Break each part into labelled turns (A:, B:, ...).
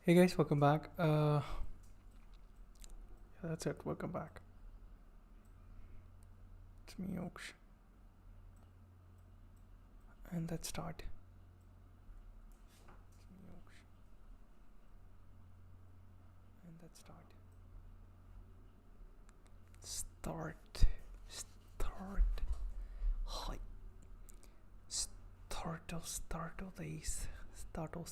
A: Hey guys, welcome back. That's it. Welcome back. It's me, Yoksh. And let's start. It's me, Yoksh. And let's start. Hi. Startle these. Tuttle.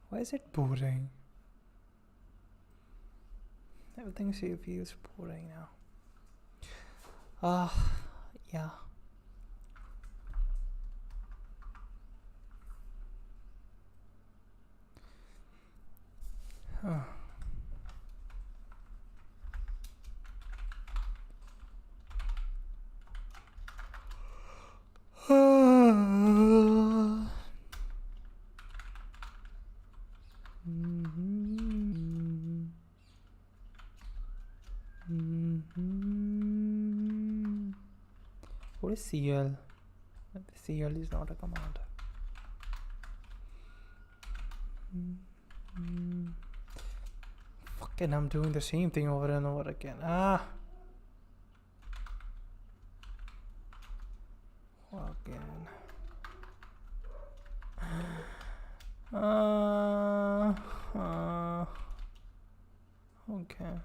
A: Why is it boring? Everything feels boring now. Yeah. What is CL? CL is not a command. Fucking, I'm doing the same thing over and over again. Again. Okay.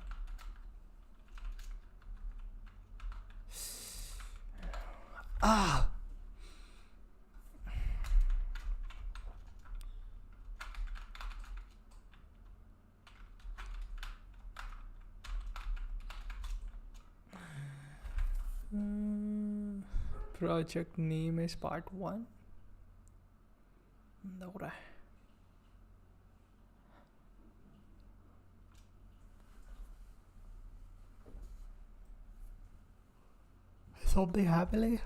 A: Project name is part 1. I something happening.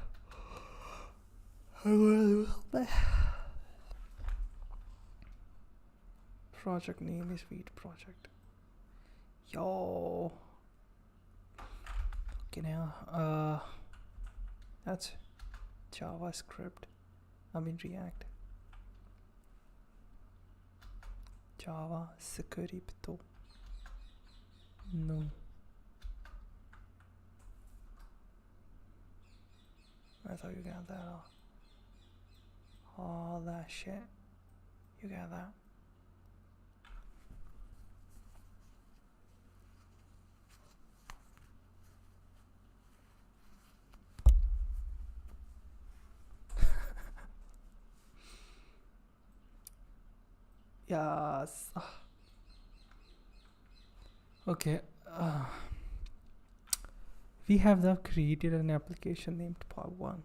A: I'm gonna do something. Project name is Wheat Project. Yo. Okay, now that's JavaScript. React. JavaScript. No. That's how you got that off. All that shit. You got that. Yes. Okay. We have now created an application named part 1.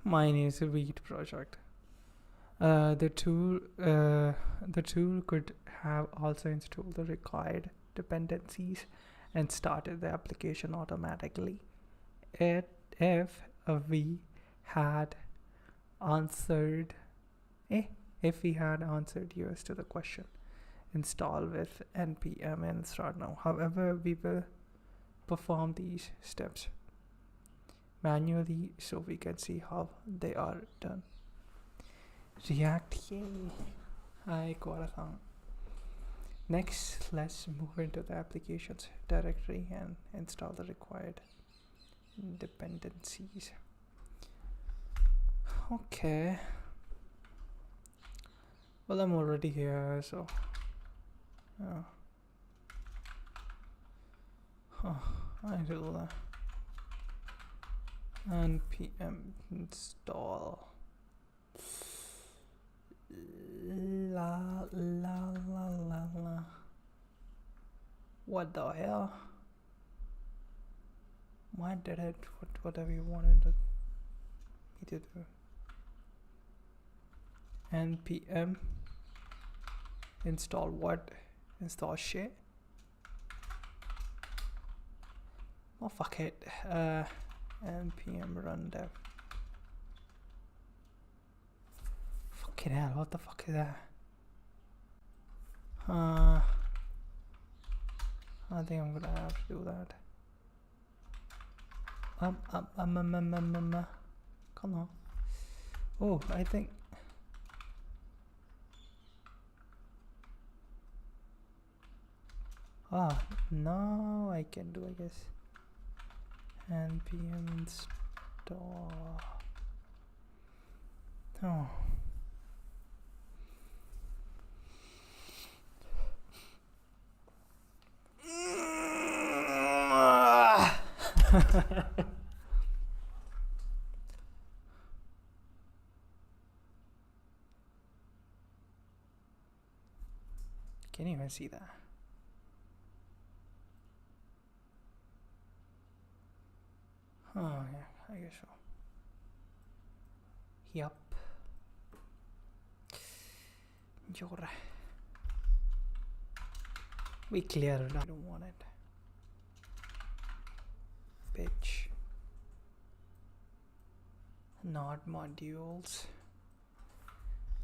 A: Mine is a Wheat project. The tool could have also installed the required dependencies and started the application automatically. If we had answered yes to the question, install with npm and start now. However, we will perform these steps manually so we can see how they are done. React, yay! Hi, Koala-san. Next, let's move into the applications directory and install the required dependencies. Okay. Well, I'm already here, so I will npm install la. What the hell? Why did it? Whatever you wanted me to do. npm install what? Install shit? Oh, fuck it. npm run dev. Fucking hell, what the fuck is that? I think I'm gonna have to do that. Come on. Oh, I think. Now I can do, I guess. npm install. Oh. Can you even see that? Oh yeah, I guess so. Yup. You're we clear it. I don't want it. Bitch. Not modules.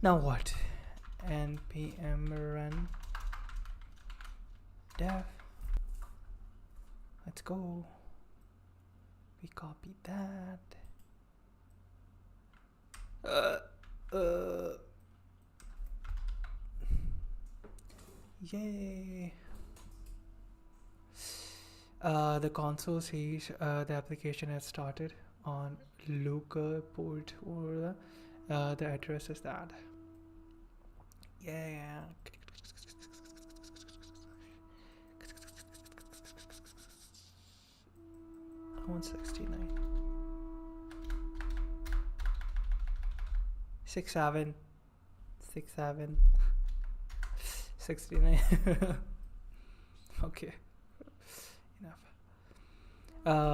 A: Now what? npm run dev. Let's go. We copy that. Yay. The console says the application has started on local port, or the address is that. Yeah. 169. 67. 69. Okay. Enough.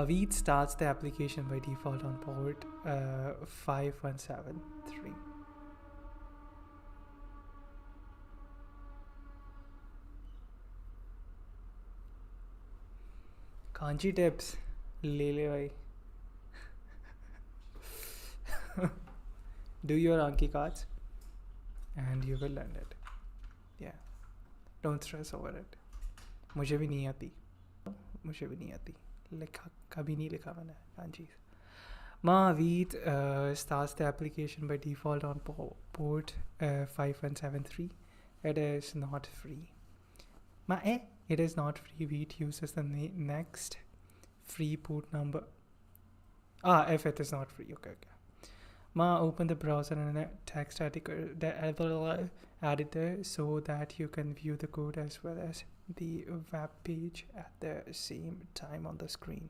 A: Weed starts the application by default on port 5173. Kanji tips. Lele bhai. Do your anki cards and you will learn it. Yeah. Don't stress over it. मुझे भी नहीं आती. लिखा कभी नहीं लिखा मैंने kanji. Veed starts the application by default on port 5173. It is not free. It is not free. Veed uses the next free port number. If it is not free, okay. Open the browser and a text editor so that you can view the code as well as the web page at the same time on the screen.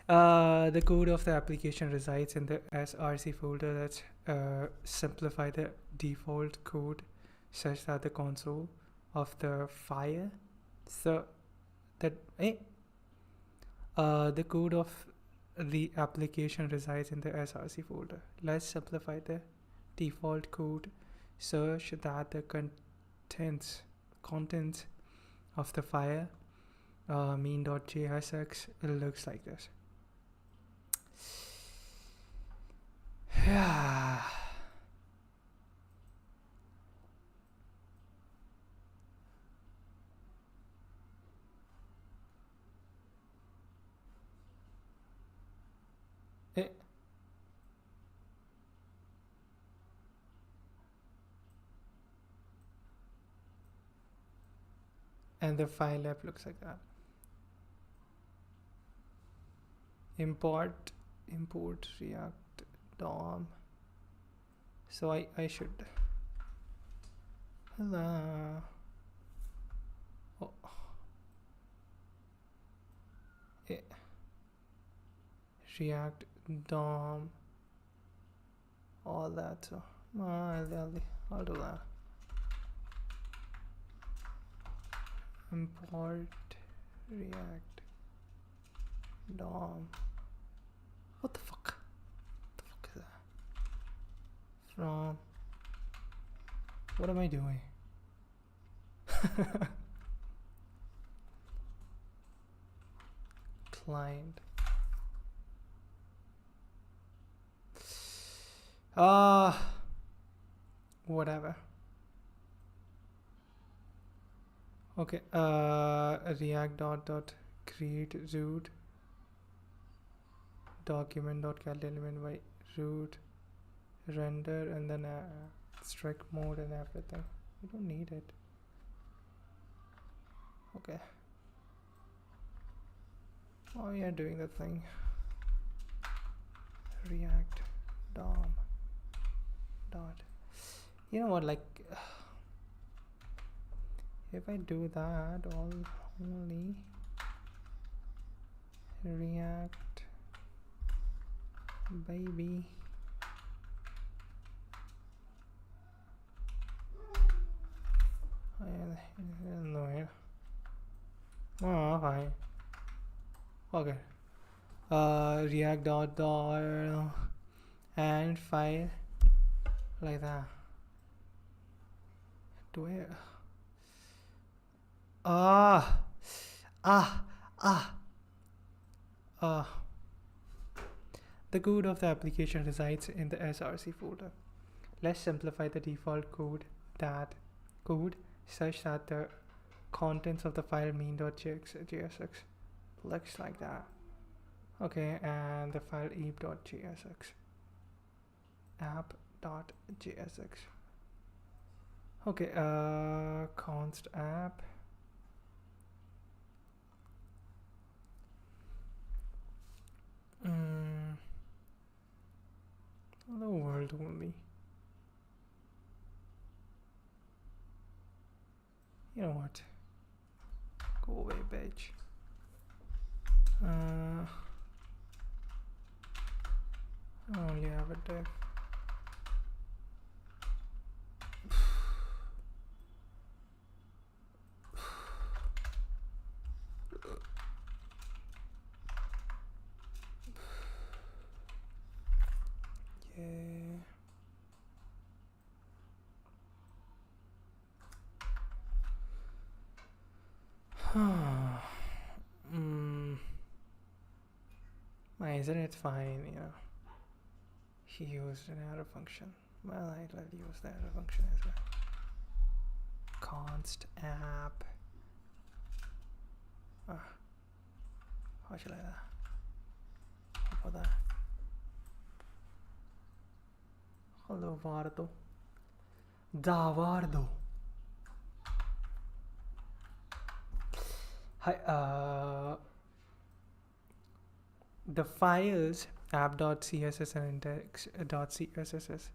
A: The code of the application resides in the src folder. Let's simplify the default code such that the console of the file, so that the code of the application resides in the src folder. Let's simplify the default code such that the contents of the file mean.jsx looks like this. Yeah. And the file app looks like that. Import React DOM. So I should. Hello. Oh. React DOM. All that. So I'll do that. Import React DOM. What the fuck? What the fuck is that? From. What am I doing? Client. Whatever. Okay, react dot create root document dot cal element by root render and then strict mode and everything. We don't need it. Okay. Oh, we are doing the thing. React DOM dot. You know what? Like, if I do that, only React baby. No. Oh, fine. Okay. React dot and file like that. Do it. The code of the application resides in the src folder. Let's simplify the default code such that the contents of the file mean.jsx looks like that. Okay, and the file app.jsx. app.jsx. Okay, const app. The world only. You know what? Go away, bitch. I only have a div. Isn't it fine? You know, he used an arrow function. Well, I'll use the arrow function as well. Const app. How should I do that? How about that? Hello, Vardo. Davardo. Hi, the files app.css and index.css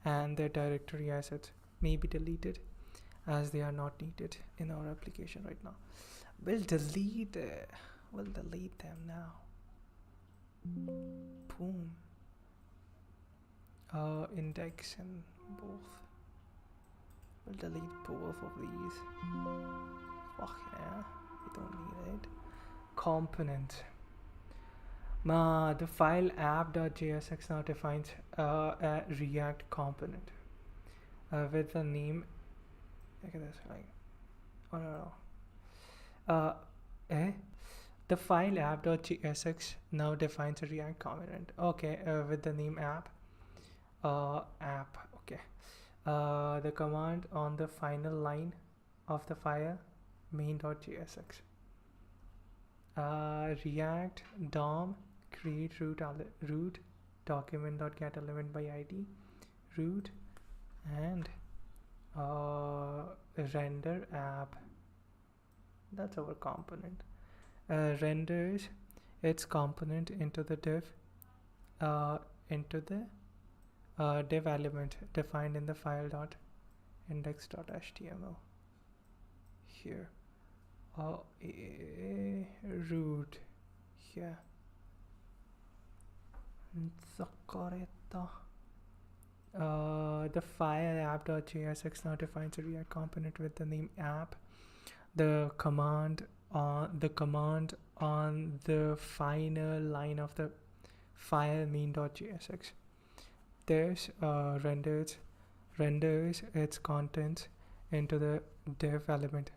A: and their directory assets may be deleted as they are not needed in our application right now. We'll delete them now. Boom. Index and both. We'll delete both of these. Fuck yeah, we don't need it. Component. The file app.jsx now defines a React component with the name. Look at this, like, oh no. The file app.jsx now defines a React component. Okay, with the name app app. Okay. The command on the final line of the file main.jsx. React DOM create root document.getElement by id root and render app. That's our component. Renders its component into the div div element defined in the file.index.html. Here root here the file app.jsx now defines a React component with the name app. The command on the final line of the file main.jsx. This renders its contents into the div element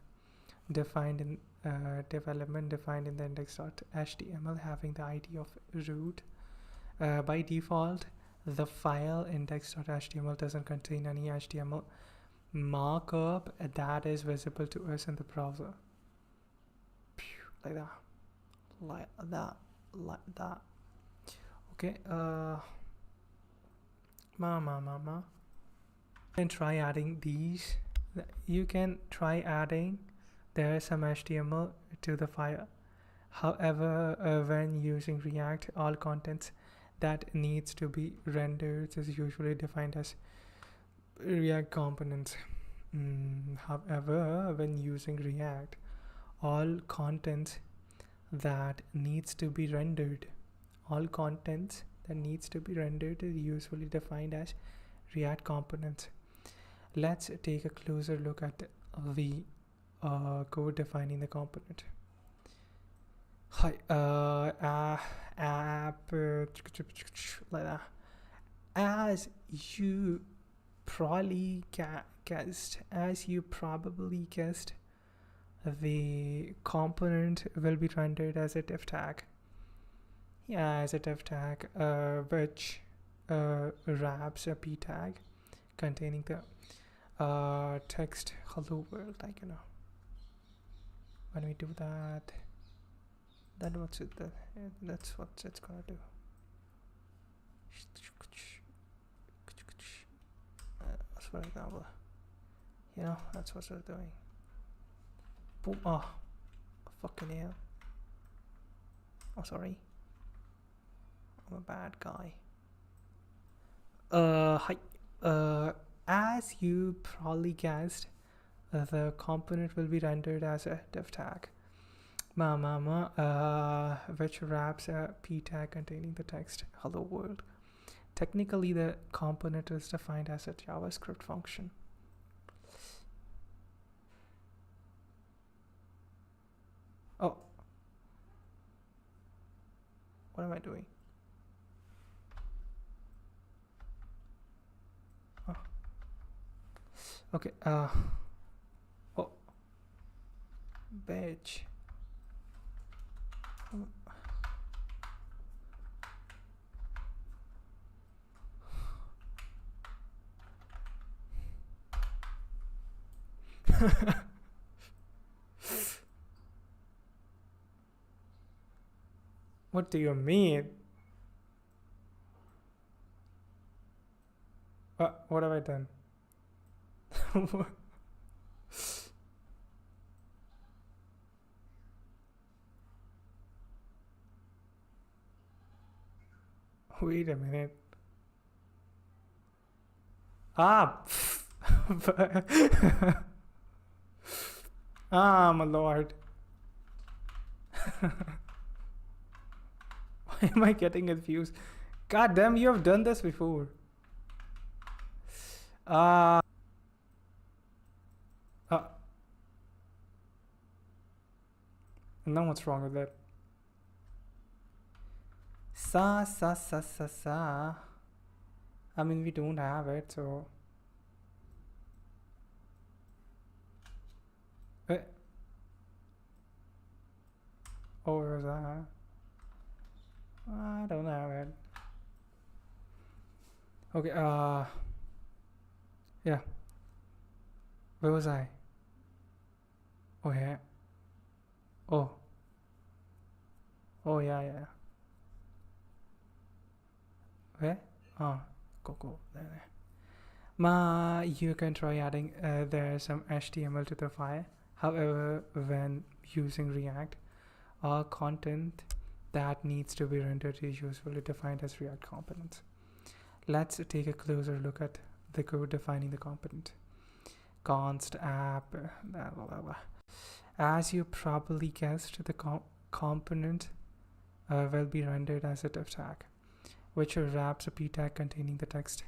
A: defined in the index.html having the id of root. By default, the file index.html doesn't contain any HTML markup that is visible to us in the browser. Like that. Okay. And try adding these. You can try adding there's some HTML to the file. However, when using React, all contents that needs to be rendered is usually defined as React components. However, when using React, all contents that needs to be rendered is usually defined as React components. Let's take a closer look at the code defining the component. Hi, app like that. As you probably guessed, the component will be rendered as a div tag. As a div tag, which wraps a p tag containing the text hello world. Like, when we do that, then that's what it's gonna do. For example, that's what it's doing. Boom. Oh, fucking hell. Oh, sorry. I'm a bad guy. Hi. As you probably guessed, the component will be rendered as a div tag. Which wraps a p tag containing the text hello world. Technically, the component is defined as a JavaScript function. Oh, what am I doing? Oh, okay. Oh, bitch. What do you mean? What have I done? Wait a minute. My lord. Why am I getting confused? God damn, you have done this before. Now what's wrong with that? Sa. I mean, we don't have it, so. Oh, where's that? I don't have it. Okay, yeah. Where was I? Oh, yeah. Oh. Oh, yeah. Where? Go. There. You can try adding there some HTML to the file. However, when using React, all content that needs to be rendered is usually defined as React components. Let's take a closer look at the code defining the component. Const app, blah, blah, blah. As you probably guessed, the component will be rendered as a div tag, which wraps a p tag containing the text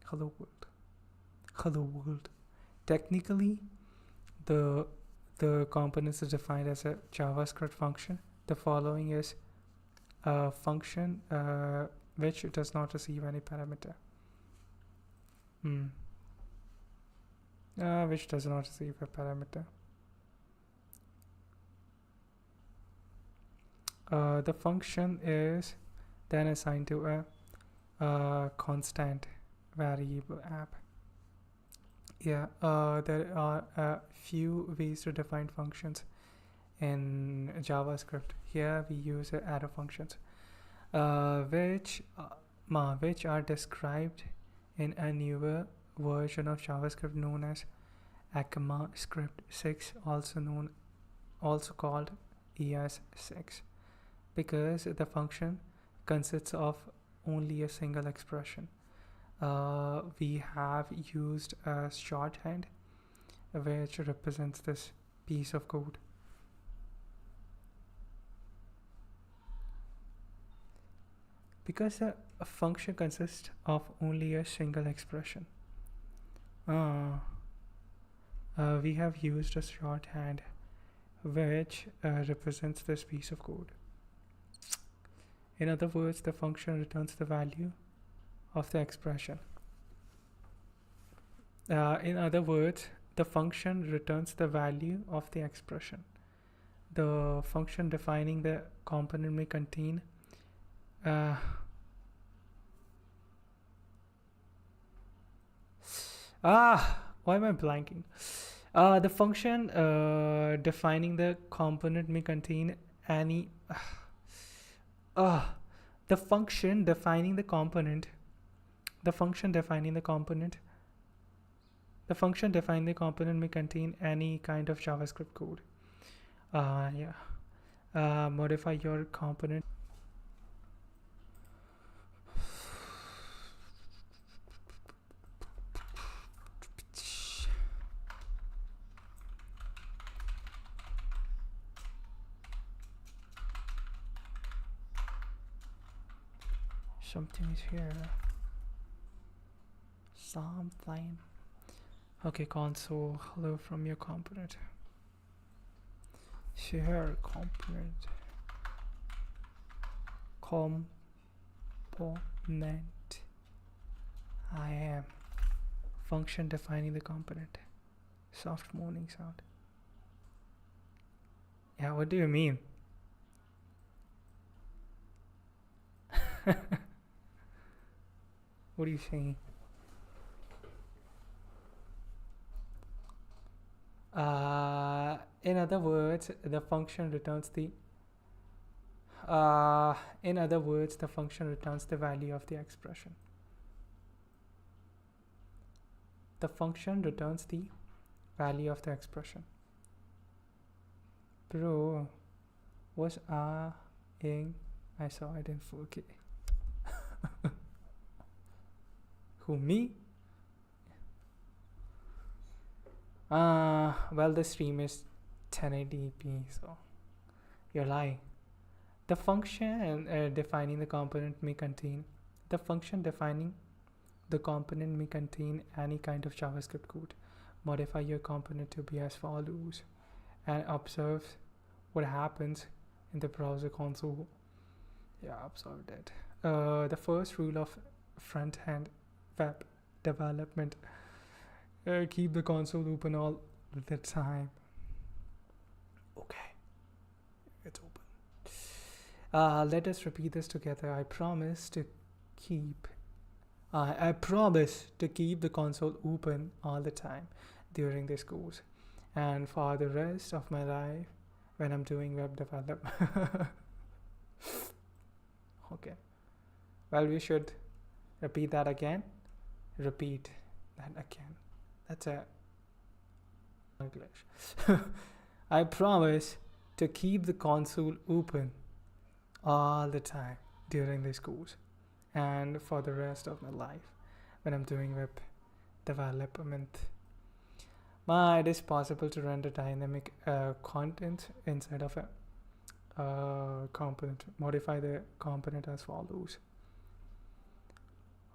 A: hello world. Technically, the component is defined as a JavaScript function. The following is a function which does not receive any parameter. Which does not receive a parameter. The function is then assigned to a constant variable app. There are a few ways to define functions in JavaScript. Here we use arrow functions, which are described in a newer version of JavaScript known as ECMAScript 6, also called ES6, because the function consists of only a single expression. We have used a shorthand which represents this piece of code. Because a function consists of only a single expression, we have used a shorthand which represents this piece of code. In other words, the function returns the value of the expression. The function returns the value of the expression. The function defining the component may contain why am I blanking? The function defining the component may contain any the function defining the component may contain any kind of JavaScript code. Modify your component. Something is here. Something. Okay, console. Hello from your component. Share component. Component. I am. Function defining the component. Soft moaning sound. Yeah, what do you mean? What are you saying? In other words, the function returns the value of the expression. The function returns the value of the expression. Bro, was I saw it in 4K. Who, me? Well, the stream is 1080p, so you're lying. The function defining the component may contain any kind of JavaScript code. Modify your component to be as follows and observe what happens in the browser console. Yeah, observed it. The first rule of front-end web development: keep the console open all the time. Okay, it's open. Let us repeat this together. I promise to keep I promise to keep the console open all the time during this course and for the rest of my life when I'm doing web development. Okay. Well, we should repeat that again. Repeat that again. That's a English. I promise to keep the console open all the time during this course and for the rest of my life when I'm doing web development. It is possible to render dynamic content inside of a component. Modify the component as follows.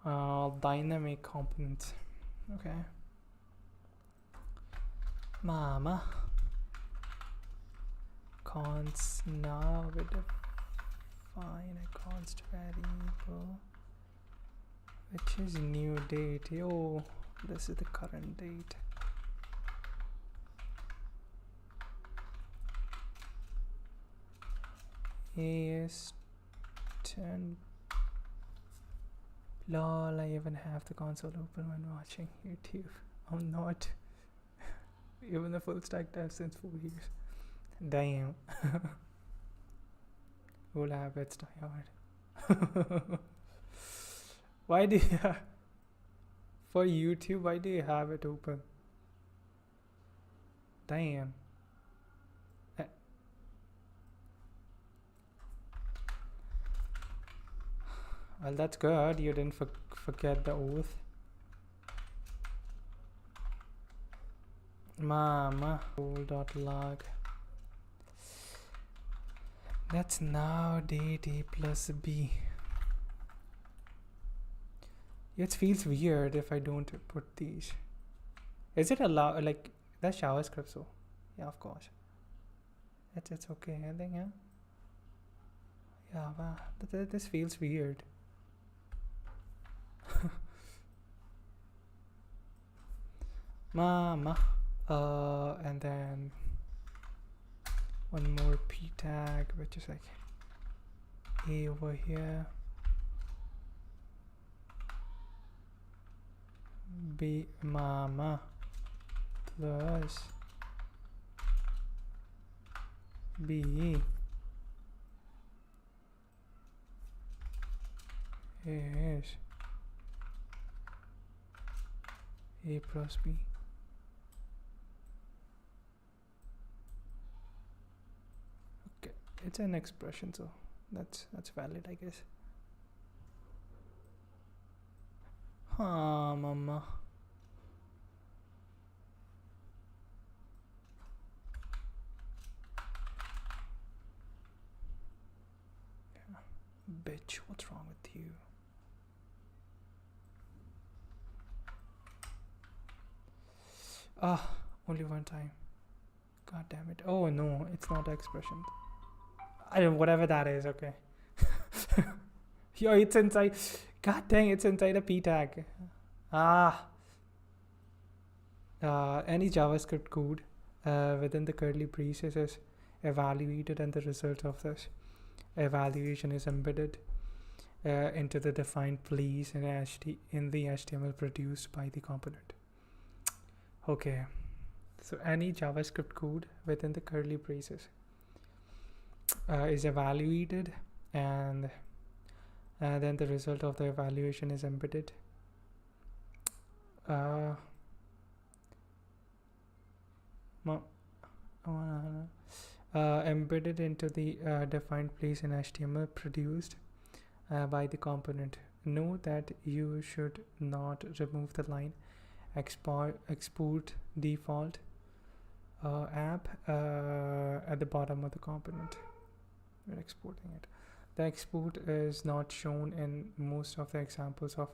A: Dynamic component. Okay. Mama. Const. Now we define a const variable, which is new date. Yo, this is the current date. Is 10. Lol, I even have the console open when watching YouTube. I'm not. Even the full stack dev since 4 years. Damn. Old habits die hard. Why do you for YouTube, why do you have it open? Damn. Well, that's good. You didn't forget the oath. Mama. Log. That's now date A plus B. It feels weird if I don't put these. Is it allowed? Like, that's JavaScript, so yeah, of course. It's okay, I think, yeah. Yeah, wow. This feels weird. Mama. And then one more p tag, which is like a over here, b mama plus b is a plus b. It's an expression, so that's valid, I guess. Mama. Yeah. Bitch, what's wrong with you? Only one time. God damn it. Oh no, it's not an expression. I don't know, whatever that is, okay. Yo, it's inside. God dang, it's inside a p tag. Any JavaScript code within the curly braces is evaluated, and the result of this evaluation is embedded into the defined place in the HTML produced by the component. Okay, so any JavaScript code within the curly braces is evaluated, and then the result of the evaluation is embedded embedded into the defined place in HTML produced by the component. Note that you should not remove the line export default app at the bottom of the component. We're exporting it. The export is not shown in most of the examples of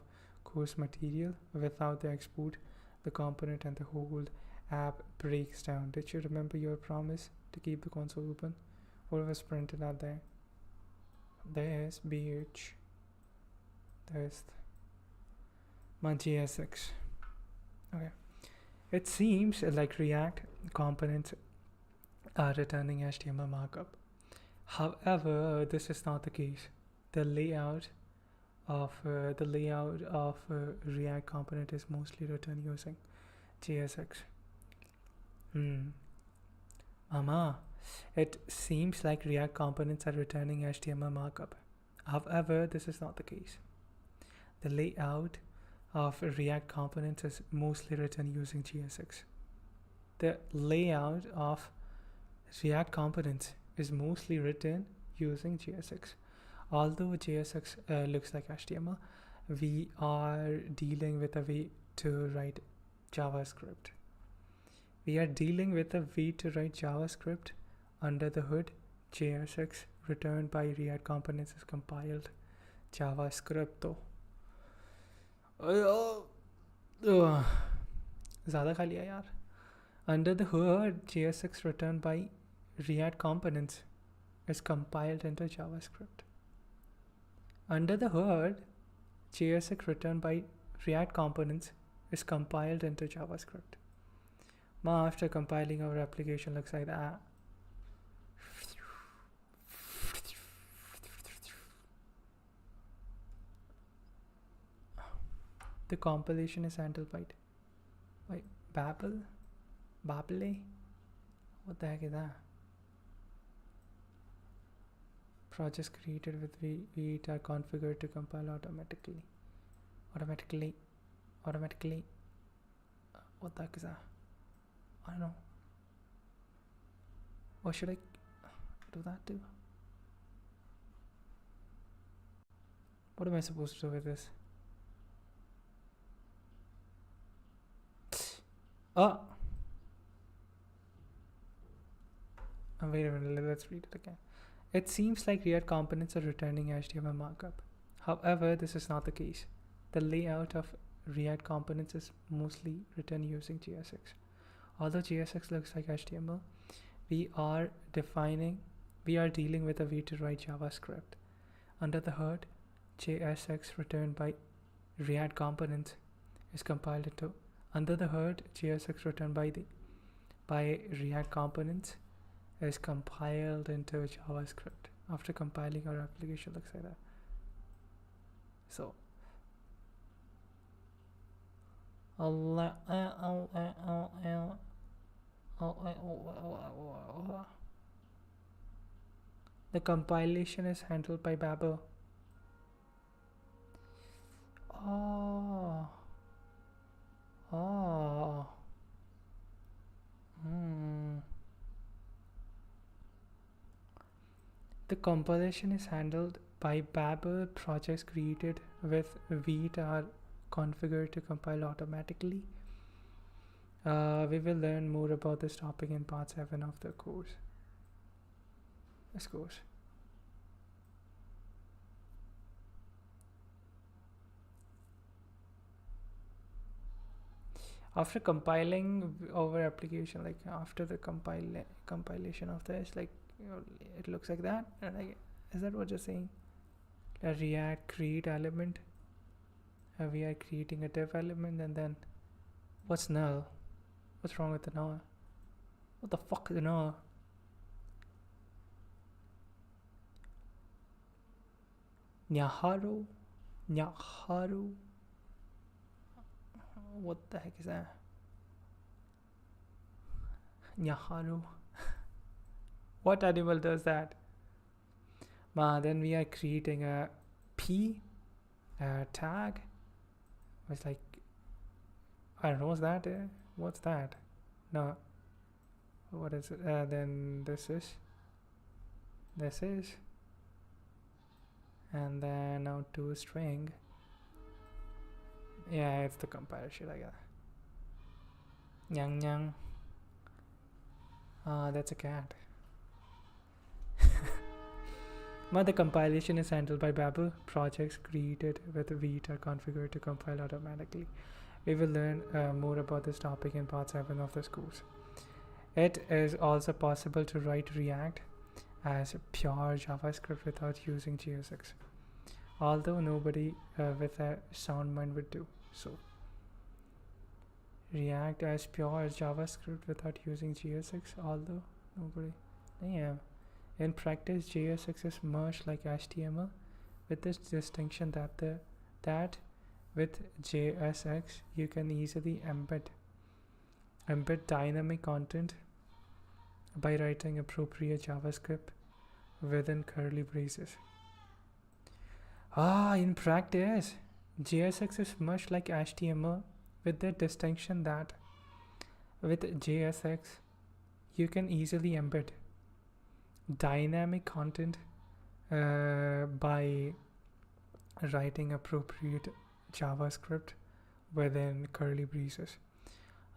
A: course material. Without the export, the component and the whole app breaks down. Did you remember your promise to keep the console open? What was printed out there? There's BH. There's my JSX. Okay. It seems like React components are returning HTML markup. However, this is not the case. The layout of the layout of React component is mostly written using JSX. It seems like React components are returning HTML markup. However, this is not the case. The layout of React components is mostly written using JSX. The layout of React components is mostly written using JSX. Although JSX looks like HTML, we are dealing with a way to write JavaScript. Under the hood. JSX returned by React components is compiled JavaScript though. ज़्यादा खा लिया यार. Under the hood, JSX returned by React components is compiled into JavaScript. Under the hood, JSX returned by React components is compiled into JavaScript. After compiling, our application looks like that. The compilation is handled by Babel? What the heck is that? Projects created with Vite are configured to compile automatically. What the heck is that? I don't know. What should I do that to? What am I supposed to do with this? Wait a minute, let's read it again. It seems like React components are returning HTML markup. However, this is not the case. The layout of React components is mostly written using JSX. Although JSX looks like HTML, we are dealing with a way to write JavaScript. Under the hood, JSX returned by React components is compiled into. Under the hood, JSX returned by React components is compiled into JavaScript. After compiling, our application looks like that. So, the compilation is handled by Babel. The compilation is handled by Babel. Projects created with Vite are configured to compile automatically. We will learn more about this topic in part 7 of the course. This course. After compiling our application, like after the compilation of this, like it looks like that. Is that what you're saying? A React create element. We are creating a div element, and then what's null? What's wrong with the null? What the fuck is the null? Nyaharu. What the heck is that? Nyaharu. What animal does that? Then we are creating a P tag. It's like, I don't know, what's that? What's that? No. What is it? Then this is. And then now to string. Yeah, it's the compiler shit, I guess. Nyang. That's a cat. The compilation is handled by Babel. Projects created with Vite are configured to compile automatically. We will learn more about this topic in part 7 of this course. It is also possible to write React as pure JavaScript without using JSX, although nobody with a sound mind would do so. React as pure JavaScript without using JSX, although nobody. In practice, JSX is much like HTML, with this distinction that with JSX you can easily embed dynamic content by writing appropriate JavaScript within curly braces. In practice, JSX is much like HTML with the distinction that with JSX you can easily embed dynamic content by writing appropriate JavaScript within curly braces.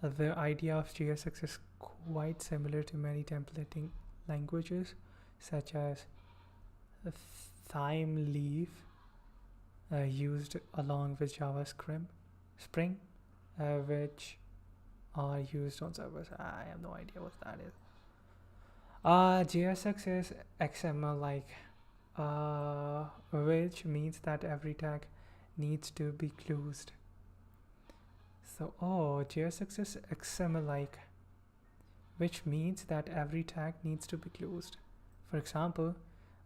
A: The idea of JSX is quite similar to many templating languages such as Thymeleaf used along with JavaScript Spring, which are used on servers. I have no idea what that is. JSX is XML-like, which means that every tag needs to be closed. So, JSX is XML-like, which means that every tag needs to be closed. For example,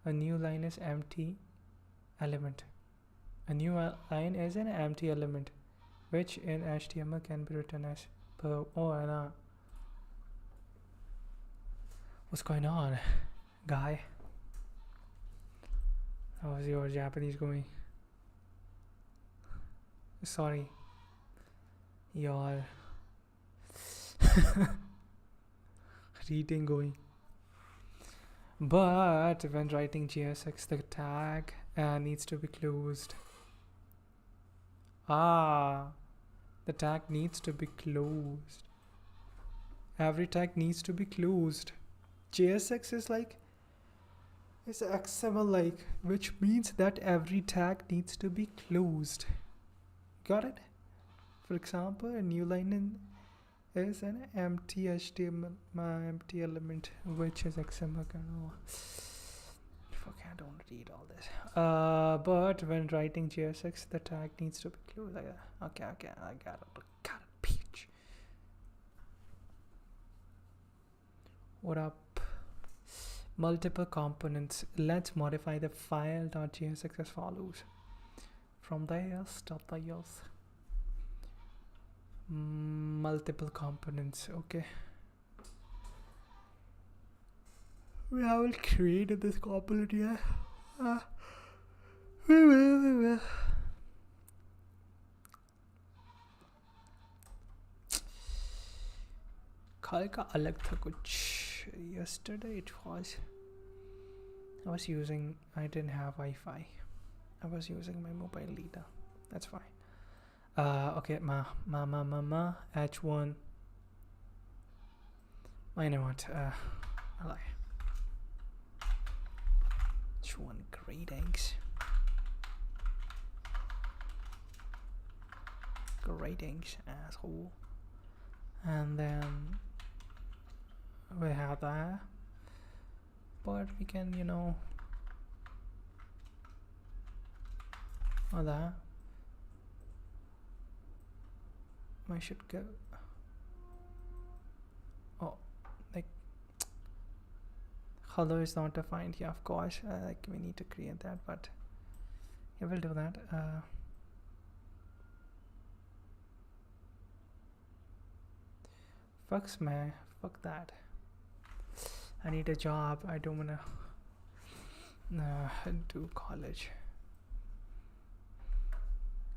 A: a new line is empty element. A new line is an empty element, which in HTML can be written as per. What's going on, guy? How's your Japanese going? Sorry, your reading going. But when writing JSX, the tag needs to be closed. The tag needs to be closed. Every tag needs to be closed. JSX is like, it's XML like, which means that every tag needs to be closed. Got it? For example, a new line is an empty HTML, empty element, which is XML. Fuck, I don't read all this. But when writing JSX, the tag needs to be closed like that. Okay, I got it. Peach. What up? Multiple components. Let's modify the file.jsx as follows. From the else. Multiple components. Okay. We haven't created this component yet. We will. कल का अलग था कुछ. Yesterday I didn't have Wi-Fi. I was using my mobile data. That's fine. Okay, H1. I know what. H1 greetings, asshole. And then we have that, but we can, that I should go. Like hello is not defined. Yeah, of course. Like we need to create that, but yeah, we'll do that. Fuck that. I need a job. I don't wanna do college.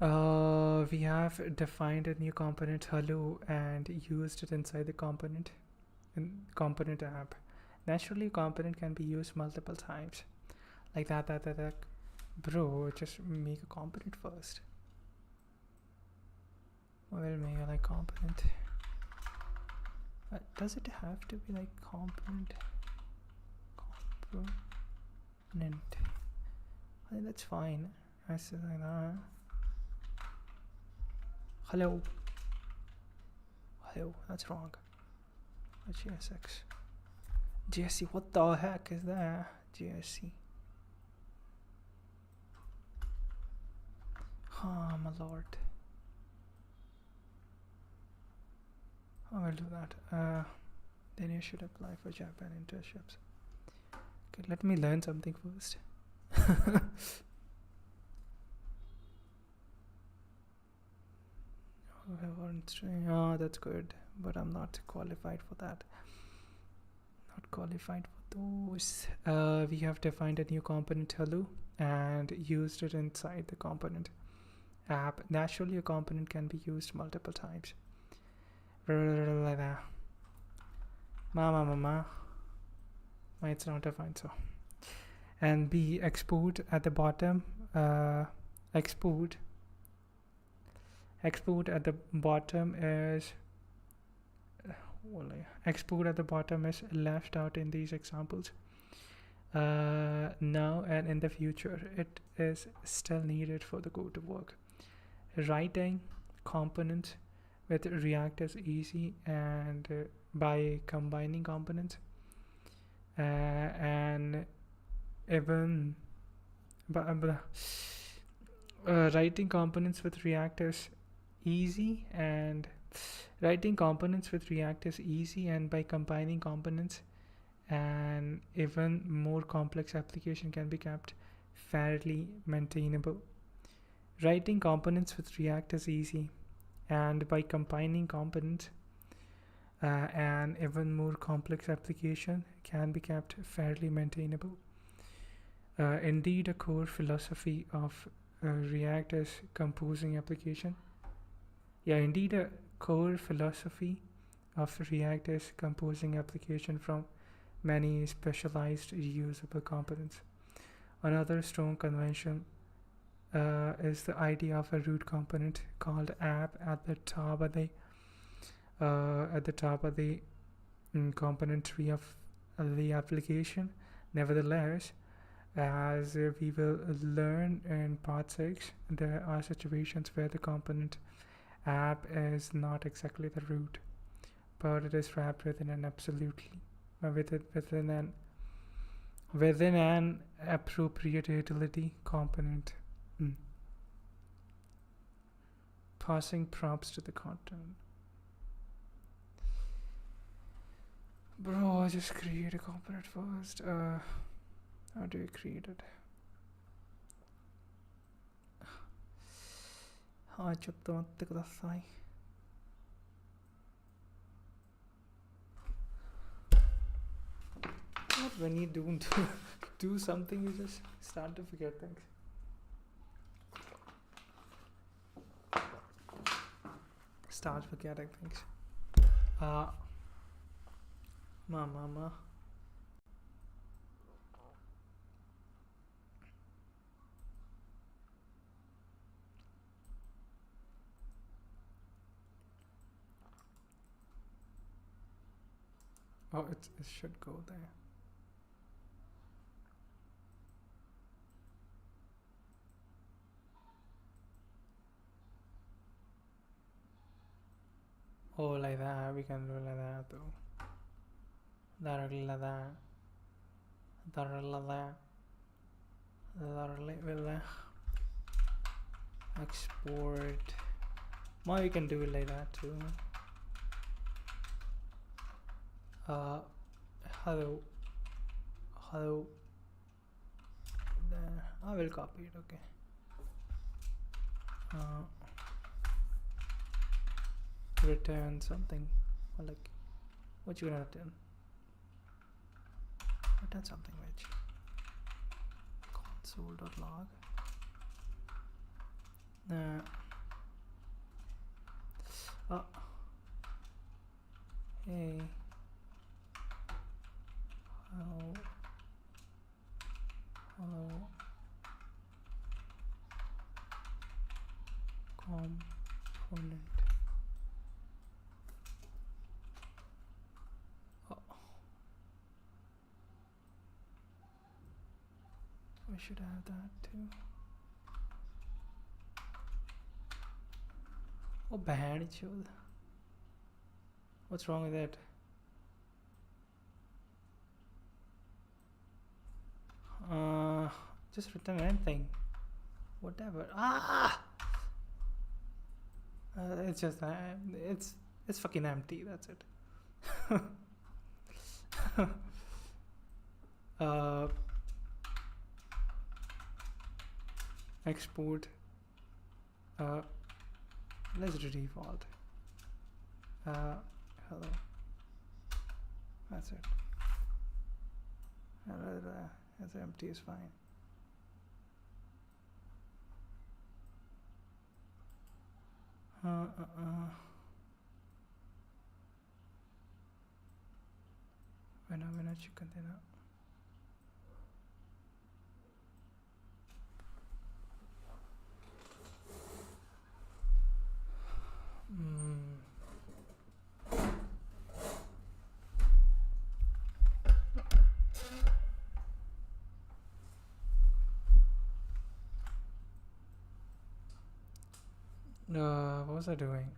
A: We have defined a new component hello and used it inside the component app. Naturally, component can be used multiple times. Like that. Bro, just make a component first. We'll make a component. Does it have to be like component? I think that's fine. I said like that. Hello, that's wrong. JSX. JSC, what the heck is that? JSC. Oh my lord. I will do that. Then you should apply for Japan internships. Okay, let me learn something first. Oh, that's good, but I'm not qualified for that. Not qualified for those. We have defined a new component hello and used it inside the component app. Naturally, a component can be used multiple times. Mama. It's not defined so. And B, export at the bottom. Export at the bottom is left out in these examples. Now and in the future, it is still needed for the code to work. Writing components with React is easy, and by combining components and even writing components with React is easy, and by combining components, an even more complex application can be kept fairly maintainable. Writing components with React is easy, and by combining components, an even more complex application can be kept fairly maintainable. Indeed, a core philosophy of React is composing application. Indeed, a core philosophy of React is composing application from many specialized reusable components. Another strong convention is the idea of a root component called app at the top of the component tree of the application. Nevertheless, as we will learn in part 6, there are situations where the component app is not exactly the root, but it is wrapped within an within an appropriate utility component. Passing prompts to the content. Bro, just create a component first. How do you create it? What when you do something, you just start to forget things. Start forgetting things. Mama. Oh, it should go there. Oh, like that. We can do like that though. Export. Now you can do it like that too. Hello. There. I will copy it. Okay. Return something. Or like, what you gonna return? Return something which console.log. Hey. Hello. Component. We should have that too. Oh, bad it showed. What's wrong with that? Just return anything. Whatever. It's just it's fucking empty. That's it. Export Let's do default. Hello. That's it. It's empty is fine. When chicken dinner. What was I doing?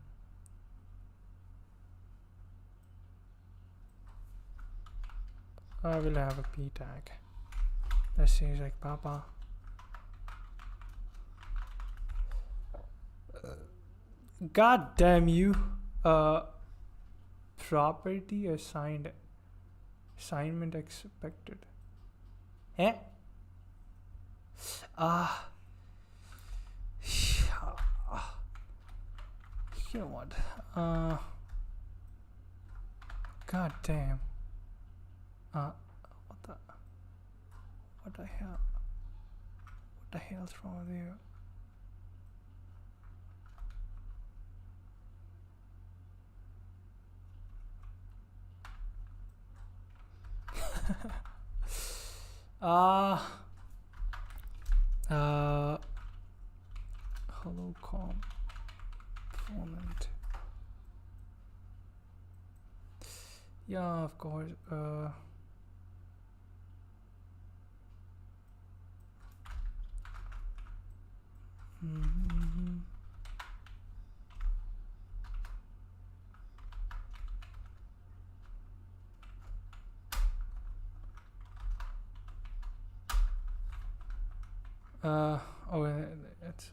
A: I will have a p tag that says like Papa. God damn you! Property assigned. Assignment expected. Eh? You know what? God damn. What the hell? What the hell's wrong with you? Hello component. Yeah, of course. Oh, it's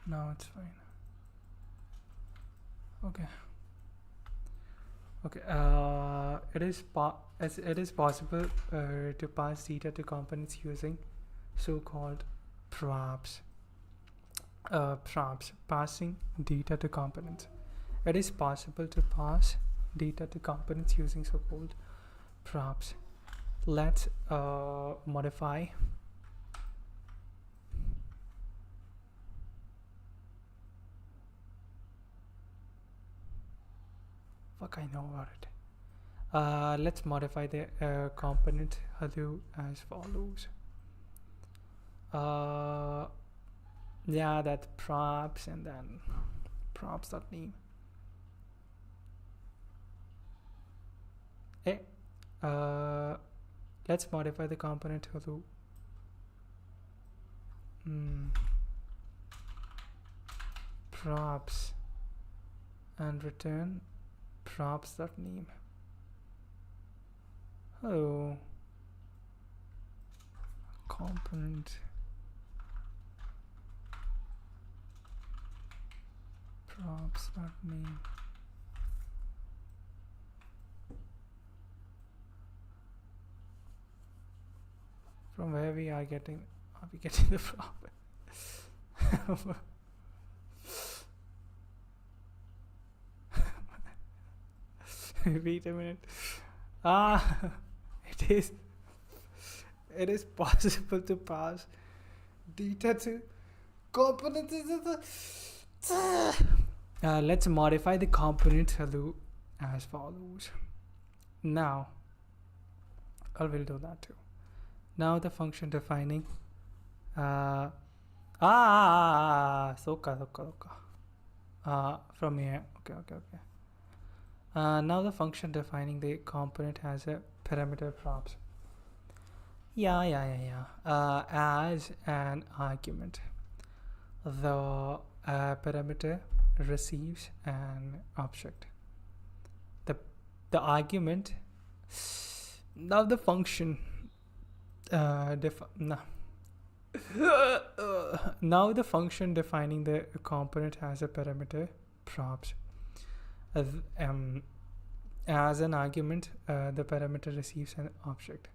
A: no, it's fine. Okay. It is possible to pass data to components using so-called props. Passing data to components. It is possible to pass data to components using so-called props. Let's modify. Fuck, I know about it. Let's modify the component hello as follows. Yeah, that props and then props.name. Let's modify the component hello. Props and return props.name. Hello component props.name. From where we are getting the prop? Wait a minute. It is possible to pass data to components. Let's modify the component hello as follows. Now, I will do that too. Now the function defining from here. Okay. Now the function defining the component has a parameter props. As an argument, the parameter receives an object. The argument. Now the function. Now the function defining the component has a parameter props. As an argument, the parameter receives an object.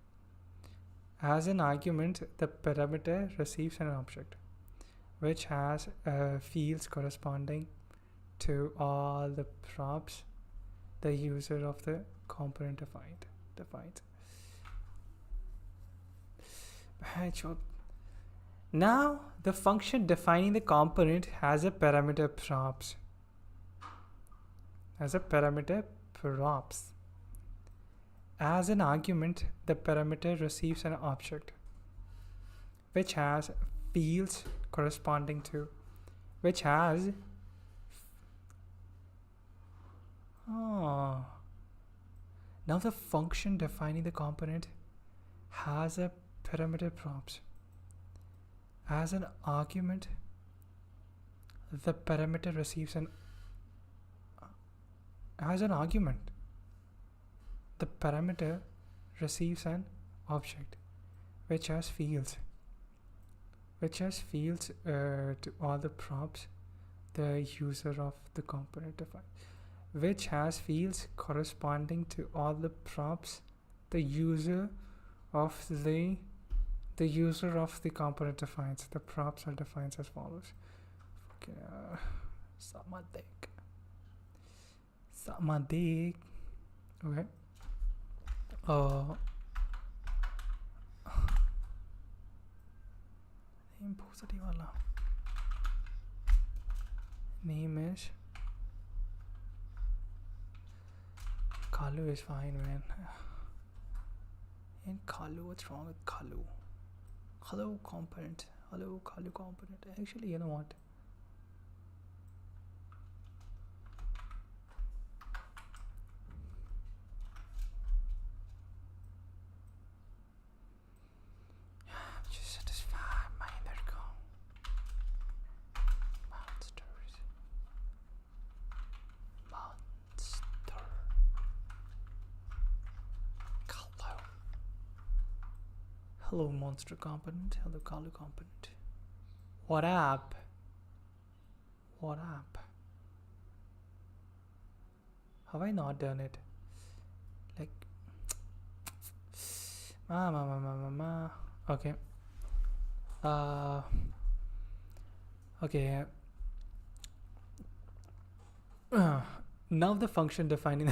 A: As an argument, the parameter receives an object. which has fields corresponding to all the props the user of the component defines. Now the function defining the component has a parameter props. As an argument, the parameter receives an object which has fields corresponding to, now the function defining the component has a parameter props. As an argument, the parameter receives an object which has fields to all the props the user of the component defines, which has fields corresponding to all the props the user of the component defines. The props are defined as follows. Samadik. Okay. Name is Kalu is fine, man. And Kalu, what's wrong with Kalu? Hello component. Hello Kalu component. Actually, you know what? Just satisfy my inner monster. Hello monster component. Hello Kalu component. What up? Have I not done it? Like okay. Okay. Now the function defining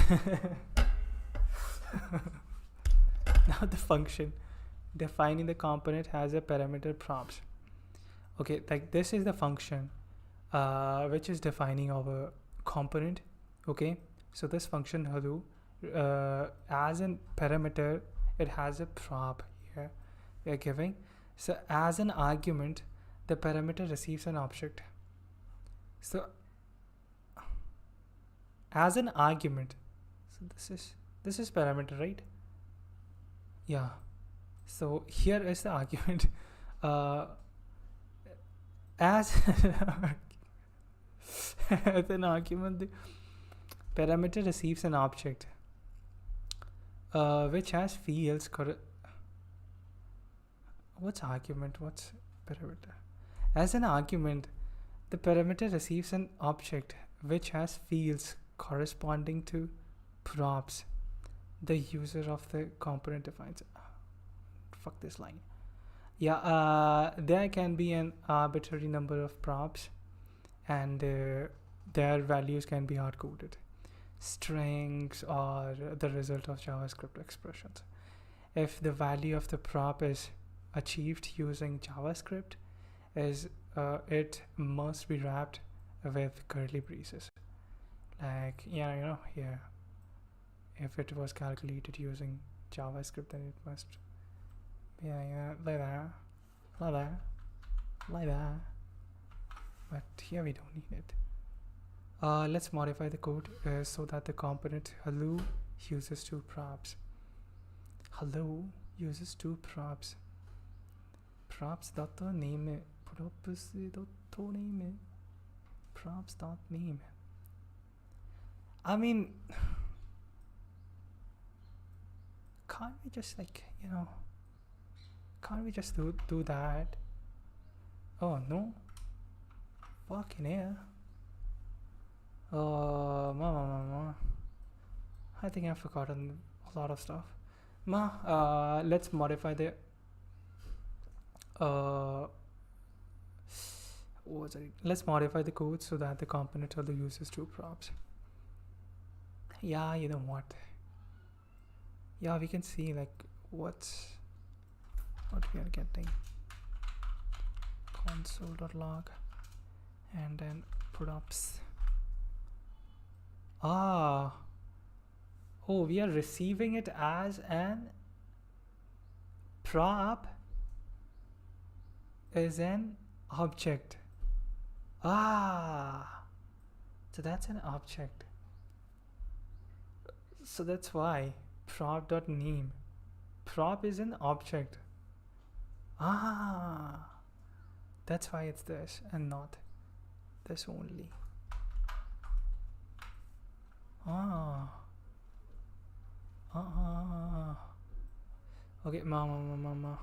A: defining the component has a parameter props. Okay, like this is the function which is defining our component. Okay, so this function hello as a parameter, it has a prop here we are giving. So as an argument, the parameter receives an object. So as an argument, so this is parameter, right? Yeah. So here is the argument. As an argument, the parameter receives an object which has fields. What's argument? What's parameter? As an argument, the parameter receives an object which has fields corresponding to props the user of the component defines. Fuck this line. Yeah, there can be an arbitrary number of props and their values can be hard-coded. Strings are the result of JavaScript expressions. If the value of the prop is achieved using JavaScript, it must be wrapped with curly braces. Like, here. If it was calculated using JavaScript, then it must like that. But here we don't need it. Let's modify the code so that the component hello uses two props. Hello uses two props. Props dot name. Props dot name. I mean, can't we just can't we just do that? Oh no, fucking hell. I think I've forgotten a lot of stuff. Let's modify the Let's modify the code so that the component of the uses two props. Yeah, you know what? Yeah, we can see like what we are getting. Console.log and then props. Oh, we are receiving it as an prop is an object. So that's an object. So that's why prop.name. Prop is an object. That's why it's this and not this only. Okay, mama.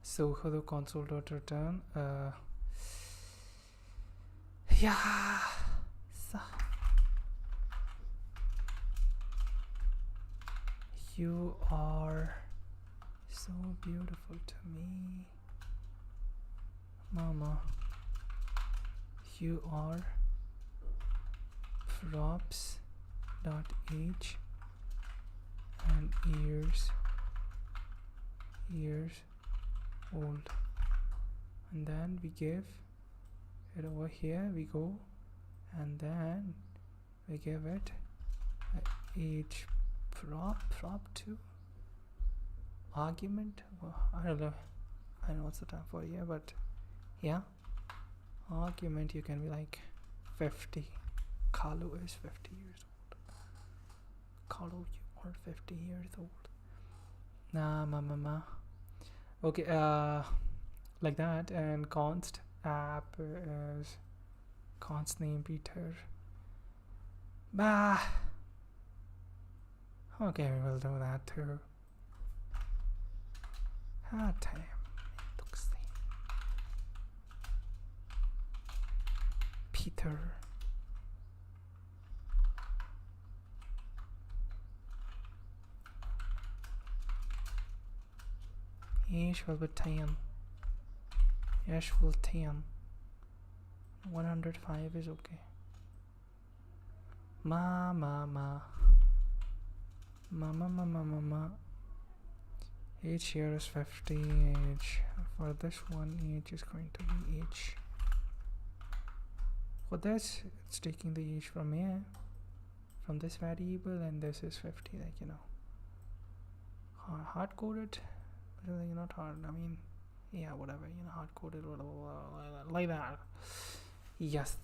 A: So for the console.return, you are so beautiful to me, mama. You are props.age and years old, and then we give it over here, we go and then we give it age prop2 argument. I don't know what's the term for here, but yeah, argument you can be like 50. Carlo is 50 years old. Carlo, you are 50 years old. Nah, mama. Okay, like that. And const app is const name Peter. Okay, we will do that too. Damn, it looks the Peter. Age will be 10. Age will 10. 105 is okay. Ma. Age here is 50. Age for this one, age is going to be age. For this, it's taking the age from here, from this variable, and this is 50. Like, you know, hard coded. Not hard. I mean, yeah, whatever. You know, hard coded, like that. Yes.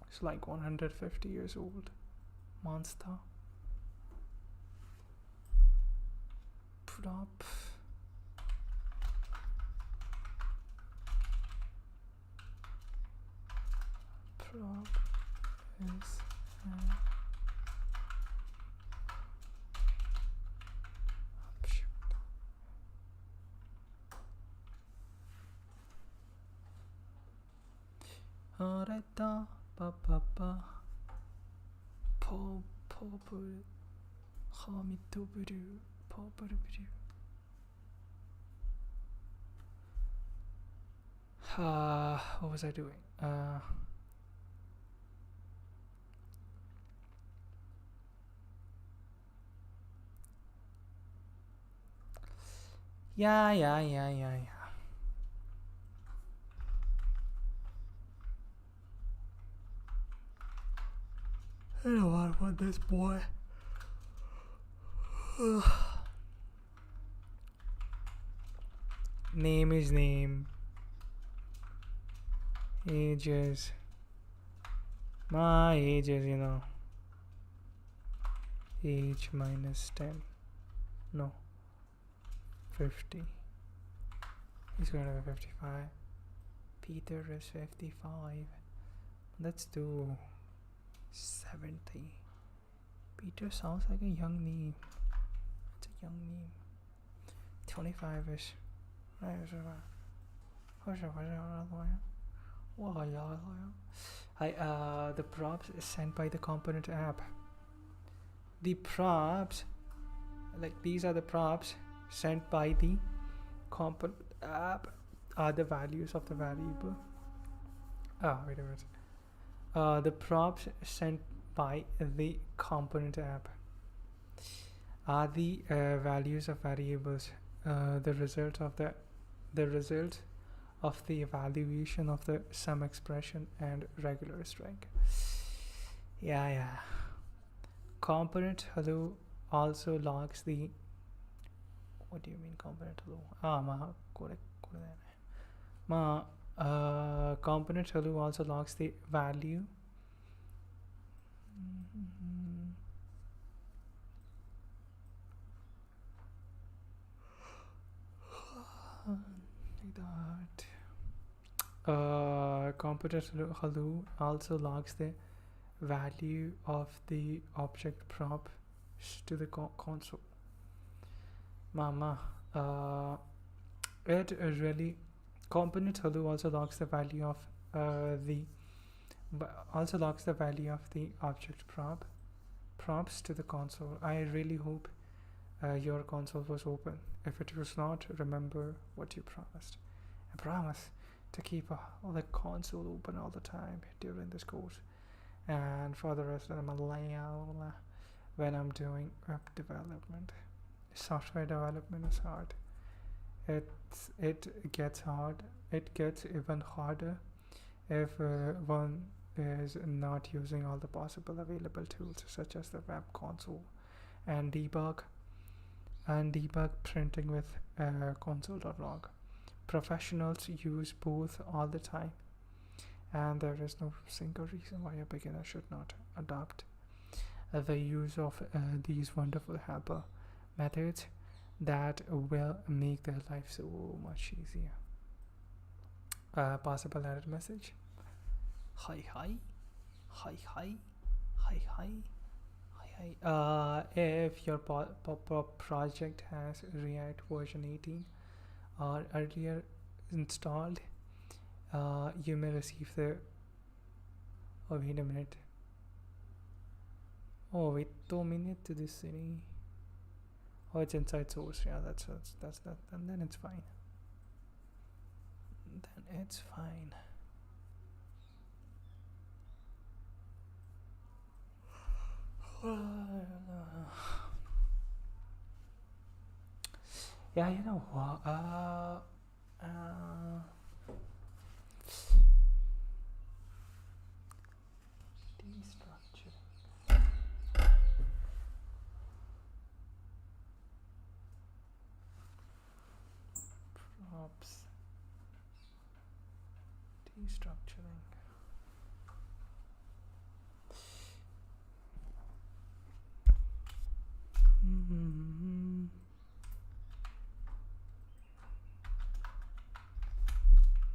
A: It's like 150 years old. Monster. Prop. Prop is Areta papa purple hamito blue purple blue. What was I doing? Yeah. I don't want this boy. Name is name. Ages. My age is, you know, age minus 10. No. 50. He's going to be 55. Peter is 55. Let's do 70. Peter sounds like a young name. It's a young name. 25-ish. The props is sent by the component app. The props, like these are the props sent by the component app. are the values of the variable. Wait a minute. The props sent by the component app are the values of variables, the result of the evaluation of the sum expression and regular string. Yeah. Component hello also logs the. What do you mean component hello? Component hello also logs the value. Like that. Component hello also logs the value of the object prop to the console. It really component hello also logs the value of the object props to the console. I really hope your console was open. If it was not, remember what you promised. I promise to keep the console open all the time during this course and for the rest of my life when I'm doing web development. Software development is hard. It gets hard. It gets even harder if one is not using all the possible available tools such as the web console and debug printing with console.log. Professionals use both all the time, and there is no single reason why a beginner should not adopt the use of these wonderful helper methods that will make their life so much easier. Possible error message. Hi. If your project has React version 18 or earlier installed, you may receive the. Wait a minute. Wait 2 minutes to this city. It's inside source. Yeah, that's that. And then it's fine. Yeah, you know what? Destructuring. Props. Destructuring.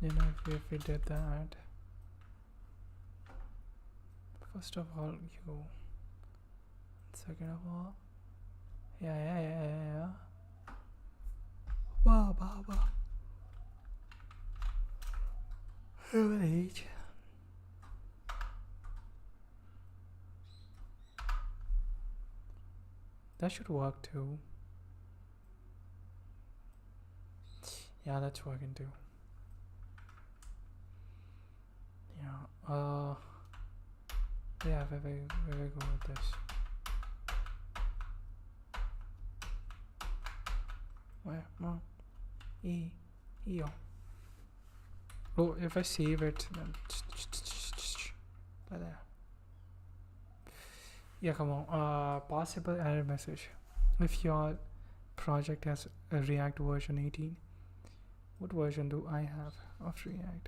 A: You know, if we did that, first of all, second of all, yeah. Ba. Wait. That should work too. Yeah, that's working too. Yeah, where we go with this? Where? No. E. Oh, if I save it, then there. Yeah, come on. Possible error message. If your project has a React version 18, what version do I have of React?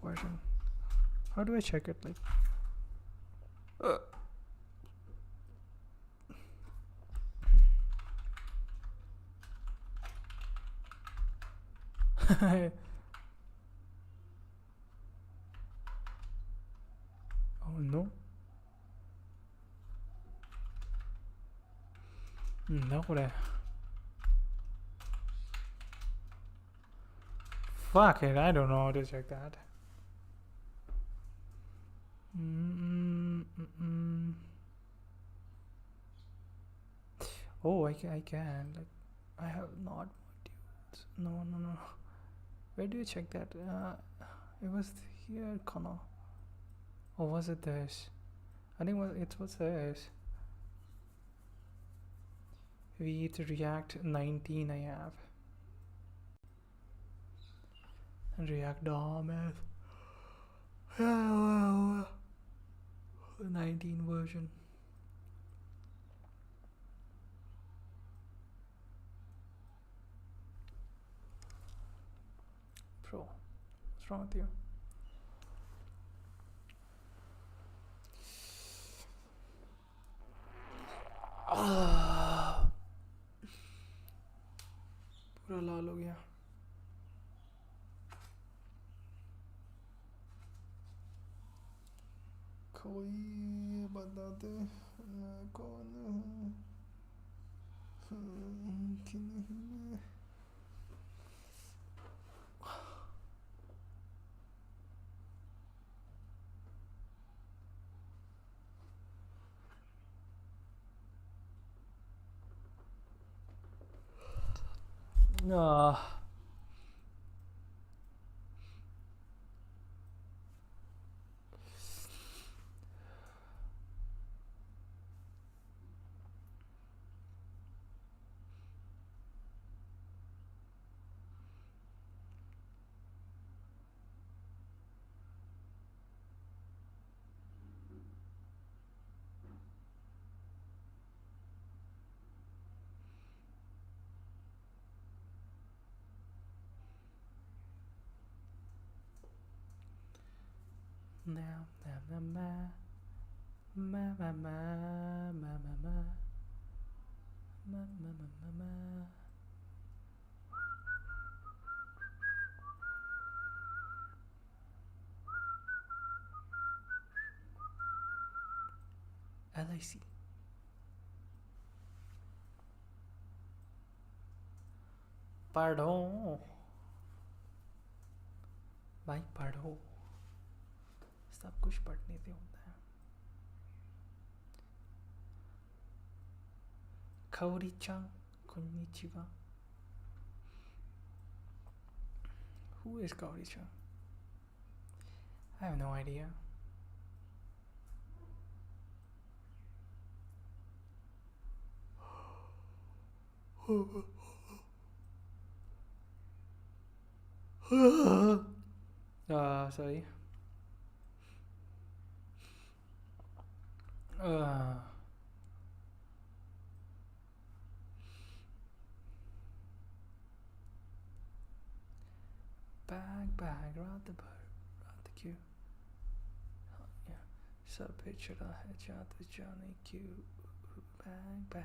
A: Version. How do I check it? Like, oh no. No. Fuck it, I don't know how to check that. Oh, I can. Like, I have not modules. No. Where do you check that? It was here, Connor. Or was it this? I think it was this. With React 19 I have. And React DOM is 19 version. Pro, what's wrong with you? पूरा लाल हो गया. कोई बता दे मैं कौन हूँ कि नहीं. LIC. Pardon. भाई पढ़ो. सब कुछ पढ़ने से होता है. Kaori-chan, konnichiwa. Who is Kaori-chan? I have no idea. Sorry. Bag, round the queue. Yeah. Sub pitch it headshot with Johnny Q. Bag.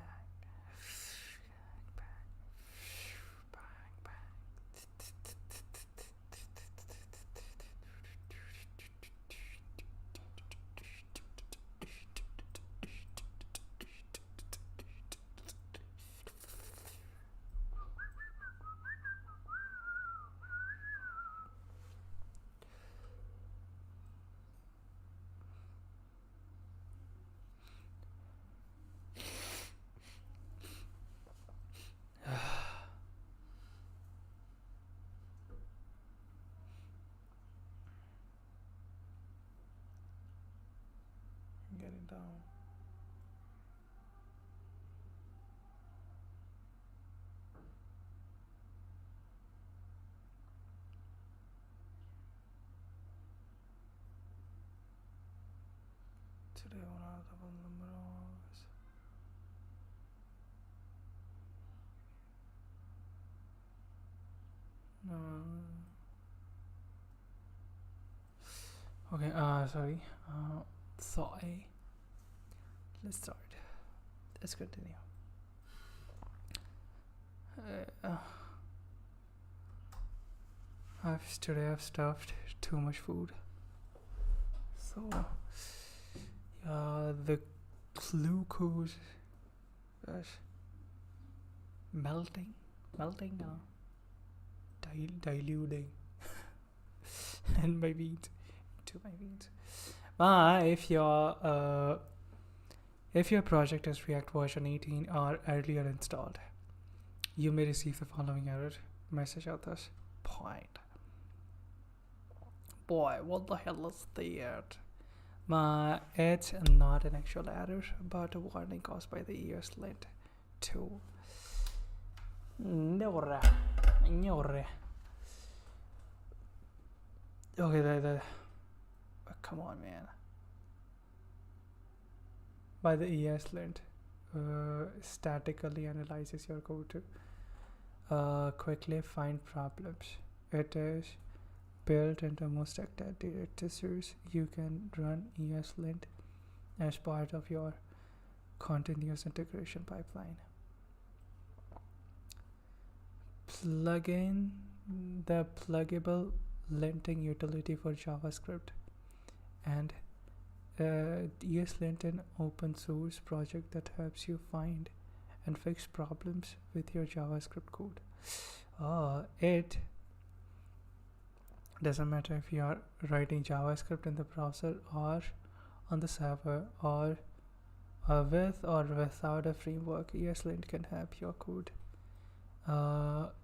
A: Getting down. Today on our double number of no. Okay, sorry. Sorry. Let's start. Let's continue. Today I've stuffed too much food. So, the glucose is melting, diluting, and my beans. To my beans. If your project is React version 18 or earlier installed, you may receive the following error message at this point. Boy, what the hell is that? It's not an actual error, but a warning caused by the ears lint 2. Okay, come on, man. By the ESLint, statically analyzes your code to quickly find problems. It is built into most directories. You can run ESLint as part of your continuous integration pipeline. Plug in the pluggable linting utility for JavaScript, and ESLint, an open source project that helps you find and fix problems with your JavaScript code. It doesn't matter if you are writing JavaScript in the browser or on the server, or with or without a framework. ESLint can help your code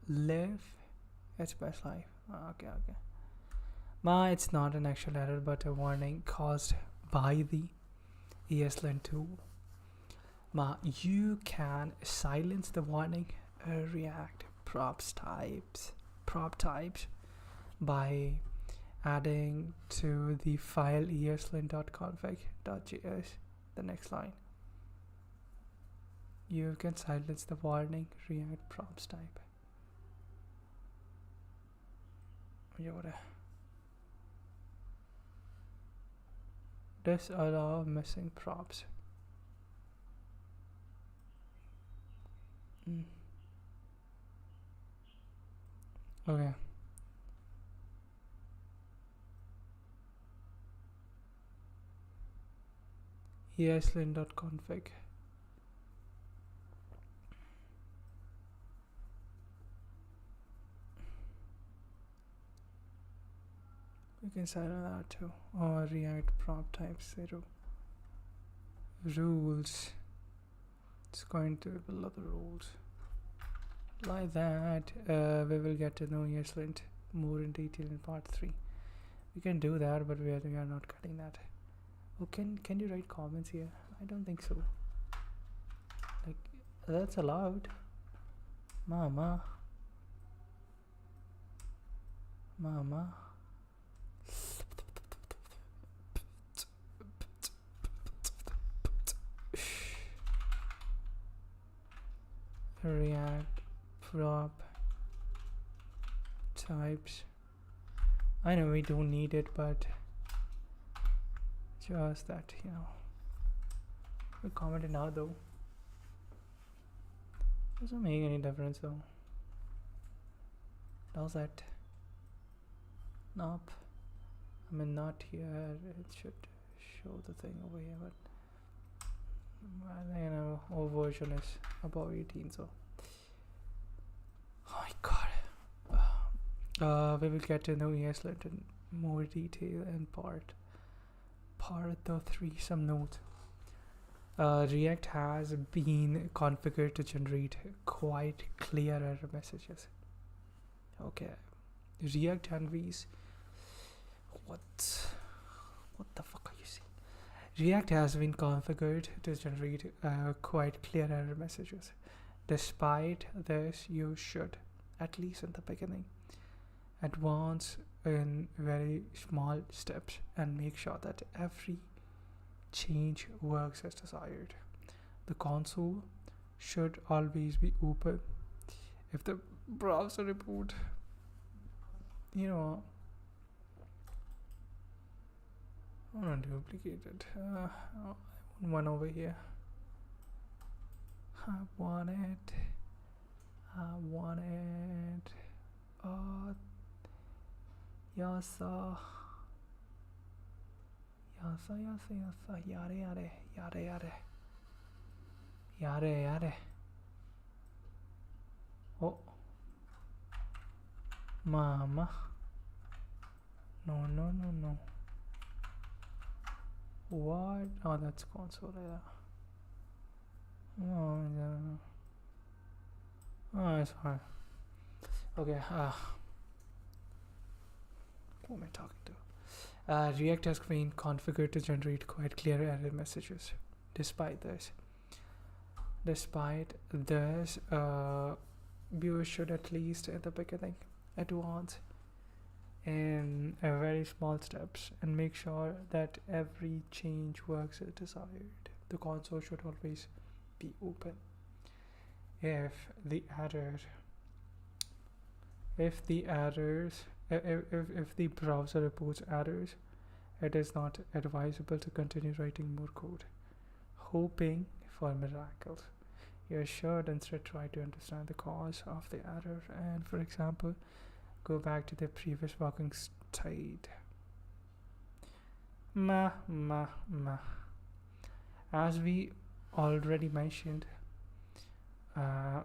A: live its best life. Okay. It's not an actual error, but a warning caused by the ESLint tool. You can silence the warning React prop types by adding to the file eslint.config.js the next line. You can silence the warning React props type. Disallow missing props. Okay. eslint.config. You can silence that too. Or React prop type 0 rules. It's going to be below the rules. Like that, we will get to know ESLint more in detail in part 3. We can do that, but we are not cutting that. Oh, can you write comments here? I don't think so. Like, that's allowed. Mama. React prop types. I know we don't need it, but just that, we comment it now though. Doesn't make any difference though. Does it? Nope. I mean, not here. It should show the thing over here, but old version is above 18, so oh my god. We will get to know ESLint in more detail in part 3. Some note. React has been configured to generate quite clear error messages. Okay, React envies. What the fuck are you saying? React has been configured to generate quite clear error messages. Despite this, you should, at least in the beginning, advance in very small steps and make sure that every change works as desired. The console should always be open. If the browser reboot, I'm gonna duplicate it. I want one over here. I want it. Yasa. Yare. Oh. Mama. No. What? Oh, that's console. Oh, no. Oh, it's fine. Okay. Who am I talking to? React has been configured to generate quite clear error messages. Despite this, viewers should at least at the beginning advance in very small steps and make sure that every change works as desired. The console should always be open. If the browser reports errors, it is not advisable to continue writing more code, hoping for miracles. You should instead try to understand the cause of the error and, for example, go back to the previous working state. As we already mentioned, as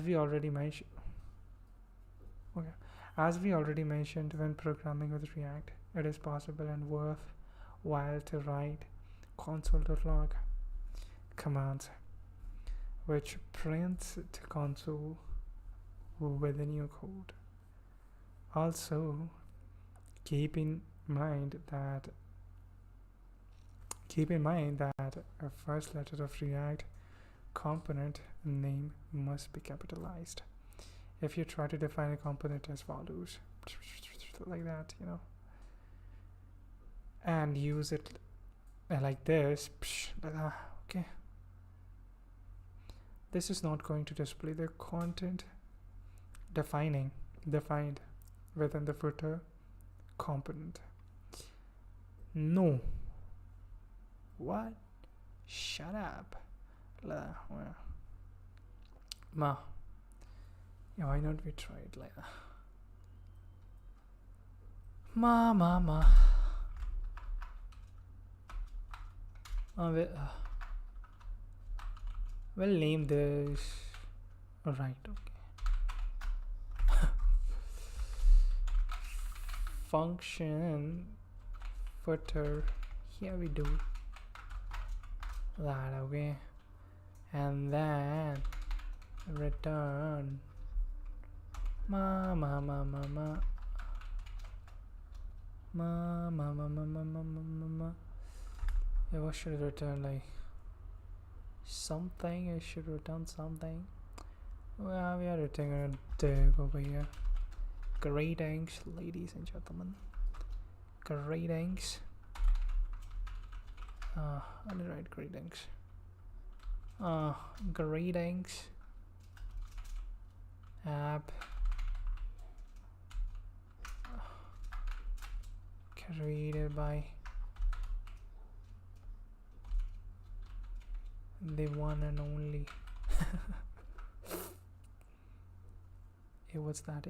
A: we already mentioned, when programming with React, it is possible and worthwhile to write console.log commands, which prints to console with the new code. Also, keep in mind that a first letter of React component name must be capitalized. If you try to define a component as follows, like that, and use it like this, okay, this is not going to display the content defined within the footer component. No. What? Shut up. Yeah, why not we try it like that? We'll name this. Right, okay. Function footer. Here we do that, okay, and then return yeah, what should it return? Like something. It should return something. Well, we are returning a div over here. Greetings, ladies and gentlemen. Greetings. I did write greetings. Greetings. App. Created by the one and only. What's that?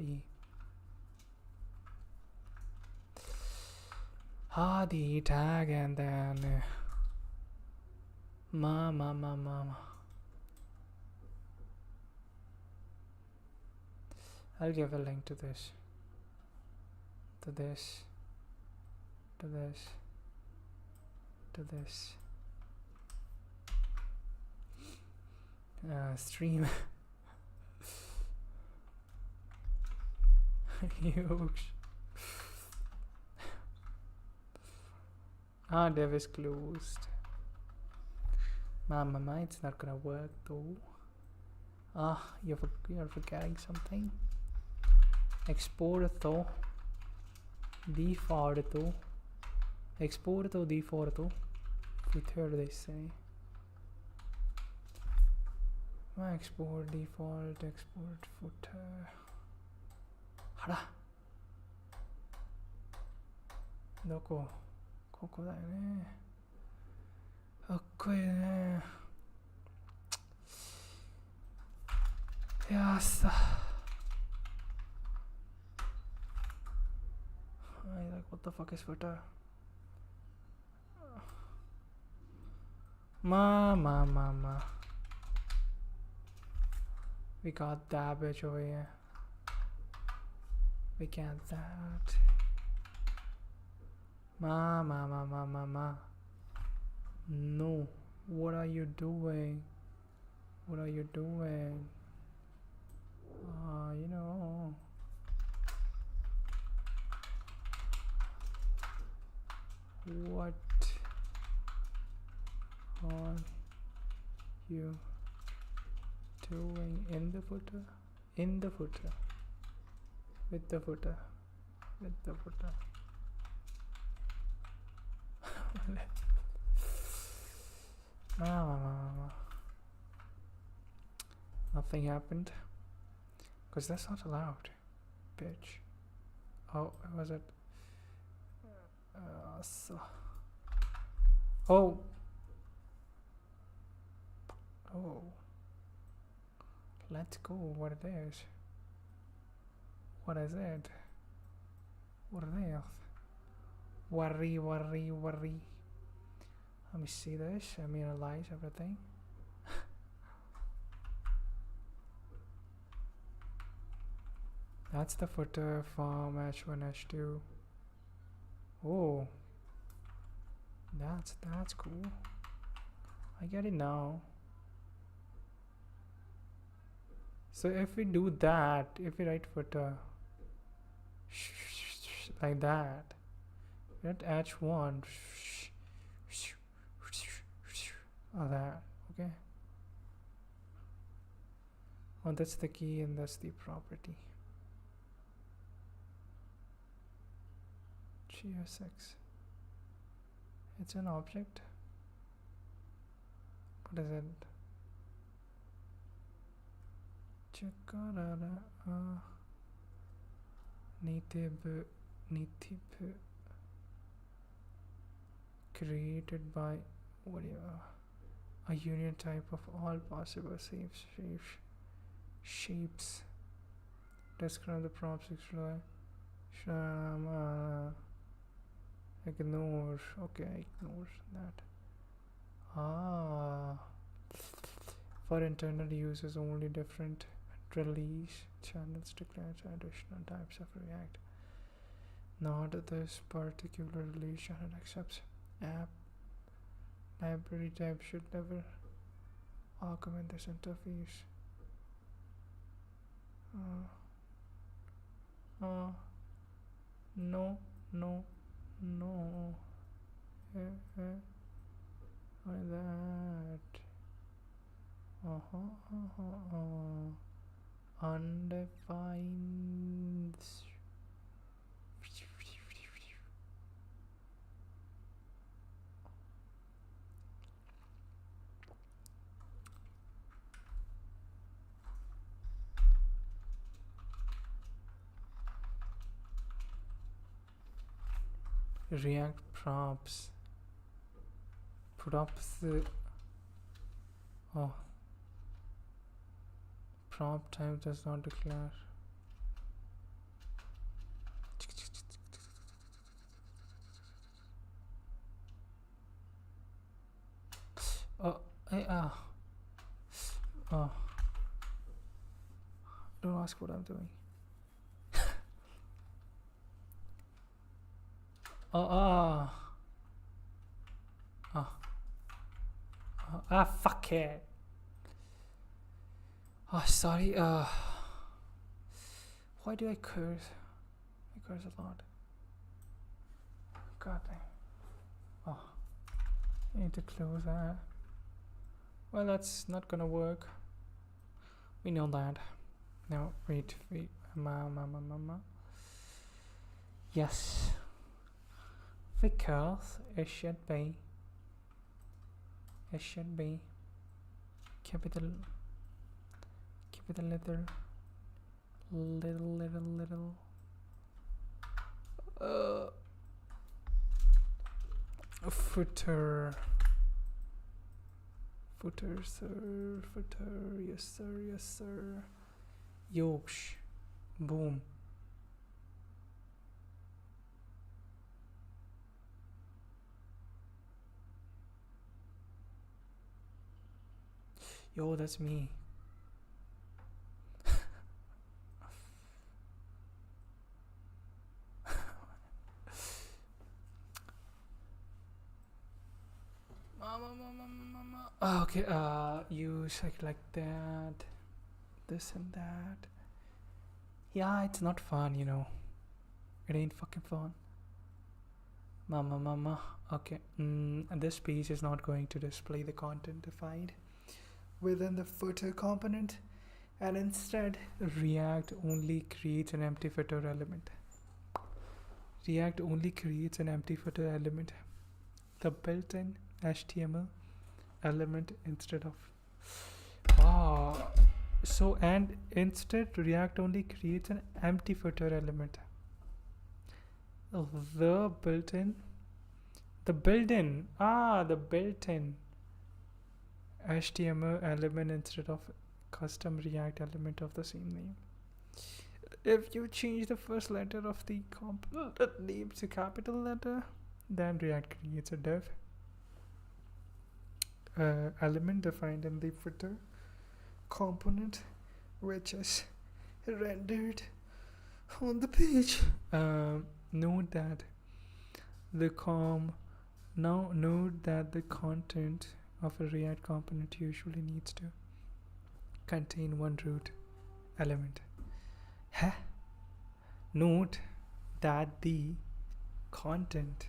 A: The E tag, and then mama. I'll give a link to this. Stream. Huge. Dev is closed. Mama, it's not gonna work though. You're forgetting something. Export though. Default though. Export though, default though. Footer they say. Export default, export footer. Hara. Doko. ここだよね。かっこいいね。いやーさ。What the fuck is footer? Ma. We got that bitch over here. We got that. Ma. No. What are you doing? What are you doing in the footer? In the footer. With the footer. With the footer. Nothing happened. Because that's not allowed. Bitch. Oh, was it? Oh. Oh. Let's go. What it is? What is it? What it is? Worry. Let me see this. Let me analyze everything. That's the footer from H1, H2. Oh. That's cool. I get it now. So if we do that, if we write footer like that, at H1 like that, okay? Oh, that's the key and that's the property. GS6. It's an object. What is it? Native created by a union type of all possible shapes. Describe the props. Ignore. Okay, ignore that. For internal users only, different release channels declare additional types of React. Not this particular release channel accepts app library type should never augment this interface. No. Like that. Undefined. React props. Oh. Prop type does not declare. Don't ask what I'm doing. Fuck it. Sorry. Why do I curse? I curse a lot. God damn. I need to close that. Well, that's not gonna work. We know that. No, wait. Mama. Yes. Because it should be capital letter little footer sir, footer, yes sir, yosh, boom. Yo, that's me. Mama. Okay, use like that, this and that. Yeah, it's not fun, you know. It ain't fucking fun. Mama. Okay. This page is not going to display the content defined within the footer component, and instead React only creates an empty footer element. React only creates an empty footer element, the built-in HTML element instead of and instead React only creates an empty footer element. The built-in HTML element instead of custom React element of the same name. If you change the first letter of the component name to capital letter, then React creates a div element defined in the footer component, which is rendered on the page. Note that the content of a React component usually needs to contain one root element. Note that the content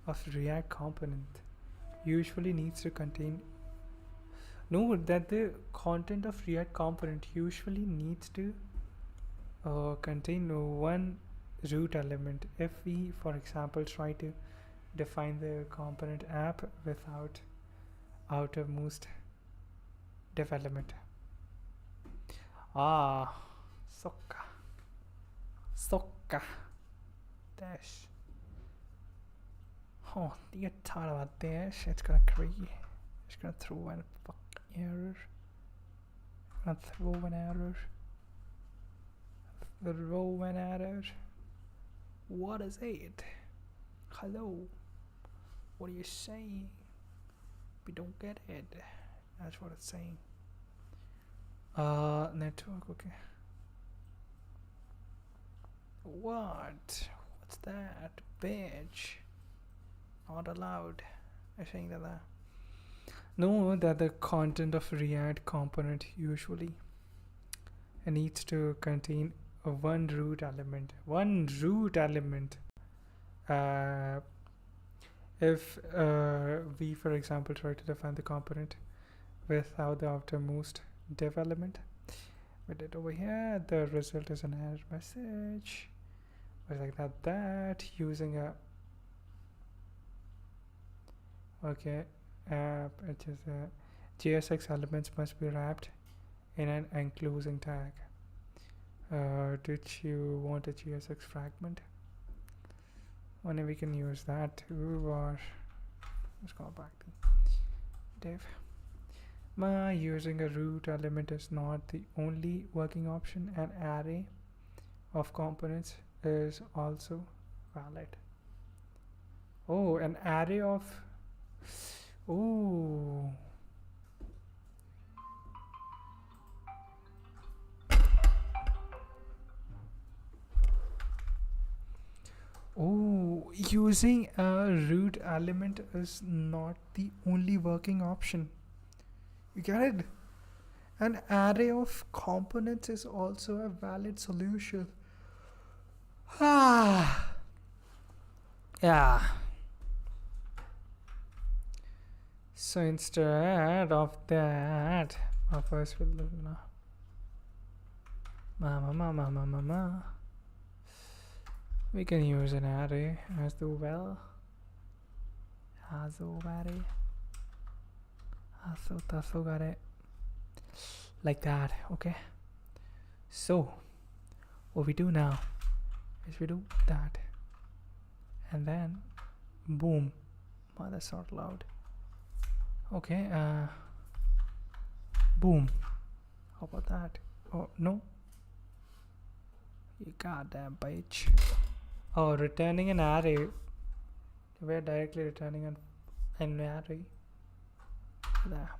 A: of React component usually needs to contain contain one root element. If we, for example, try to define the component app without outermost div element. Socka. Dash. Oh, you thought about dash? It's gonna throw an fucking error. Throw an error. What is it? Hello? What are you saying? We don't get it. That's what it's saying. Network, okay. What's that? Bitch. Not allowed. I'm saying that. Know that the content of React component usually needs to contain one root element. If we, for example, try to define the component without the outermost div element, we did over here, the result is an error message. Or like that using a it is JSX elements must be wrapped in an enclosing tag. Did you want a JSX fragment? Only we can use that too, or let's go back to div. Using a root element is not the only working option. An array of components is also valid. An array of using a root element is not the only working option. You get it? An array of components is also a valid solution. Yeah. So instead of that, first we'll look now. We can use an array as well. Like that, okay? So what we do now is we do that, and then boom. That's not loud. Okay, boom. How about that? Oh no, you goddamn bitch. Returning an array. We're directly returning an array. There.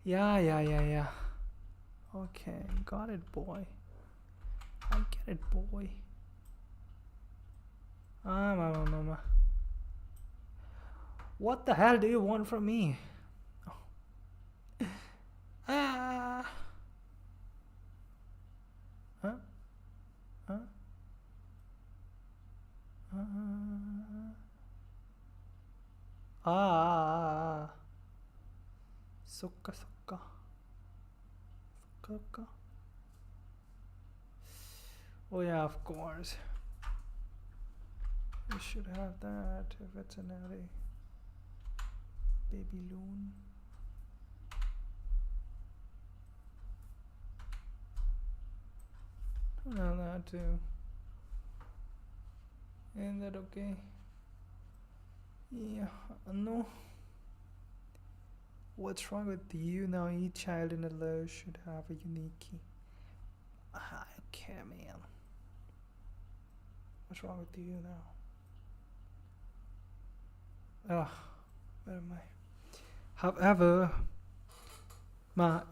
A: Yeah. Okay, got it, boy. I get it, boy. Mama. What the hell do you want from me? Huh? そっかそっか。そっか。Oh yeah, of course. We should have that if it's an array. Baby loon. No, that too. Isn't that okay? Yeah, no. What's wrong with you now? Each child in a list should have a unique key. Okay, man. What's wrong with you now? Where am I? However,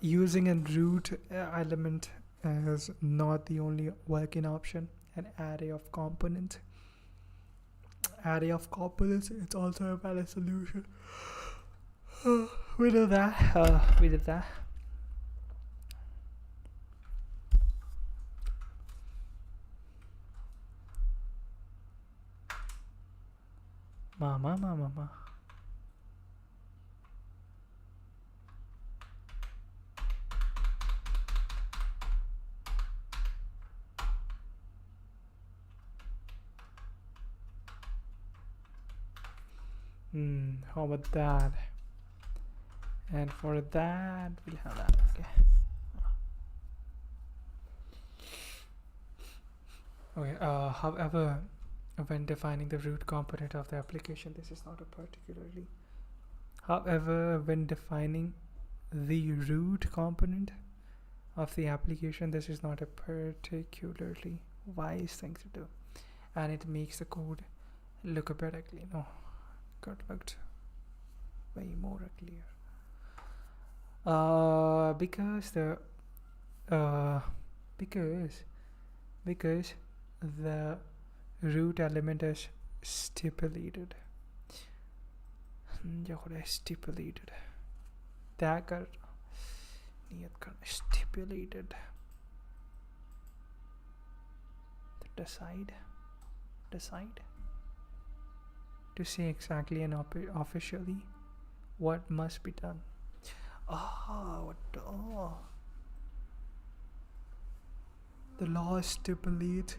A: using a root element is not the only working option. An array of components. It's also a valid solution. We did that. Mama. How about that? And for that, we'll have that. Okay. However, when defining the root component of the application, this is not a particularly. However, when defining the root component of the application, this is not a particularly wise thing to do, and it makes the code look a better clean. No, got looked way more clear. Because the root element is stipulated. Stipulated. Stipulated. Decide. To say exactly and officially what must be done. The law stipulates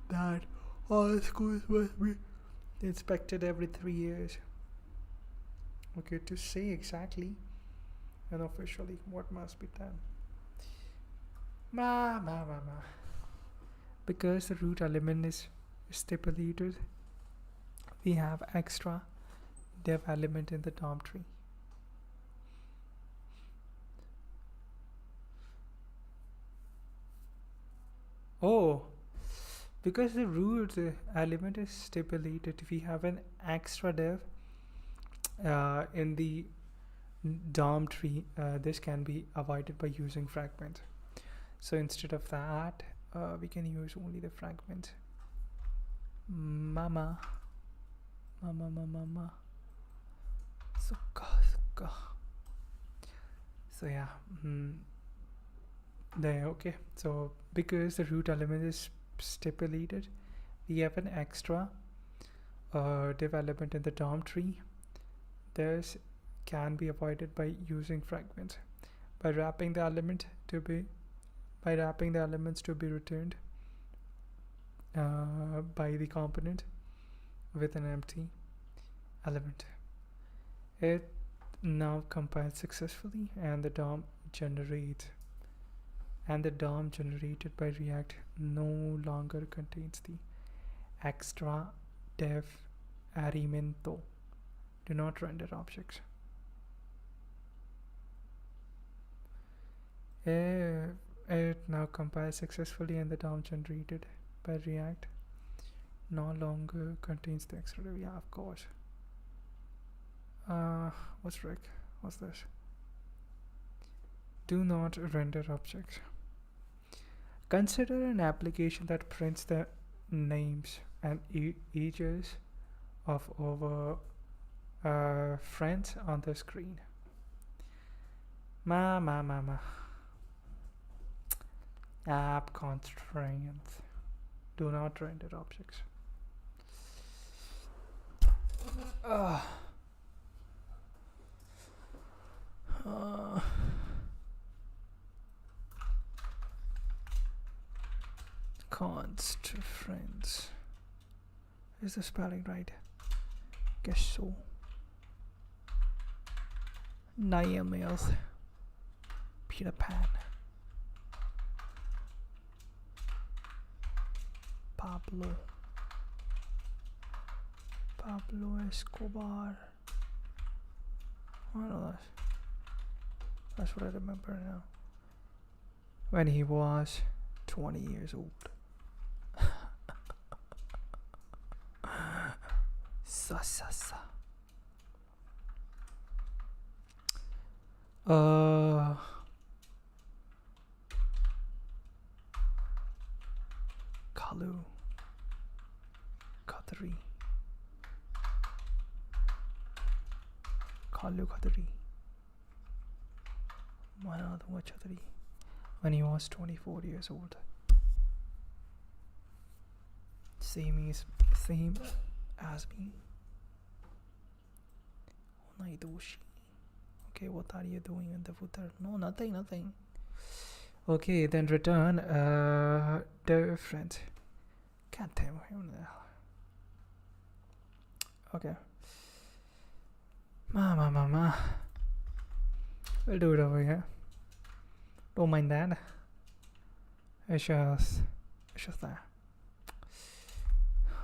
A: that all schools must be inspected every 3 years. Okay, to say exactly and officially what must be done. Because the root element is stipulated, we have extra dev element in the DOM tree. Because the root element is stipulated, we have an extra dev in the DOM tree. This can be avoided by using fragment. So instead of that, we can use only the fragment. Mama. Sukka. So yeah. There, okay. So because the root element is stipulated, we have an extra div element in the DOM tree. This can be avoided by using fragments. By wrapping the elements to be returned by the component with an empty element. It now compiles successfully, and the DOM generated by React no longer contains the extra dev elemento. Do not render objects. It now compiles successfully, and the DOM generated by React no longer contains the extra dev. Yeah, of course. What's this? Do not render objects. Consider an application that prints the names and ages of our friends on the screen. App constraints. Do not render objects. const friends. Is the spelling right? Guess so. Niamils. Peter Pan. Pablo Escobar. I don't know. That's what I remember now. When he was 20 years old. Sa. Kalu Qatari. When he was 24 years old. Same as me. Onaidoshi. Okay, what are you doing in the footer? No, nothing. Okay, then return different. Can't tell him now. Okay. Ma. We'll do it over here. Don't mind that. It's just that.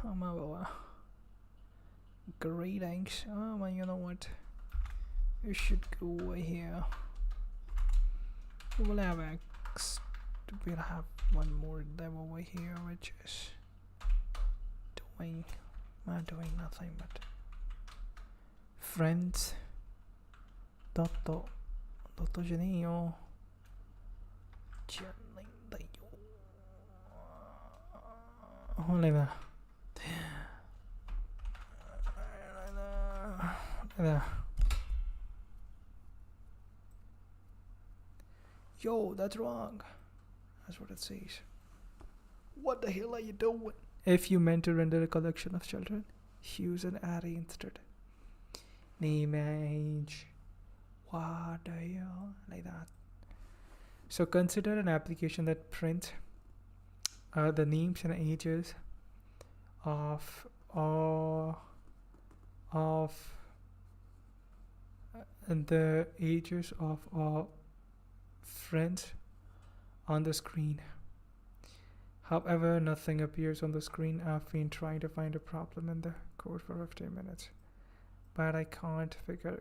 A: Oh my god. Greetings. Oh my, you know what? You should go over here. We'll have one more dev over here, which is not doing nothing but friends. Dotto genio. Only there. Yo, that's wrong. That's what it says. What the hell are you doing? If you meant to render a collection of children, use an array instead. Name, age. What the hell? Like that. So consider an application that prints the names and ages of the ages of our friends on the screen. However, nothing appears on the screen. I've been trying to find a problem in the code for 15 minutes, but I can't figure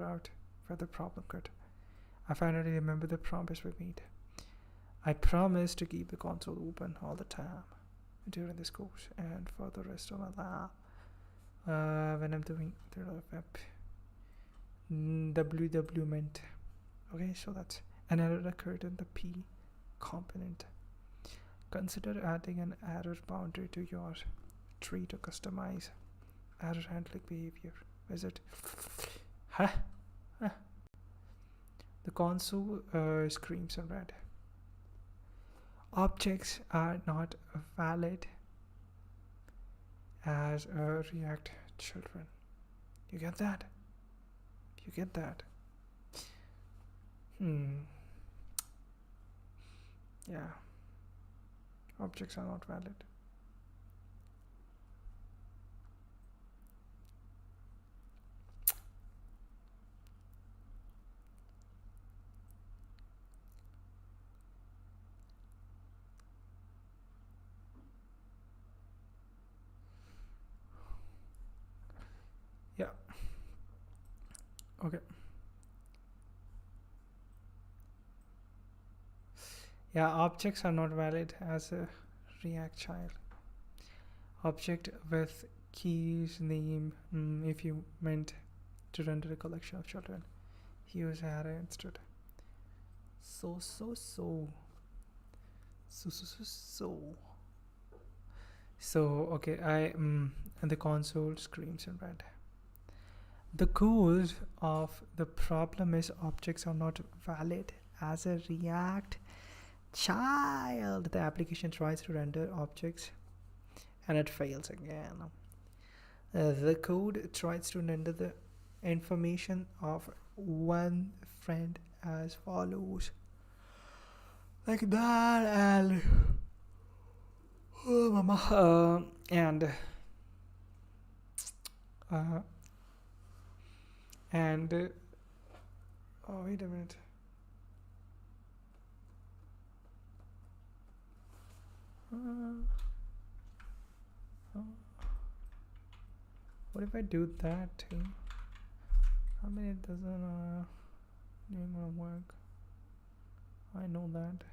A: out where the problem could. I finally remember the promise we made. I promised to keep the console open all the time during this course and for the rest of my life when I'm doing the web www. Okay, so that's an error occurred in the P component. Consider adding an error boundary to your tree to customize error handling behavior. Visit. The console screams in red. Objects are not valid as React children. You get that? Yeah. Objects are not valid. Yeah. Okay. Yeah, objects are not valid as a React child. Object with keys name if you meant to render a collection of children. Use array instead. So. So okay, and the console screams in red. The cause of the problem is objects are not valid as a React child. The application tries to render objects and it fails again. The code tries to render the information of one friend as follows, like that, and Oh, mama. And oh, wait a minute. What if I do that too? I mean, it doesn't gonna work. I know that.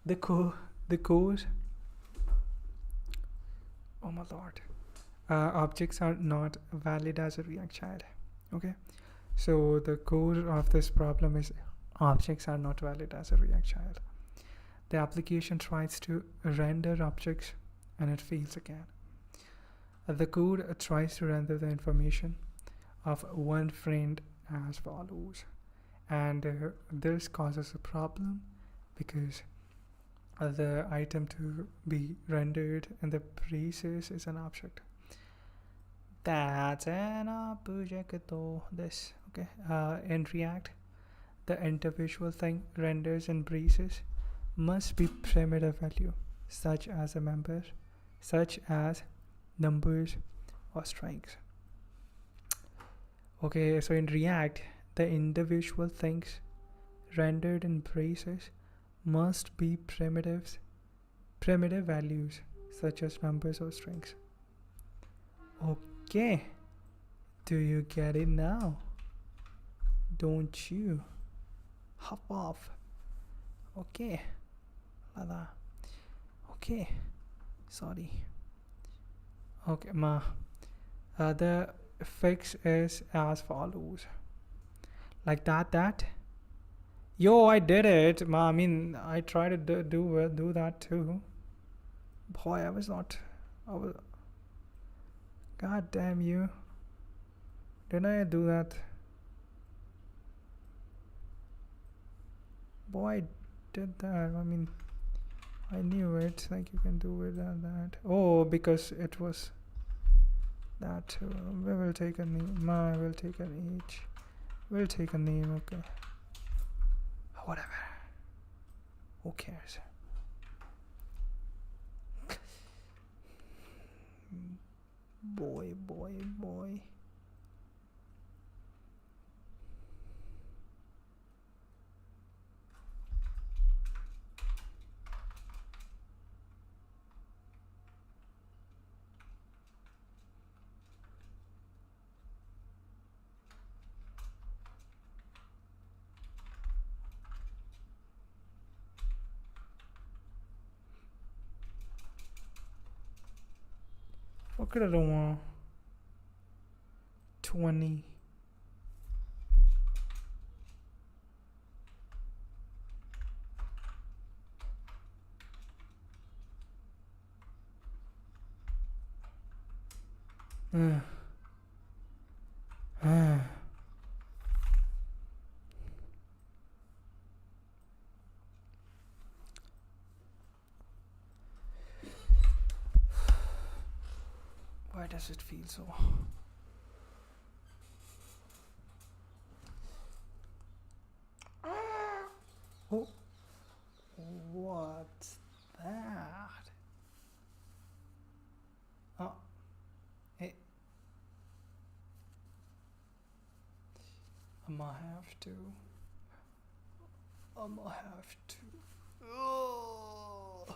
A: the code. Oh my lord. Objects are not valid as a React child. Okay. So the core of this problem is objects are not valid as a React child. The application tries to render objects and it fails again. The code tries to render the information of one friend as follows, and this causes a problem because the item to be rendered in the braces is an object. That's an object though. This okay. In React, the individual thing renders in braces must be primitive value, such as numbers or strings. Okay, so in React, the individual things rendered in braces must be primitive values, such as numbers or strings. Okay, do you get it now? Don't you? Hop off. Okay. Lada. Okay. Sorry. Okay, the fix is as follows. Like that. Yo, I did it. I mean, I tried to do that too. Boy, I was. God damn you. Didn't I do that? Boy, I did that. I mean, I knew it. Like you can do it and that. Oh, because it was that too. We will take a name. I will take an each. We'll take a name. Okay. Whatever. Who cares? Boy. What could I do? 20. Why does it feel so? Oh, what's that? Oh, hey. I'ma have to. Oh.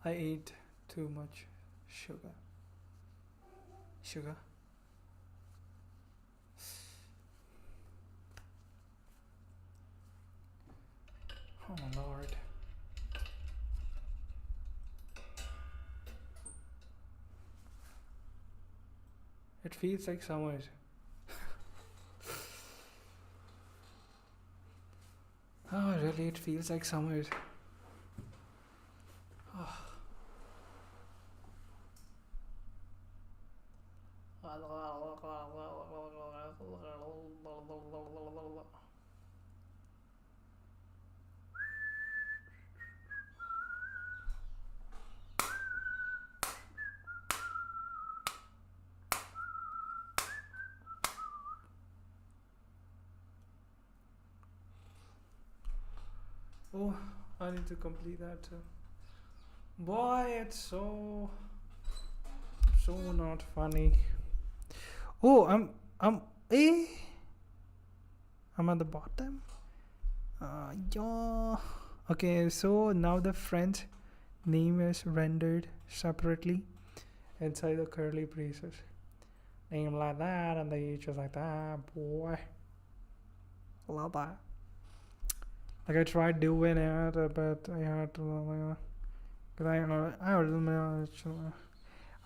A: I ate too much sugar. Oh my lord. It feels like summer. Oh really, it feels like summer. Oh. Oh, I need to complete that too. Boy, it's so not funny. Oh, I'm at the bottom. Yeah. Okay, so now the friend's name is rendered separately inside the curly braces. Name like that, and they just like that. Boy, love that. Like I tried doing it, but I had to.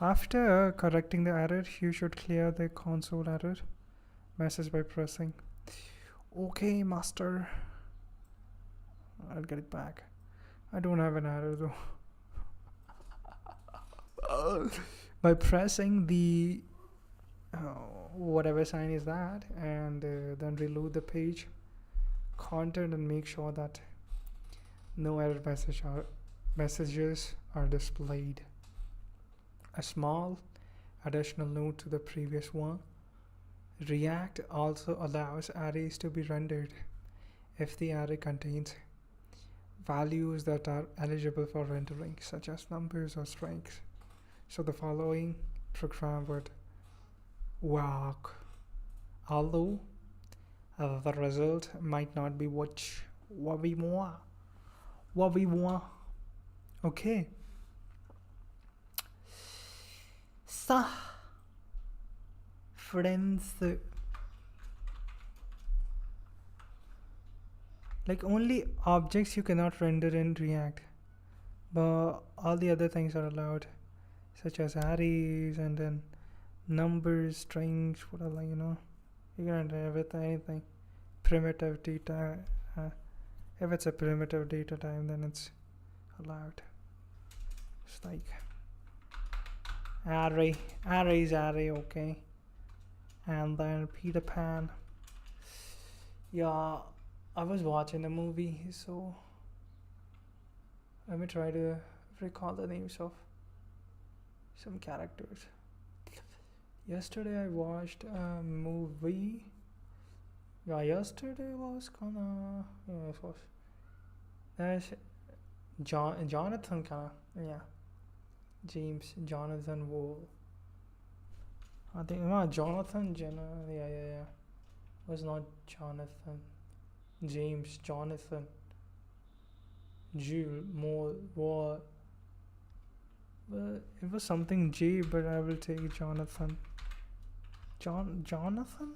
A: After correcting the error, you should clear the console error message by pressing OK, master. I'll get it back. I don't have an error though. By pressing the whatever sign is that, and then reload the page content and make sure that no error messages are displayed. A small additional note to the previous one. React also allows arrays to be rendered if the array contains values that are eligible for rendering, such as numbers or strings. So the following program would work, although the result might not be what we want. Okay. So, friends, like only objects you cannot render in React, but all the other things are allowed, such as arrays and then numbers, strings, whatever, you can render anything. Primitive data, if it's a primitive data type, then it's allowed. It's like array, okay. And then Peter Pan. Yeah, I was watching a movie, so let me try to recall the names of some characters. Yesterday I watched a movie. Yeah, yesterday was kinda, it was. There's Jonathan kinda, yeah. James Jonathan Wall. I think Jonathan Jenna, yeah. It was not Jonathan. James Jonathan. Jules Moore Wall. Well, it was something J, but I will take Jonathan. Jonathan?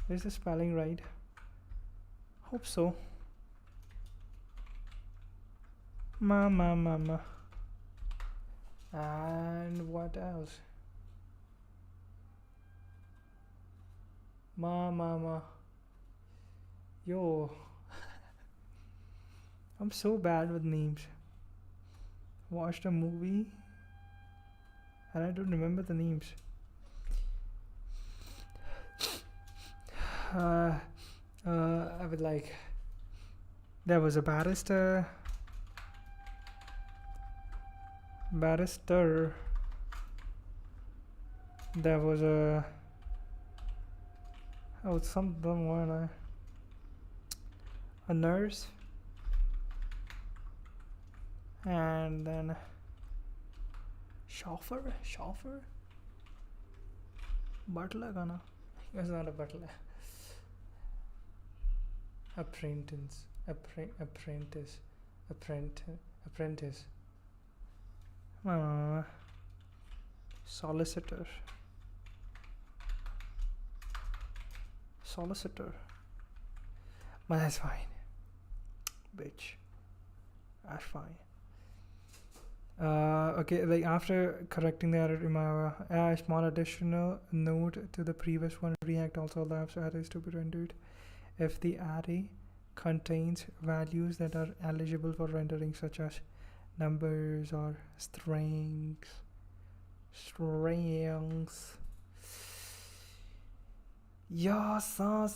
A: Is the spelling right? Hope so. Mama. And what else? Mama. Yo. I'm so bad with names. Watched a movie and I don't remember the names. I would like. There was a barrister. There was a. Oh, someone. A nurse. And then. Chauffeur. Butler, gonna. He was not a butler. Apprentice. Solicitor. But that's fine. Bitch. That's fine. Okay, like after correcting the error, a small additional note to the previous one. React also allows arrays to be rendered if the array contains values that are eligible for rendering, such as numbers or strings. Ya sa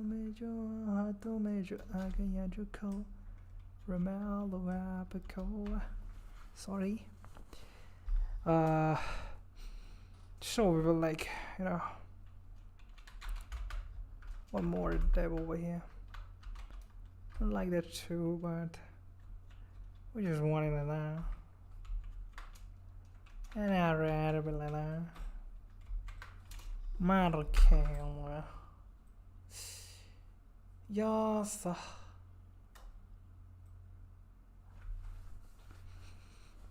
A: mejo hato mejo agayajuko Ramalo Apico. Sorry. So we will like, one more dev over here. I like that too, but we just want it like that. And I read it like that. Markel. Yes.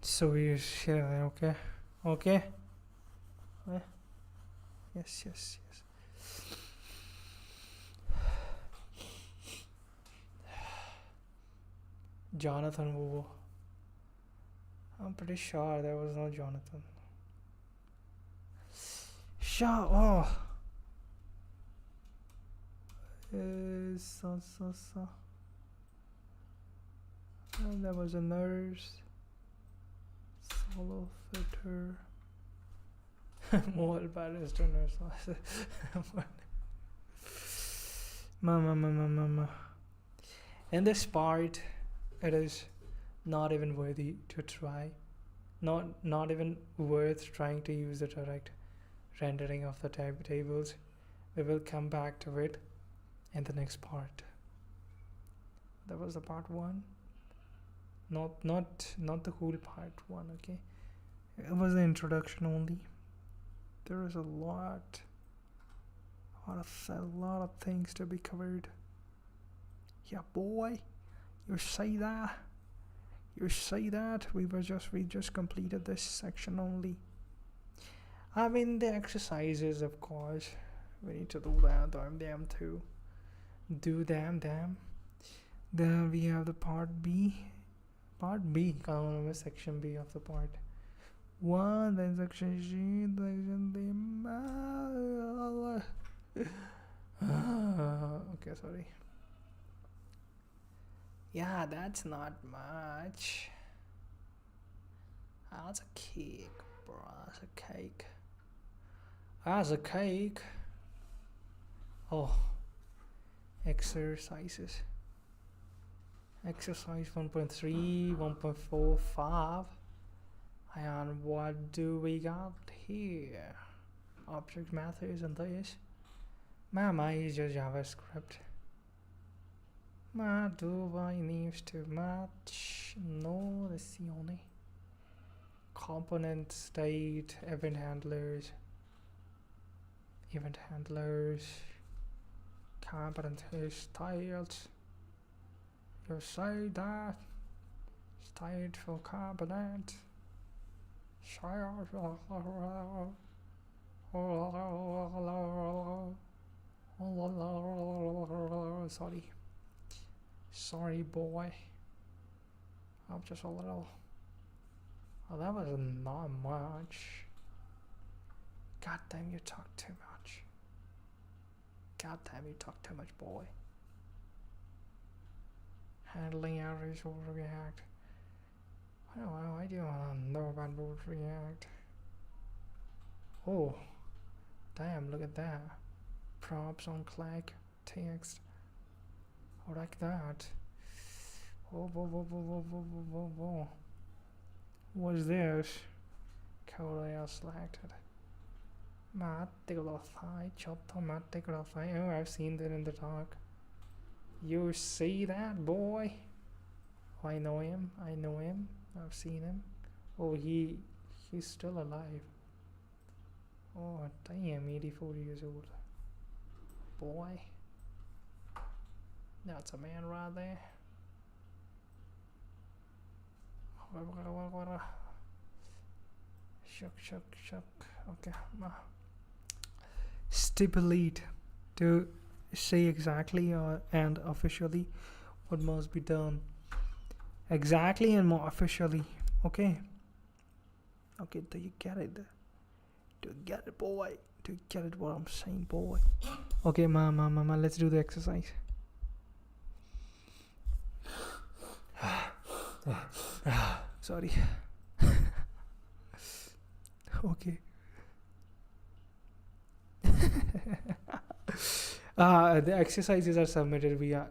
A: So we share, okay? Okay? Yes. Jonathan Wu. I'm pretty sure there was no Jonathan. Sure. Oh. So. And there was a nurse. Solo fitter. More barrister nurse. Mama. In this part, it is not even worthy to try. Not even worth trying to use the direct rendering of the tables. We will come back to it in the next part. That was the part 1. Not the whole part 1, okay? It was the introduction only. There is a lot of things to be covered. Yeah, boy, you say that. We just completed this section only. I mean the exercises, of course. We need to do them too. Do them. Then we have the part B, section B of the part 1, then section C, section D. Okay, sorry. Yeah, that's not much. That's a cake, bro. That's a cake. Oh, exercises. Exercise 1.3, 1.45. And what do we got here? Object methods and this. Mama is just JavaScript. Do I need too much? No, that's the only. Component state, event handlers, component styles. You say that state for component. Sorry, boy. I'm just a little. Oh, that was not much. God damn, you talk too much. Boy. Handling errors over React. Why do you want to know about both React? Oh, damn, look at that. Props on click, text. I like that. Whoa. What's this? Code I selected. Oh, I've seen that in the talk. You see that, boy? Oh, I know him. I've seen him. Oh, he's still alive. Oh, damn, 84 years old. Boy. That's a man right there. Shuck. Okay. Stipulate to say exactly and officially what must be done. Exactly and more officially. Okay. Do you get it? Boy? Do you get it what I'm saying, boy? Okay, mama, let's do the exercise. Sorry. Okay. The exercises are submitted via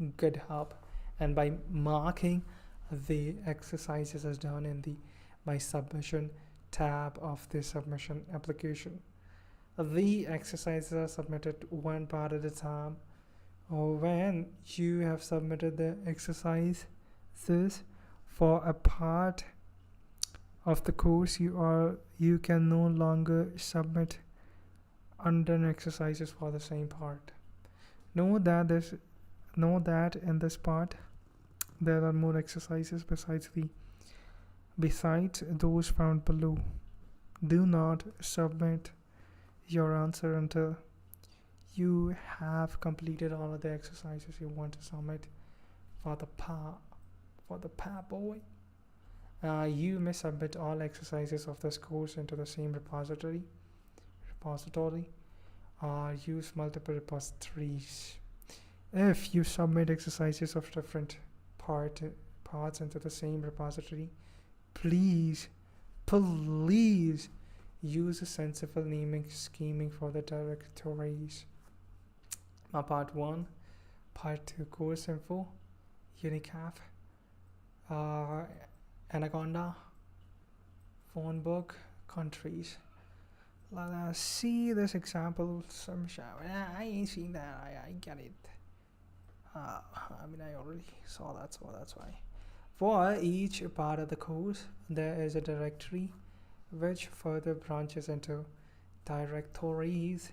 A: GitHub, and by marking the exercises as done in the My Submission tab of the submission application. The exercises are submitted one part at a time. Or when you have submitted the exercises for a part of the course, you can no longer submit undone exercises for the same part. Know that in this part there are more exercises besides those found below. Do not submit your answer until you have completed all of the exercises you want to submit for the boy. You may submit all exercises of this course into the same repository or use multiple repositories. If you submit exercises of different parts into the same repository, please use a sensible naming scheming for the directories. Part 1, Part 2 course info, Unicap, Anaconda, phone book, countries. Let's see this example. I ain't seen that. I get it. I already saw that, so that's why. For each part of the course, there is a directory which further branches into directories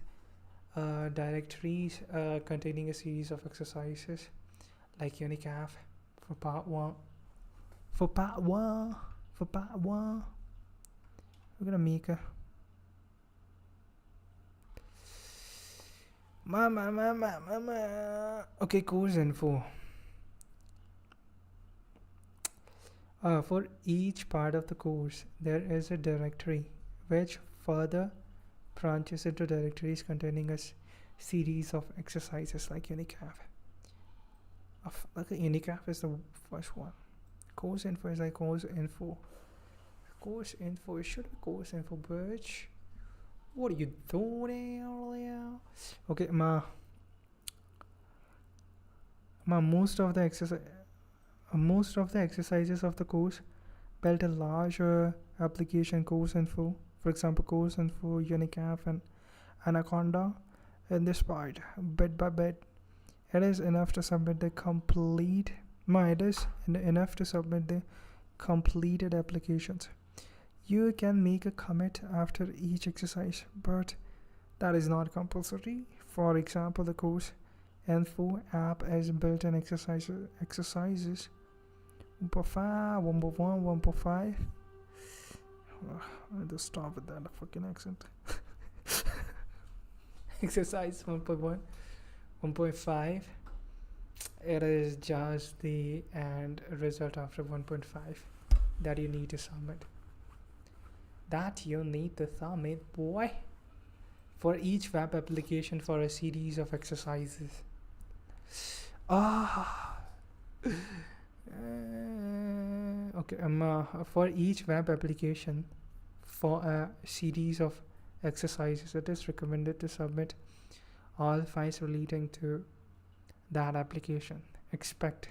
A: containing a series of exercises like Unicap for part 1. For part 1, we're gonna make a mama. Okay, course info. For each part of the course, there is a directory which further branches into directories containing a series of exercises like Unicap. Unicap is the first one. Course info is like course info. Course info, it should be course info, bitch. What are you doing earlier? Okay, most of the exercises of the course built a larger application course info. For example, course info, Unicap, and Anaconda. In this part, bit by bit, it is enough to submit the completed applications. You can make a commit after each exercise, but that is not compulsory. For example, the course info app is built-in exercises 1.5, 1.5. I'll just stop with that fucking accent. Exercise 1.1, 1.5. It is just the end result after 1.5 that you need to submit. Boy. For each web application for a series of exercises. For each web application for a series of exercises, it is recommended to submit all files relating to that application. Except.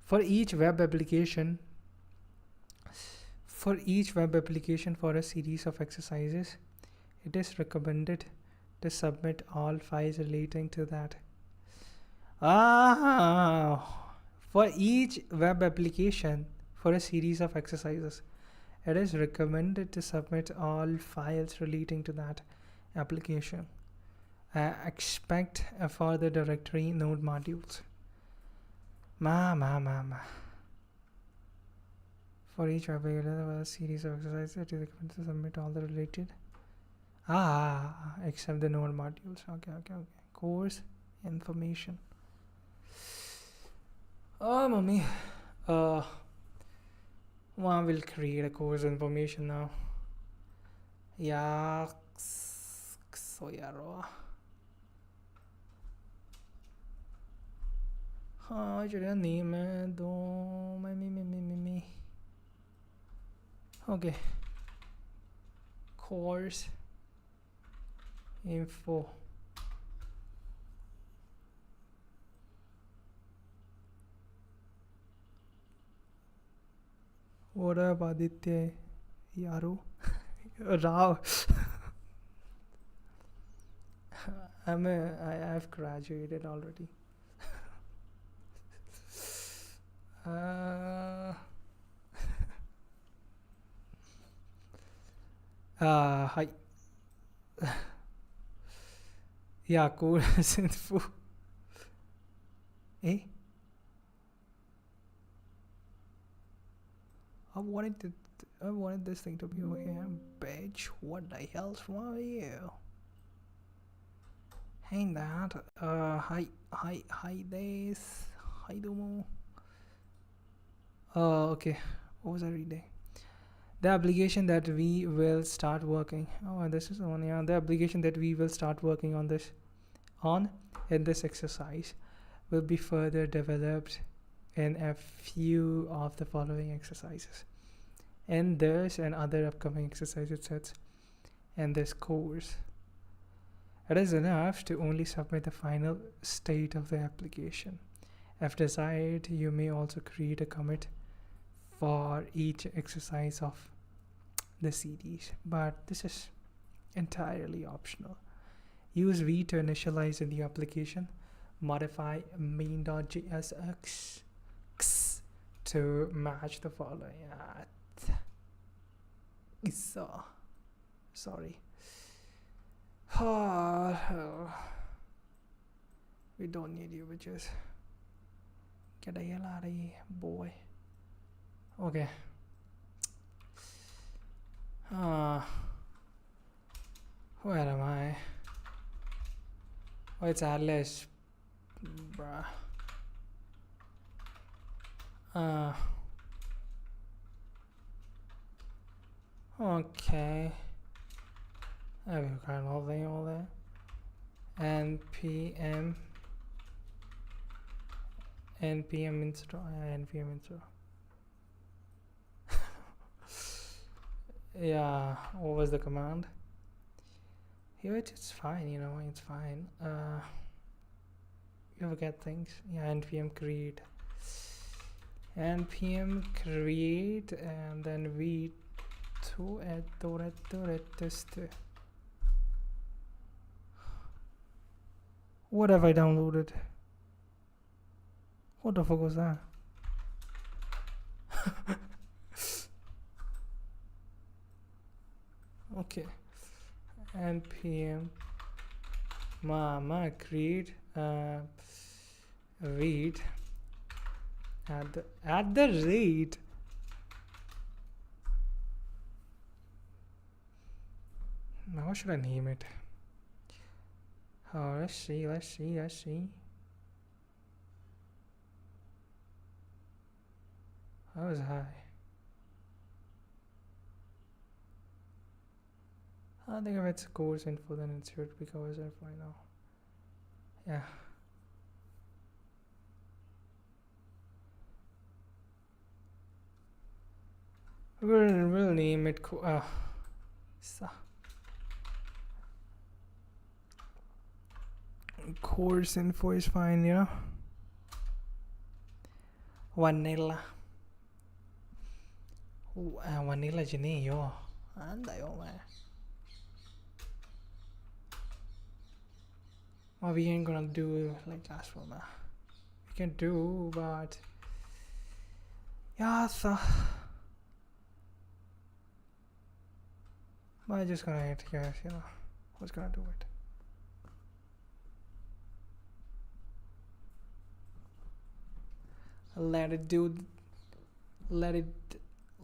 A: For each web application for a series of exercises, it is recommended to submit all files relating to that. For each web application for a series of exercises, it is recommended to submit all files relating to that application. Expect for the directory node modules. For each web application for a series of exercises, it is recommended to submit all the related except the node modules. Okay. Course information. Mommy. We'll create a course information now. Yeah. So your name me. Okay. Course info. What up, Aditya Yaro? Rao. I've graduated already. Hi. Yeah, cool. Info. Eh? I wanted this thing to be over here, bitch. What the hell's wrong with you? Ain't that? Hi this. Hi domo. Okay. What was I reading? The application that we will start working. Oh, this is the one. Yeah, the application that we will start working on in this exercise will be further developed in a few of the following exercises. In this and other upcoming exercise sets in this course, it is enough to only submit the final state of the application. If desired, you may also create a commit for each exercise of the series, but this is entirely optional. Use v to initialize in the application. Modify main.jsx to match the following. Sorry. We don't need you, bitches. Get the hell out of here, boy. Okay. Where am I? Oh, it's Atlas, bruh. Okay. We've got all there. npm install. npm install. Yeah, what was the command? Here it's fine, it's fine. You forget things. Yeah, npm create, and then v to add test. What have I downloaded? What the fuck was that? Okay. npm create read at the rate. Now what should I name it? Oh, let's see. How was high? I think if it's course info, then it should be course info now. Yeah. We'll name it course info is fine, Vanilla. Vanilla Genio. Anda yo, man. Well, we ain't gonna do like last one, man. We can do, but yeah, so I'm just gonna hit here, who's gonna do it?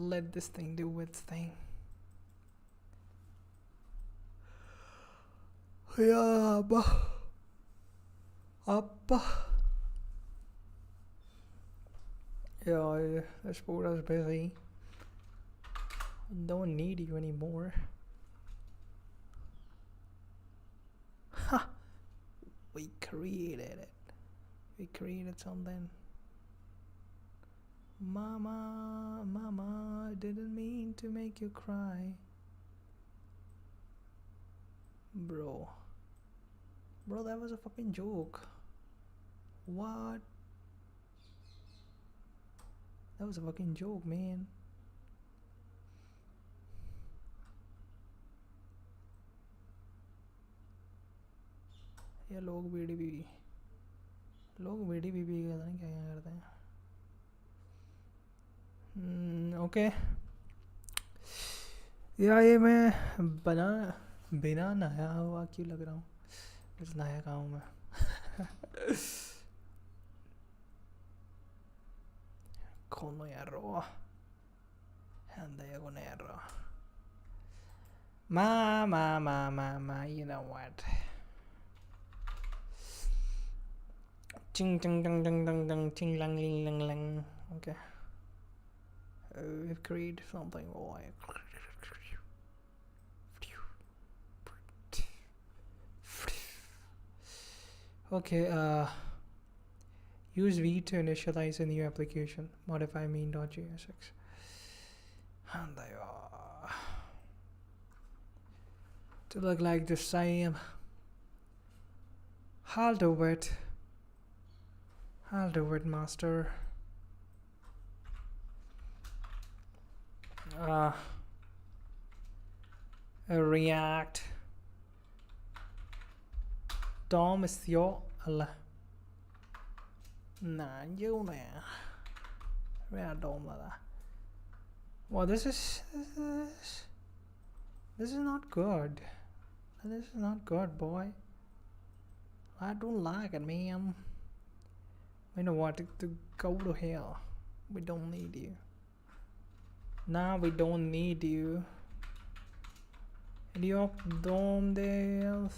A: Let this thing do its thing. Yeah, yeah, this board is busy. Don't need you anymore. Ha! We created it. We created something. Mama, didn't mean to make you cry. Bro, that was a fucking joke. What? That was a fucking joke, man. ये लोग बीड़ी भी पता नहीं क्या क्या करते हैं. Okay. या ये मैं बिना नहाया हुआ क्यों लग रहा हूँ. बस नहाया कहाँ हूँ मैं. कोनो यारोこの野郎. Ma, you know what? Ching ching ding ding ding ding ching lang ling lang lang. Okay. We've created something like okay, use V to initialize a new application. Modify main.jsx. And they are to look like the same. I'll do it, master. React DOM is your nah, you know. React DOM là. Well, this is not good. This is not good, boy. I don't like it, man. You know what? To go to hell. We don't need you. Nah, we don't need you. Idiot DOM deals.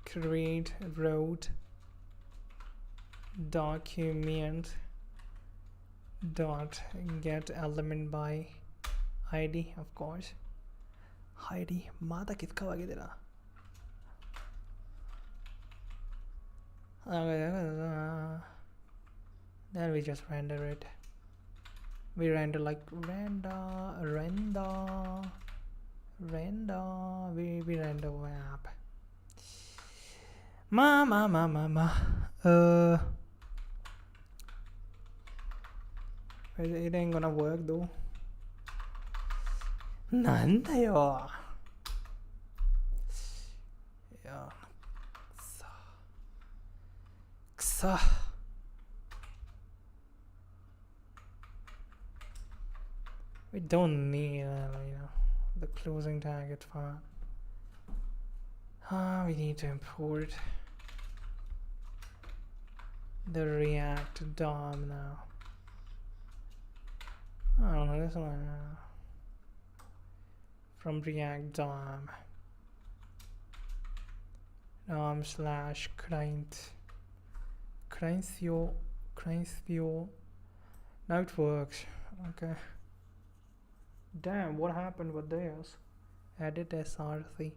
A: Create road document dot get element by id, of course. id mata kitka wage tera. Then we just render it. We render like render. We render web. It ain't gonna work though. なんだよ。いや、くそ。We don't need, the closing tag. It's fine. We need to import the React DOM now. I don't know this one. From React DOM slash client fuel. Now it works. Okay. Damn, what happened with this? Edit src.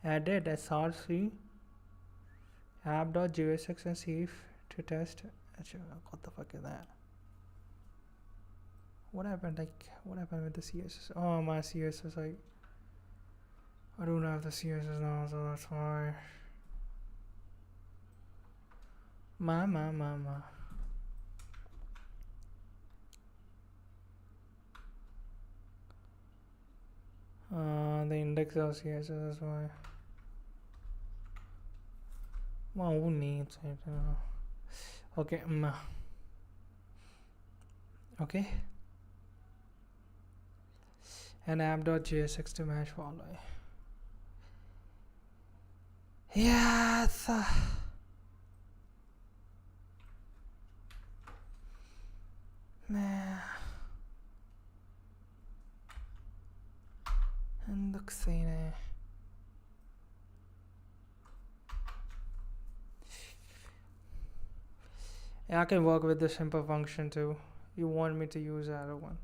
A: Edit src app.jsx and save to test. What the fuck is that? What happened with the CSS? Oh, my CSS, I don't have the CSS now, so that's why. Ma. The index of CSS, that's why. Well, who needs it? Okay, okay. And app.jsx to match follow. Yes. Man. And look, see there. Yeah, I can work with the simple function too. You want me to use the other one?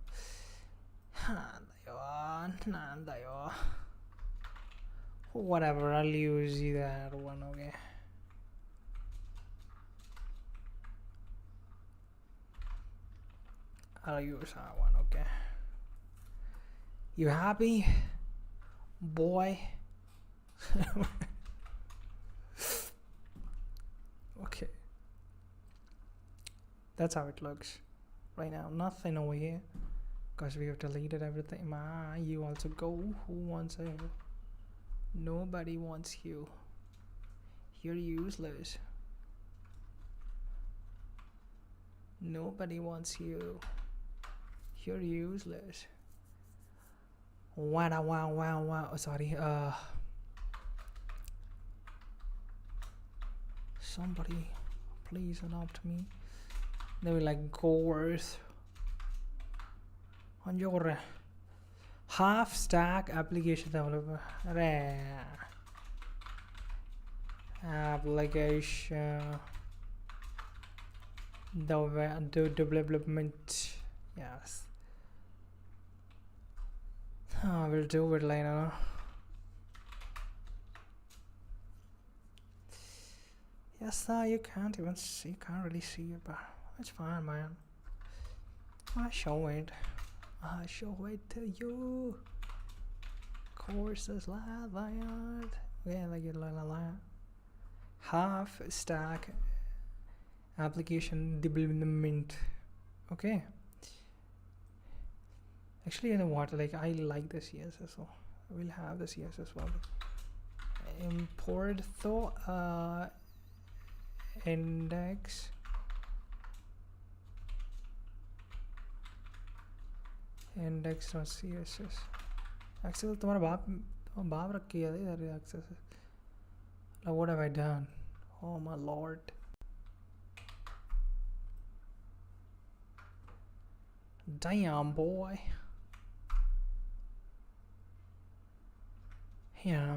A: Whatever, I'll use the other one, okay? I'll use that one, okay? You happy, boy? Okay. That's how it looks. right now. Nothing over here because we have deleted everything. You also go. Who wants you? Nobody wants you. You're useless. Nobody wants you. You're useless. Wow. Oh, sorry. Somebody please adopt me. They were like goers. On your half stack application developer. Application development. Yes. We'll do it later. Yes, sir, you can't even see, you can't really see it, but it's fine, man. I show it to you. Courses like that. Yeah, like it like that. Half stack application development. Okay. Actually, you know what? Like, I like the CSS, so we'll have the CSS one. Import though index index.css. Access तुम्हारा बाप रख के यार access. What have I done? Oh my lord. Damn, boy. Yeah,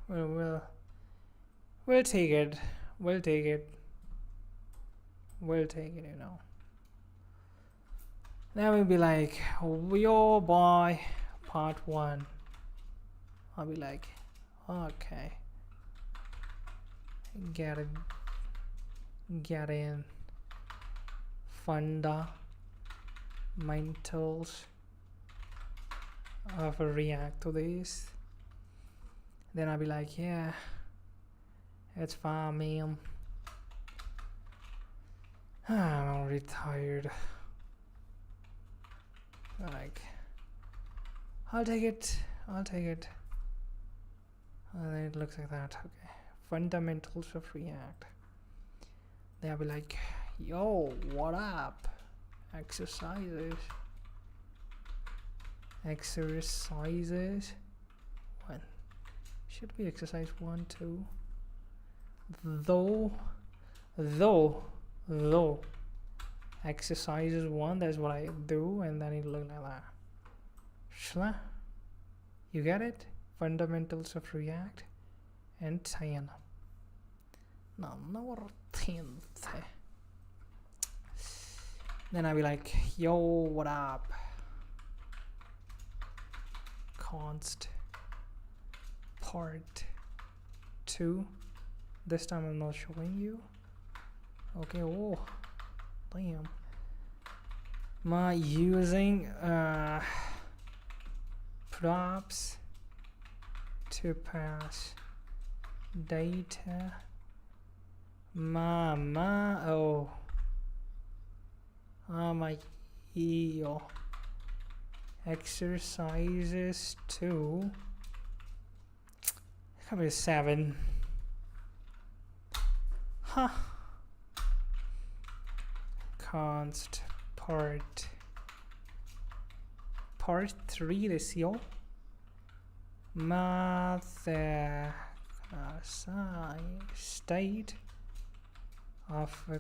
A: we'll take it. We'll take it, you know. Then we'll be like, yo boy, part 1. I'll be like, okay. Get in. Fundamentals of React to this. Then I'll be like, yeah, it's fine, man. I'm already tired. Like, I'll take it. And then it looks like that. Okay. Fundamentals of React. Then I'll be like, yo, what up? Exercises. 1. Should be exercise 1, 2. Though exercises 1, that's what I do, and then it look like that. Shla? You get it? Fundamentals of React and 10. No, number 10. Then I'll be like, yo, what up? Const part 2. This time I'm not showing you. Okay, oh damn. My using props to pass data. My EO exercises 2. Come here, 7. Huh. Const part 3 this year. Math state of a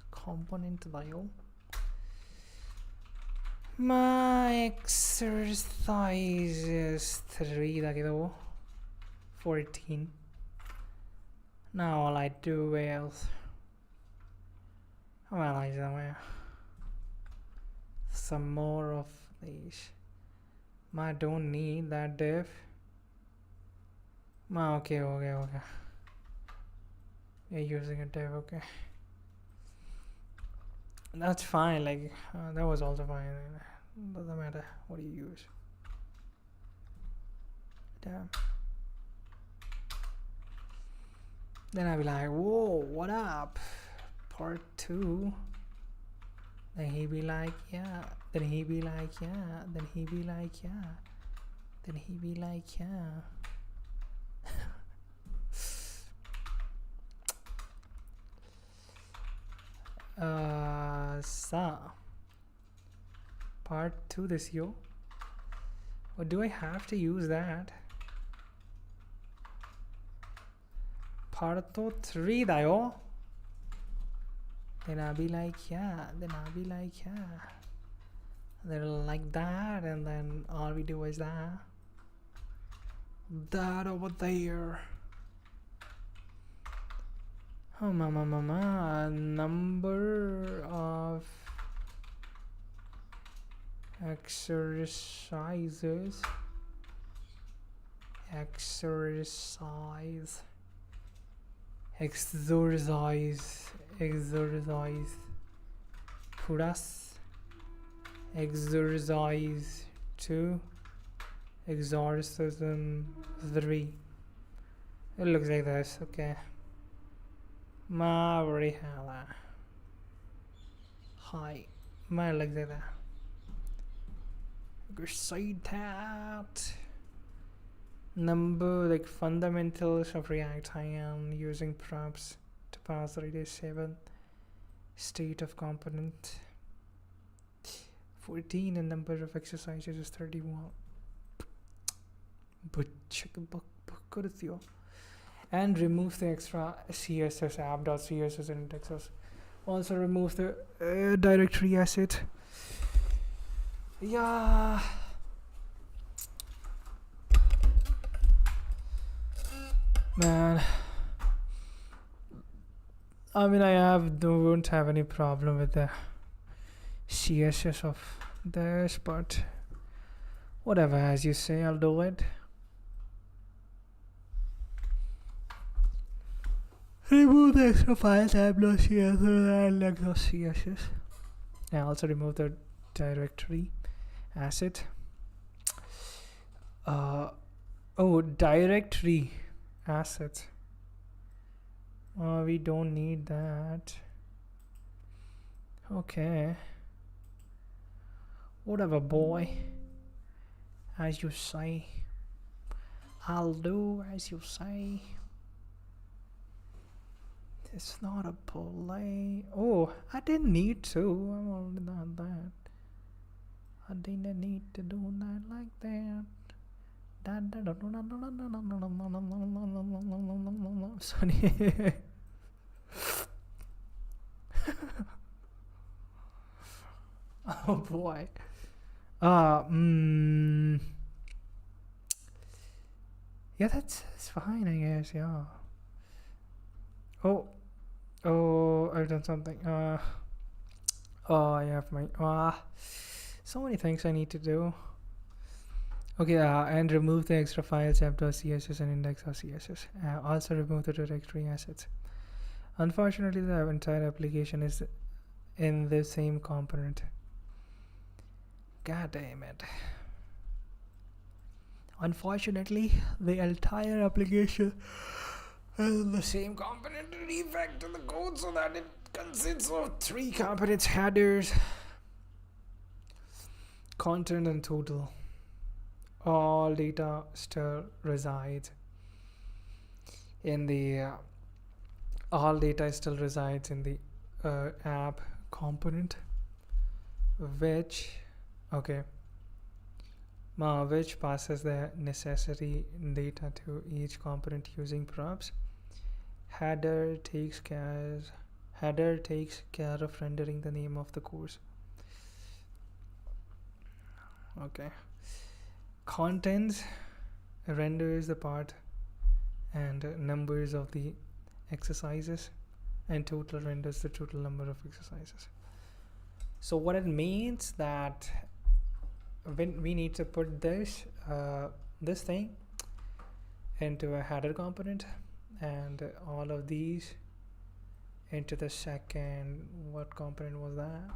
A: component bio. My exercises 3 though. 14. Now all I do is some more of these. I don't need that div. Okay. We're using a div, okay. That's fine, like that was also fine. Doesn't matter what you use. Damn. Then I'll be like, whoa, what up? part 2. Then he be like, yeah. Then he be like, yeah. Then he be like, yeah. Then he be like, yeah. Part 2 this yo. Or do I have to use that? Part 3 da yo. Then I'll be like, yeah. Then I'll be like, yeah. Then like that, and then all we do is that. That over there. Oh, mama, number of exercise plus exercise 2 exorcism 3. It looks like this. Okay. Marihala. Hi. My looks like that. Beside that, number like fundamentals of React. I am using props to pass radius 7. State of component 14, and number of exercises is 31. But check a book with you. And remove the extra CSS app.css indexes. Also remove the directory asset. Yeah. Man. I mean, don't have any problem with the CSS of this, but whatever, as you say, I'll do it. Remove the extra files, app.css and index.css. I also remove the directory asset. Directory asset. We don't need that. Okay. Whatever, boy. As you say. I'll do as you say. It's not a polite. Oh, I didn't need to. I'm already done that. I didn't need to do that like that. Sorry. Oh boy. Yeah, that's fine, I guess. Yeah. Oh, I've done something. I have my so many things I need to do. Okay, and remove the extra files app.css and index.css. Also remove the directory assets. Unfortunately, the entire application is in the same component. God damn it. Unfortunately, the entire application is in the same component. Refactor the code so that it consists of 3 components: headers, content, and total. All data still resides in the app component, which passes the necessary data to each component using props. Header takes care of rendering the name of the course. Okay. Contents renders the part and numbers of the exercises, and total renders the total number of exercises. So what it means that when we need to put this thing into a header component, and all of these into the second, what component was that?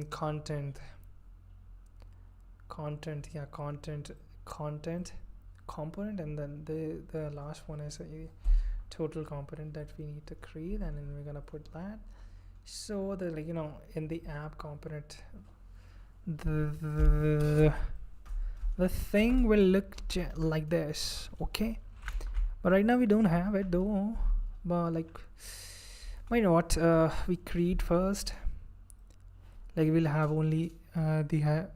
A: Content component, and then the last one is a total component that we need to create, and then we're gonna put that. So the in the app component, the thing will look like this, okay? But right now we don't have it though. But you know what? We create first. We'll have only the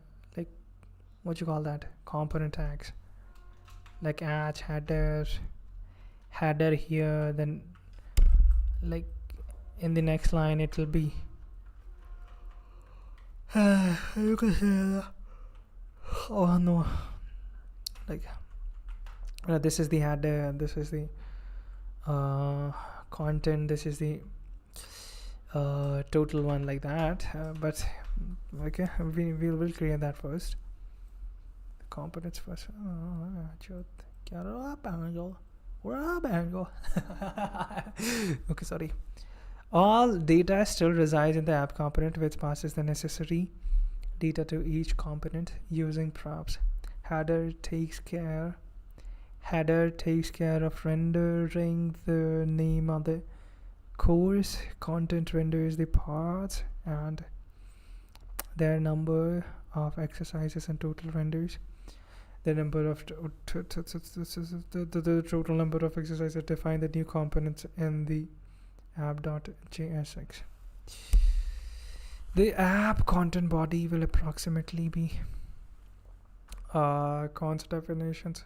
A: what you call that, component tags, like add header here, then in the next line it will be you can say oh no, this is the header, this is the content, this is the total one, like that. But okay, we will create that first, components first. Okay, sorry. All data still resides in the app component, which passes the necessary data to each component using props. Header takes care of rendering the name of the course. Content renders the parts and their number of exercises, and total renders the number of the total number of exercises. Define the new components in the app.jsx. The app content body will approximately be const definitions.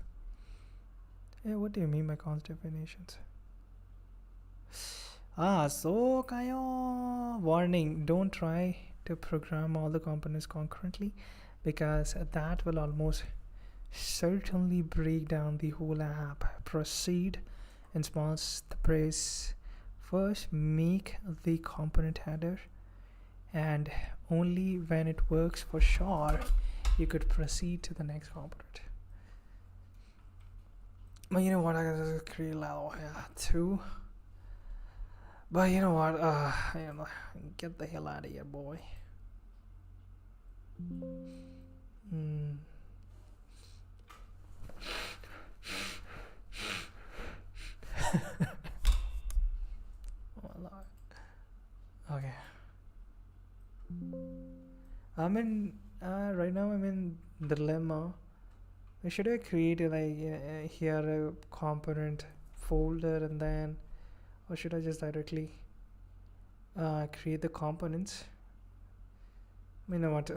A: What do you mean by const definitions? So kayo. Warning, don't try to program all the components concurrently, because that will almost certainly break down the whole app. Proceed in small steps. First, make the component header, and only when it works for sure you could proceed to the next component. But you know what, I gotta create two. But you know what, get the hell out of here, boy. Okay. Right now I'm in dilemma. Should I create here a component folder, and then, or should I just directly create the components? You know what?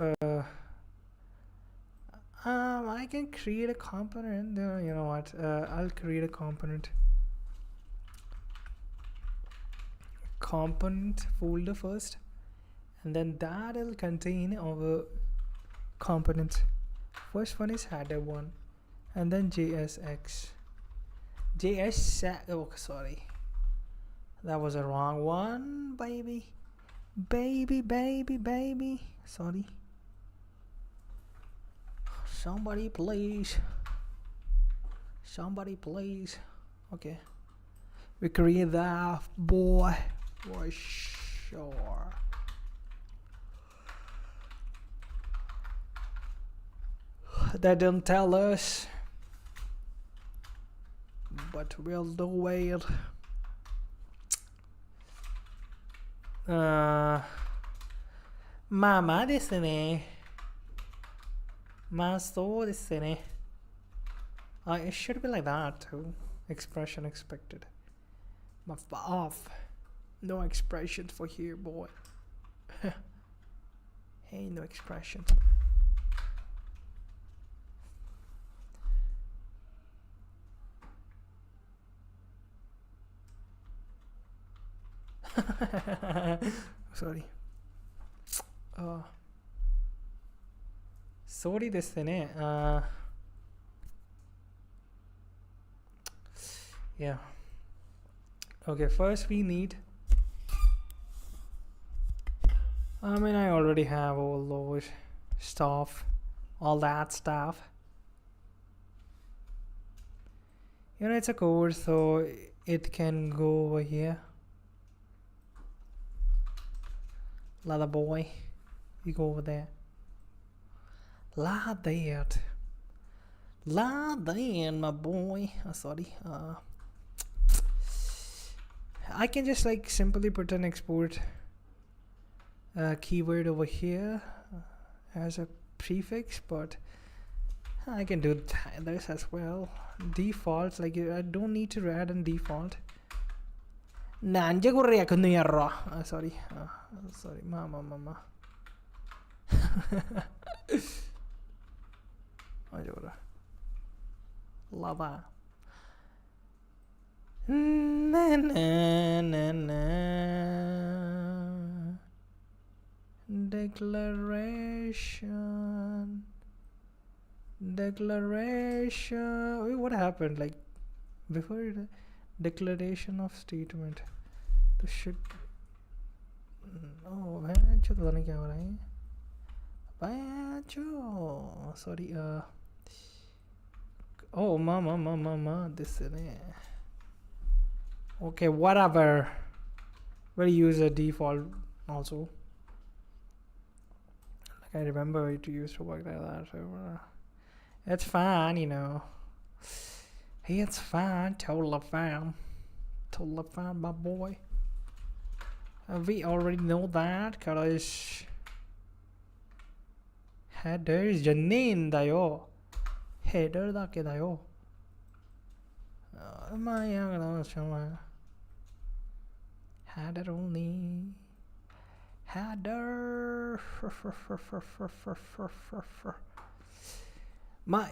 A: I can create a component. You know what? I'll create a component folder first, and then that'll contain our components. First one is header one, and then JSX. Oh, sorry, that was a wrong one, baby. Sorry. Somebody please. Okay, we create that, boy, for sure. They didn't tell us, but we'll do it. Mama desu ne. So desu ne. It should be like that too. Expression expected. Off. No expressions for here, boy. Hey, no expression. Sorry. Sorry desu ne. Yeah. Okay, first we need, I already have all those stuff, all that stuff. It's a code, so it can go over here. Leather boy, you go over there. La that, my boy. Sorry. I can just like simply put an export keyword over here as a prefix, but I can do this as well. Default, like I don't need to add a default. Sorry, mama. Lava. Declaration. Wait, what happened? Like before the declaration of statement. The shit. Oh, man, sorry. Oh, mama. This is it. Okay, whatever. We'll use a default also. Like I remember it used to work like that. So, it's fine, you know. Hey, it's fine. Totally fine, my boy. We already know that because header is your name, dayo. Header da ke dayo. Header only. Header.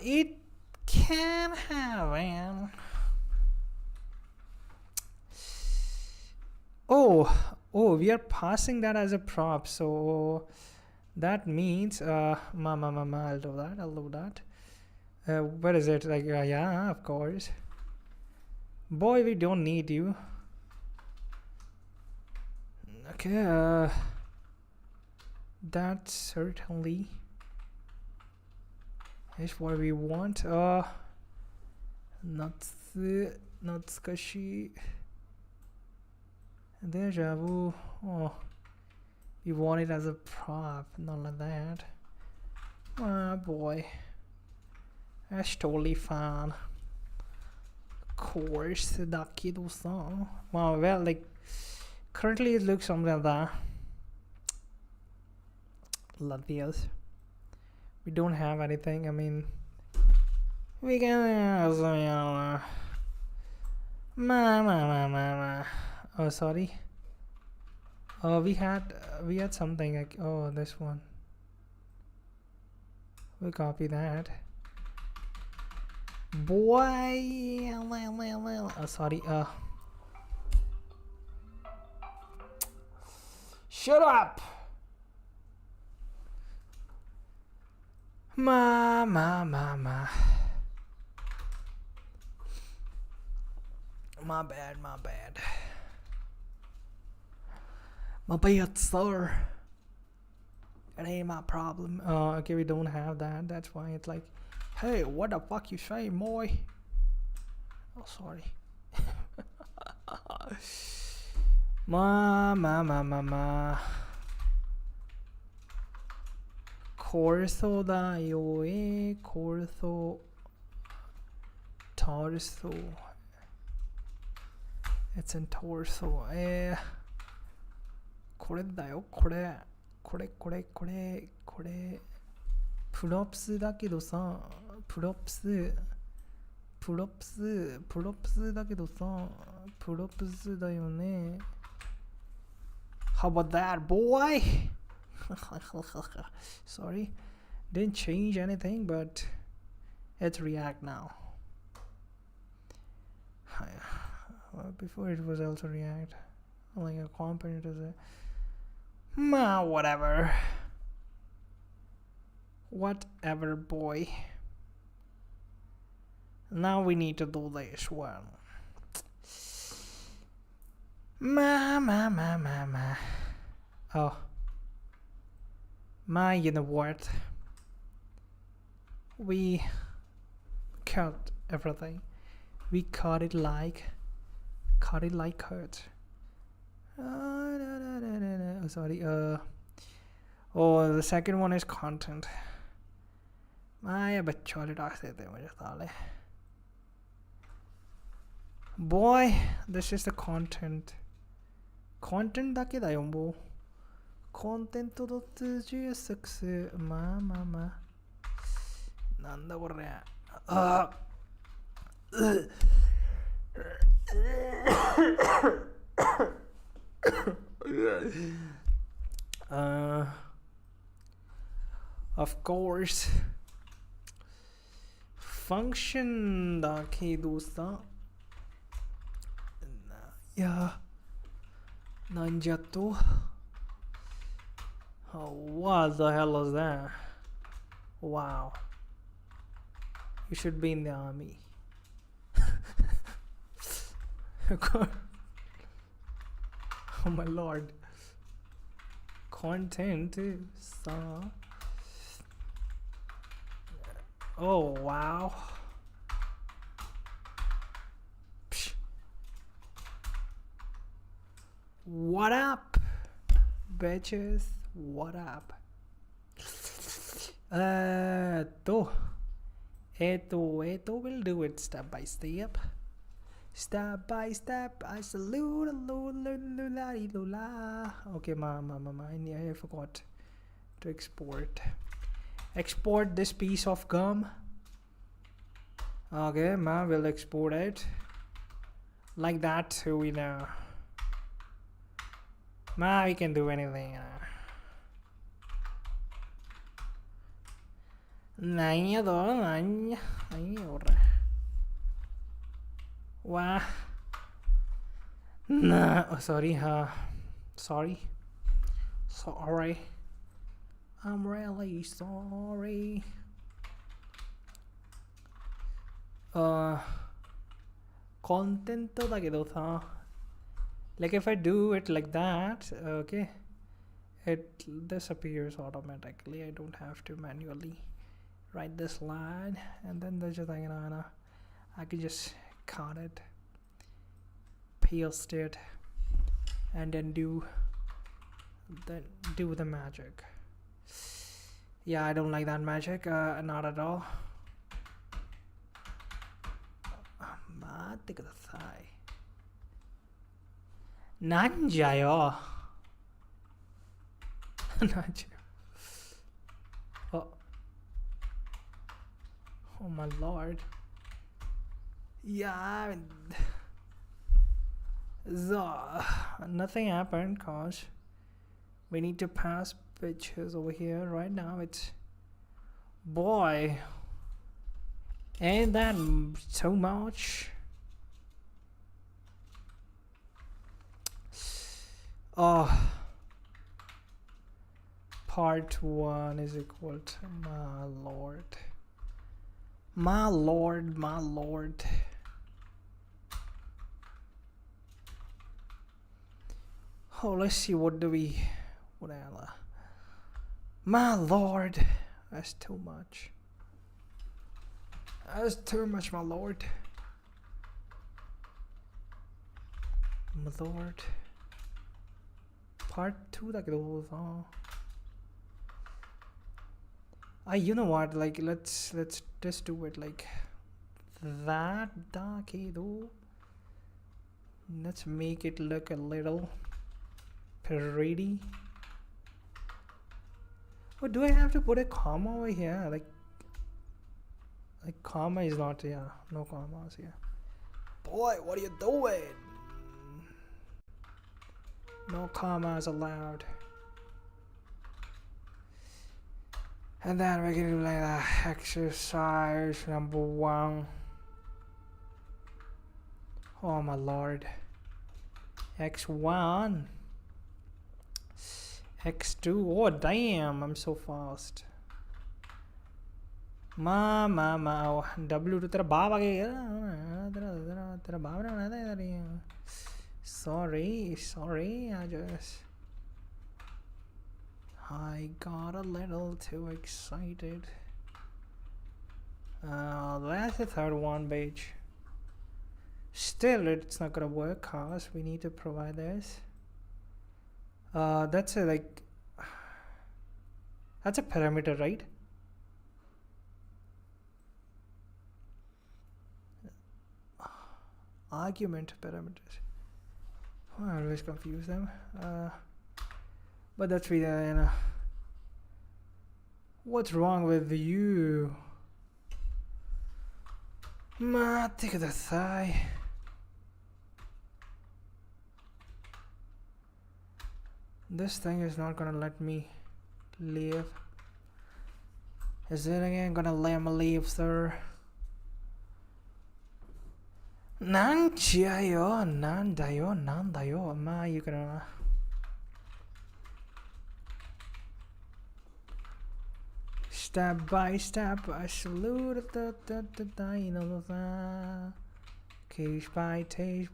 A: It can have an. Oh, we are passing that as a prop, so that means I'll do that. Where is it? Like yeah, of course. Boy, we don't need you. Okay, that certainly is what we want. Not squishy. Deja vu. Oh, we want it as a prop, not like that. Oh boy, that's totally fine. Of course, that kid was on. Wow, well, like currently it looks something like that. Latvias. We don't have anything. I mean, we can. Oh, sorry. Oh, we had something like, oh, this one. We'll copy that. Boy. Oh, sorry. Shut up. Ma. My bad. My bad, sir. It ain't my problem. Okay, we don't have that. That's why it's like, hey, what the fuck you say, boy? Oh, sorry. Ma. Corso da yo corso torso. It's in torso. これだよ、これプロプスだけどさ、プロプスだけどさ、プロプスだよね。How about that, boy? Sorry, didn't change anything, but it's React now. Before it was also React, like a component is a whatever, boy. Now we need to do this one. Oh, you know what? We cut everything. We cut it like hurt. Sorry. Oh, the second one is content. Boy, this is the content. コンテンツだけだよ、もう。コンテンツ .jsx。まあ。なんだこれ。of course ファンクションだけどさ、いやなんじゃと、what the hell is that? Wow, you should be in the army. Oh my lord. Content saw. Oh wow. Psh. What up, bitches? What up? we'll do it step by step. Step by step, I salute, okay, I forgot to export this piece of gum. Okay, we'll export it like that, so we know. We can do anything. Wow. Nah, sorry. I'm really sorry. Content だけどさ、like if I do it like that, okay, it disappears automatically. I don't have to manually write this line, and then there's just like, I can just cut it, paste it, and then do the magic. Yeah, I don't like that magic, not at all. 待ってください。なんじゃよ。なんじゃ。Oh my lord. Yeah, nothing happened cause we need to pass pictures over here. Right now it's, boy, ain't that so much? Part 1 is equal to my lord. Oh, let's see, whatever. My lord, that's too much. My lord. Part 2 だけどさ。You know what? Like, let's just do it like that. Daけど. Let's make it look a little pretty. Oh, do I have to put a comma over here? Like comma is not, yeah, no commas here. Boy, what are you doing? No commas allowed. And then we're gonna do like that. Exercise number 1. Oh my lord. X1. X2. Oh damn, I'm so fast. W to तेरा बाप आ गया तेरा बाप ने बनाया था यार ये. Sorry, I got a little too excited. That's the third one page. Still, it's not gonna work cause we need to provide this. That's a parameter, right? Argument parameters. I always confuse them. But that's really, what's wrong with you? 待ってください。This thing is not gonna let me leave. Is it again gonna let me leave, sir? なんじゃよ、なんだよ、なんだよ。まあいいからな。Step by step, I salute the dinosaur. Case by case,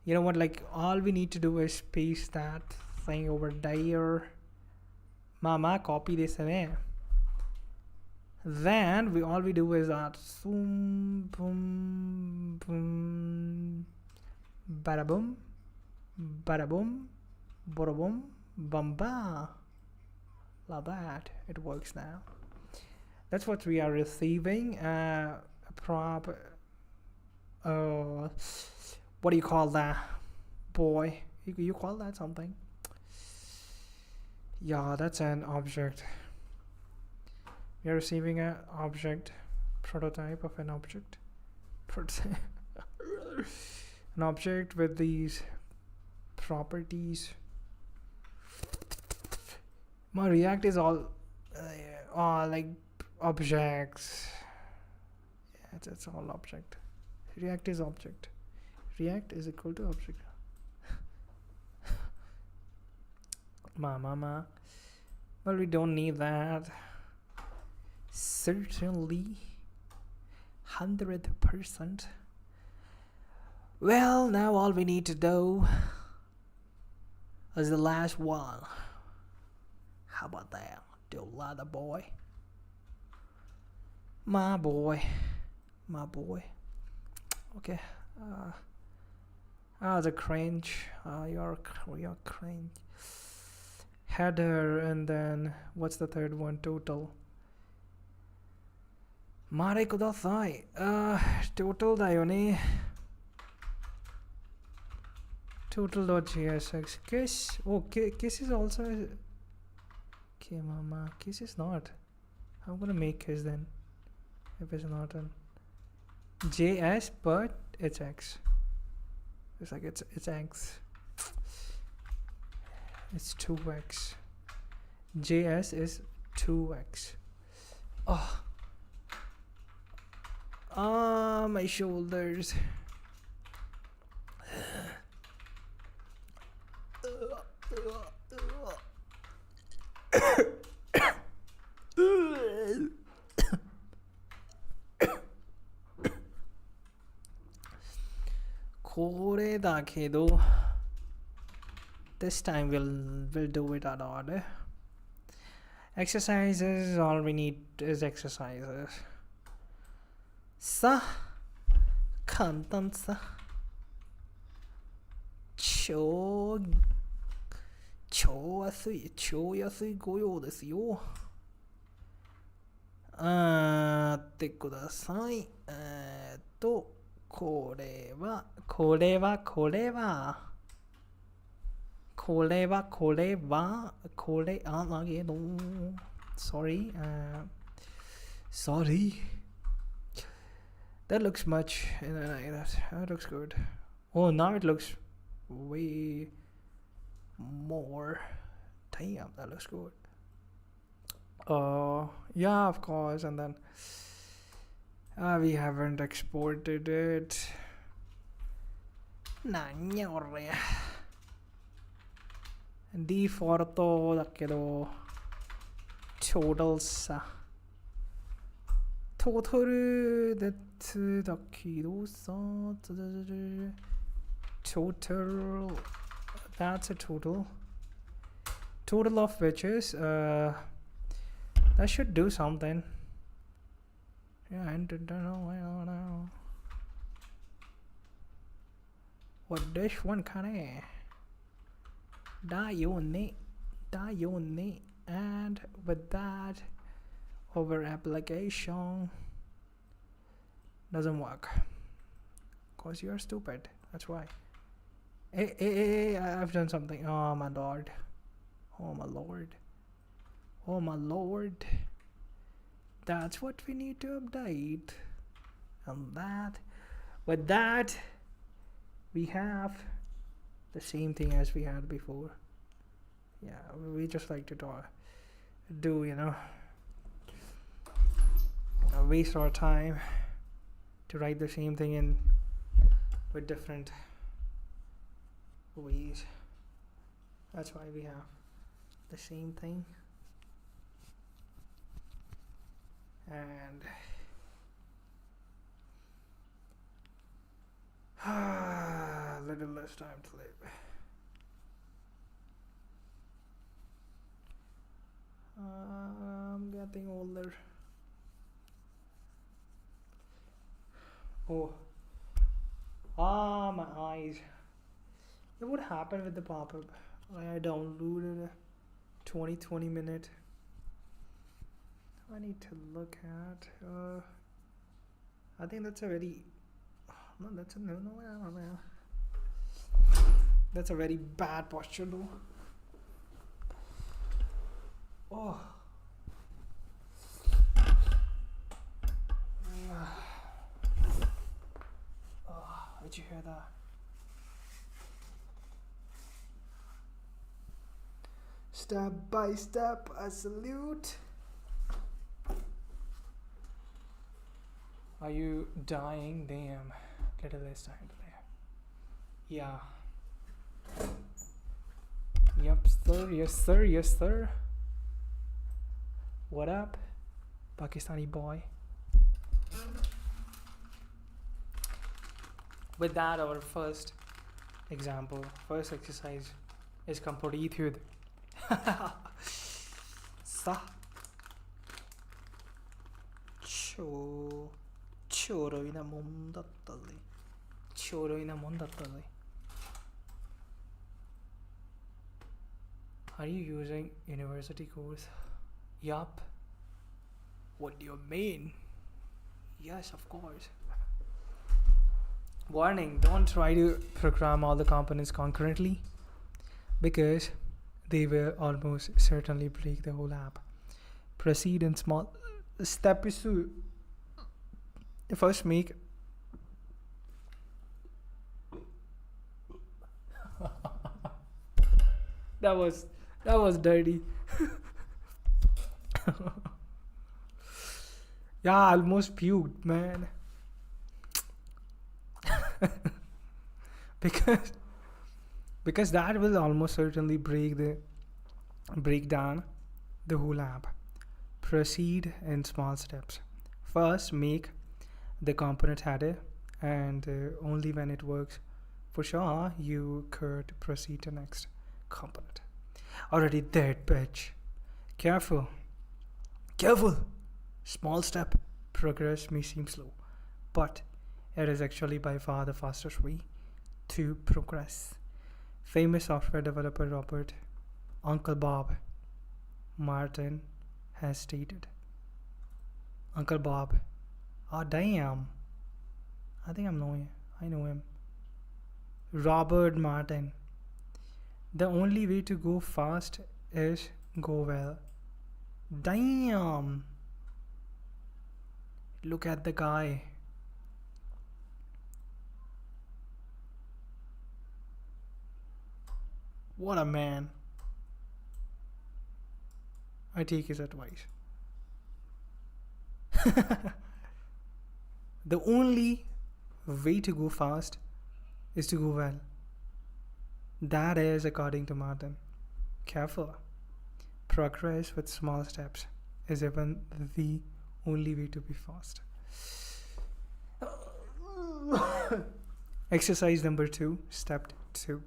A: You know what, like, all we need to do is paste that thing over there. Mama, copy this in. Then all we do is that zoom, boom, boom, bada boom, bada boom, bada boom, bamba. Like that, it works now. That's what we are receiving. Prop. What do you call that, boy? You call that something? Yeah, that's an object. You're receiving an object, prototype of an object. An object with these properties. My React is all like objects. Yeah, it's all object. React is object. React is equal to object. Mama. Well, we don't need that. Certainly. 100%. Well, now all we need to do is the last one. How about that? Do ladder boy. My boy. My boy. Okay. The cringe. You're cringe. Header, and then what's the third one? Total. Mare kudasai. Total da yo ne. Total.jsx. Kiss. Oh, kiss is also. Okay, mama. Kiss is not. I'm gonna make kiss then. If it's not an JS, but it's X. It's like it's X. It's 2x. JS is 2x. My shoulders. This time we'll do it in order. Exercises, all we need is exercises. Sa kantan sa超安いご用ですよ。ってください。これはsorry. That looks much that looks good. Oh, now it looks way more. Damn, that looks good. Yeah, of course. And then we haven't exported it. Default だけど total さ total だけどさ total, that's a total of which is that should do something. Yeah, I don't know what this one can Dione, and with that over application doesn't work. Because you're stupid. That's why. Hey, I've done something. Oh my lord. Oh my lord. Oh my lord. That's what we need to update. And with that, we have the same thing as we had before. Yeah, we just like to waste our time to write the same thing in with different ways. That's why we have the same thing. And little less time to live. I'm getting older. My eyes. What happened with the pop-up? I downloaded a 20 minute. I need to look at. I think that's a very. No, that's a very bad posture, though. Did you hear that? Step by step, I salute. Are you dying? Damn. Little less time to live. Yeah. Yep, sir. Yes, sir. What up, Pakistani boy? With that, our first exercise is completed. Choroina mondattali. Are you using university course? Yup. What do you mean? Yes, of course. Warning, don't try to program all the components concurrently, because they will almost certainly break the whole app. Proceed in small steps. First make that was dirty. Yeah, I almost puked, man. because that will almost certainly break down the whole app. Proceed in small steps. First, make the component header, and only when it works for sure, you could proceed to next component. Already dead, bitch. Careful. Small step. Progress may seem slow, but it is actually by far the fastest way to progress. Famous software developer Robert Uncle Bob Martin has stated. Uncle Bob. Oh damn. I know him. Robert Martin. The only way to go fast is go well. Damn. Look at the guy. What a man. I take his advice. The only way to go fast is to go well. That is according to Martin. Careful. Progress with small steps is even the only way to be fast. Exercise number 2, step 2.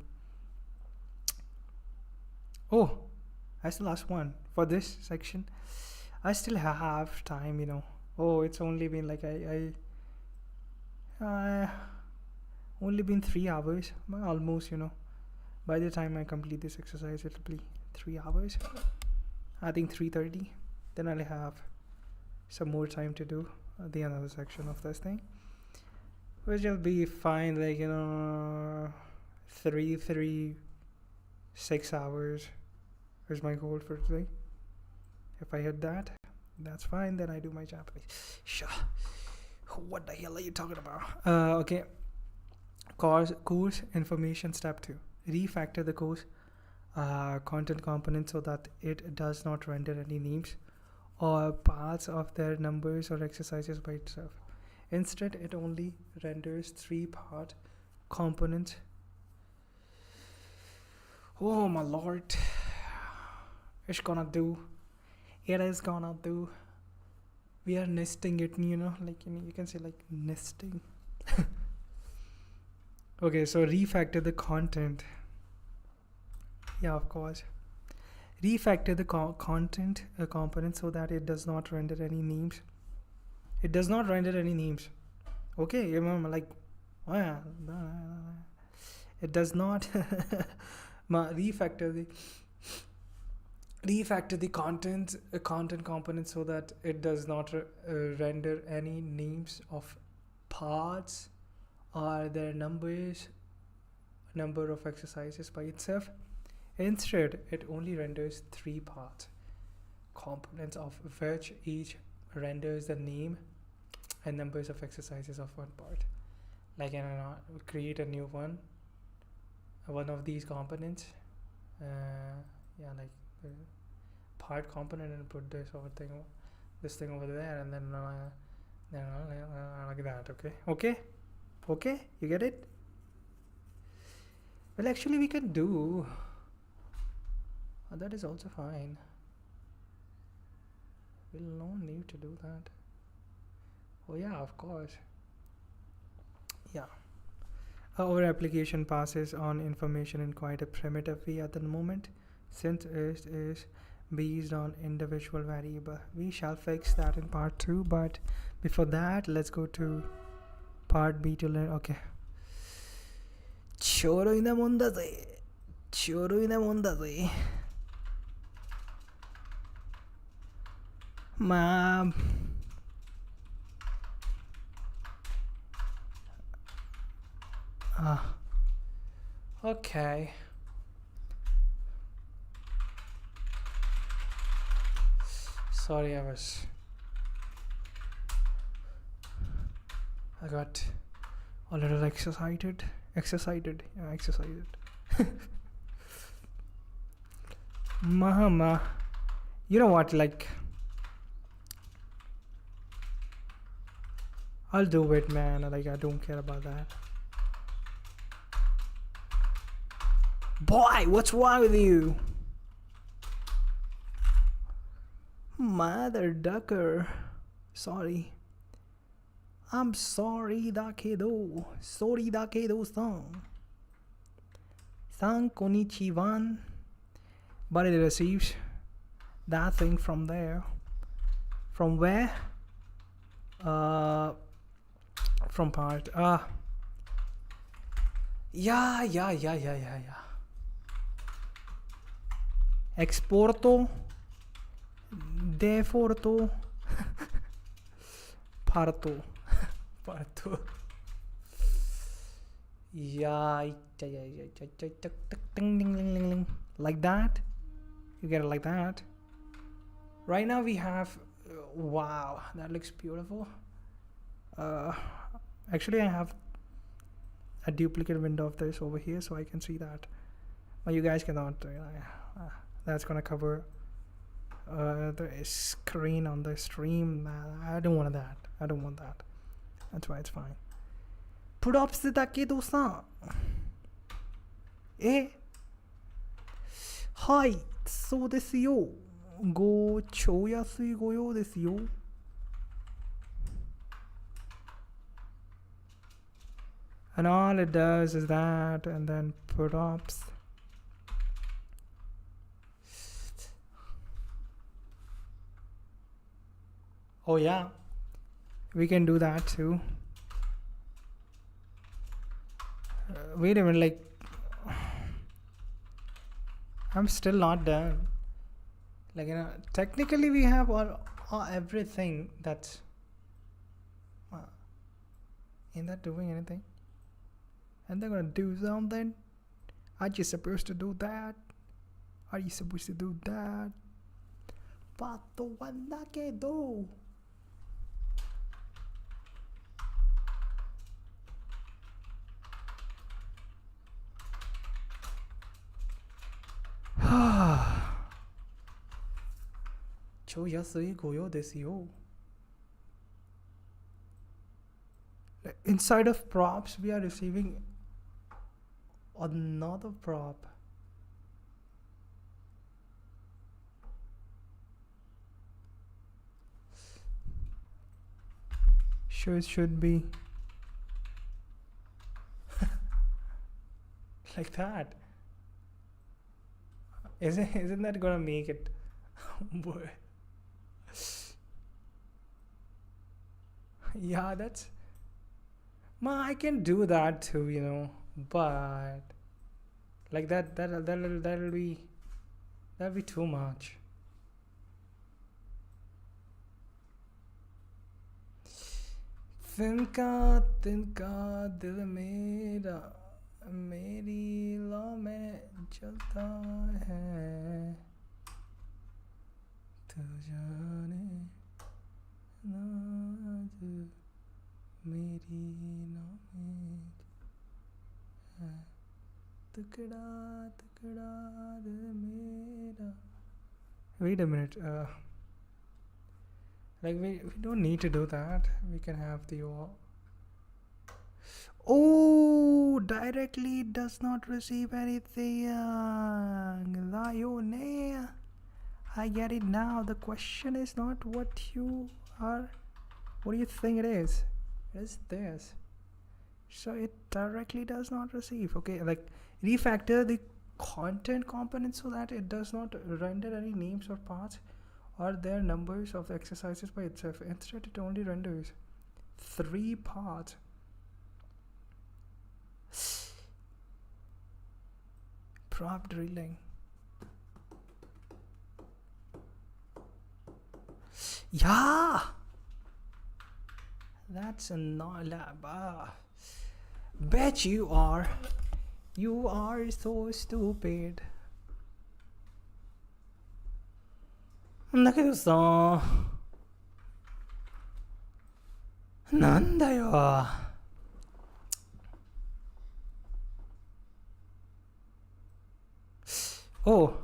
A: Oh, that's the last one for this section. I still have time, Oh, it's only been like only been 3 hours, almost, By the time I complete this exercise, it'll be 3 hours. I think 3:30. Then I'll have some more time to do the another section of this thing. which will be fine, like 6 hours is my goal for today. If I hit that, that's fine, then I do my Japanese. Sure. What the hell are you talking about? Okay. Course information step 2. Refactor the course content component so that it does not render any names or parts of their numbers or exercises by itself. Instead, it only renders 3-part components. Oh my lord. It's gonna do. It is gonna do. We are nesting it, like you can say like nesting. Okay, so refactor the content. Yeah, of course. Refactor the content component so that it does not render any names. It does not render any names. Okay, you remember, like, it does not refactor the content component so that it does not render any names of parts or their number of exercises by itself. Instead, it only renders 3 parts components, of which each renders the name and numbers of exercises of one part. Like, create a new one of these components. Like the part component, and put this thing over there, and then like that. Okay, you get it? Well, actually we can do that is also fine. We'll no need to do that. Oh yeah, of course. Yeah. Our application passes on information in quite a primitive way at the moment, since it is based on individual variable. We shall fix that in part 2, but before that, let's go to part B to learn. Okay. ちょろいなもんだぜ。まあ、okay. Sorry, I got a little excited. Mama, you know what, like, I'll do it, man. Like, I don't care about that. Boy, what's wrong with you? Mother ducker. Sorry. I'm sorry da kedo. Sorry da kedo san. San konnichiwa. But it receives that thing from there. From where? From part. Yeah. Exporto. Deforto. Parto. Yeah. Like that. You get it like that. Right now we have, wow, that looks beautiful. Actually I have a duplicate window of this over here so I can see that, but you guys cannot. That's gonna cover the screen on the stream. I don't want that. That's why it's fine. Propsだけどさ。はい、そうですよ。超安いご用ですよ。And all it does is that, and then props. Oh yeah, we can do that too. Wait a minute, like, I'm still not done. Like, technically we have all everything that's Ain't that doing anything? And they're gonna do something? Aren't you supposed to do that? Are you supposed to do that? Part 1だけど超安いご用ですよ。Inside of props, we are receiving another prop. Sure, it should be like that. Isn't that gonna make it? Boy. Yeah, that's. I can do that too, but like that'll be too much. तिनका दिल मेरा मेरी लौ में चलता है तू जाने ना मेरी लौ में टुकड़ा टुकड़ा दिल मेरा. Wait a minute. Like we don't need to do that. We can have the directly does not receive anything. I get it now. The question is not what you are. What do you think it is? It is this. So it directly does not receive. Okay, like refactor the content component so that it does not render any names or paths or their numbers of the exercises by itself. Instead, it only renders 3 paths. Prop drilling. Yeah! That's a lab. Bet you are. You are so stupid. だけどさ、なんだよ。おう。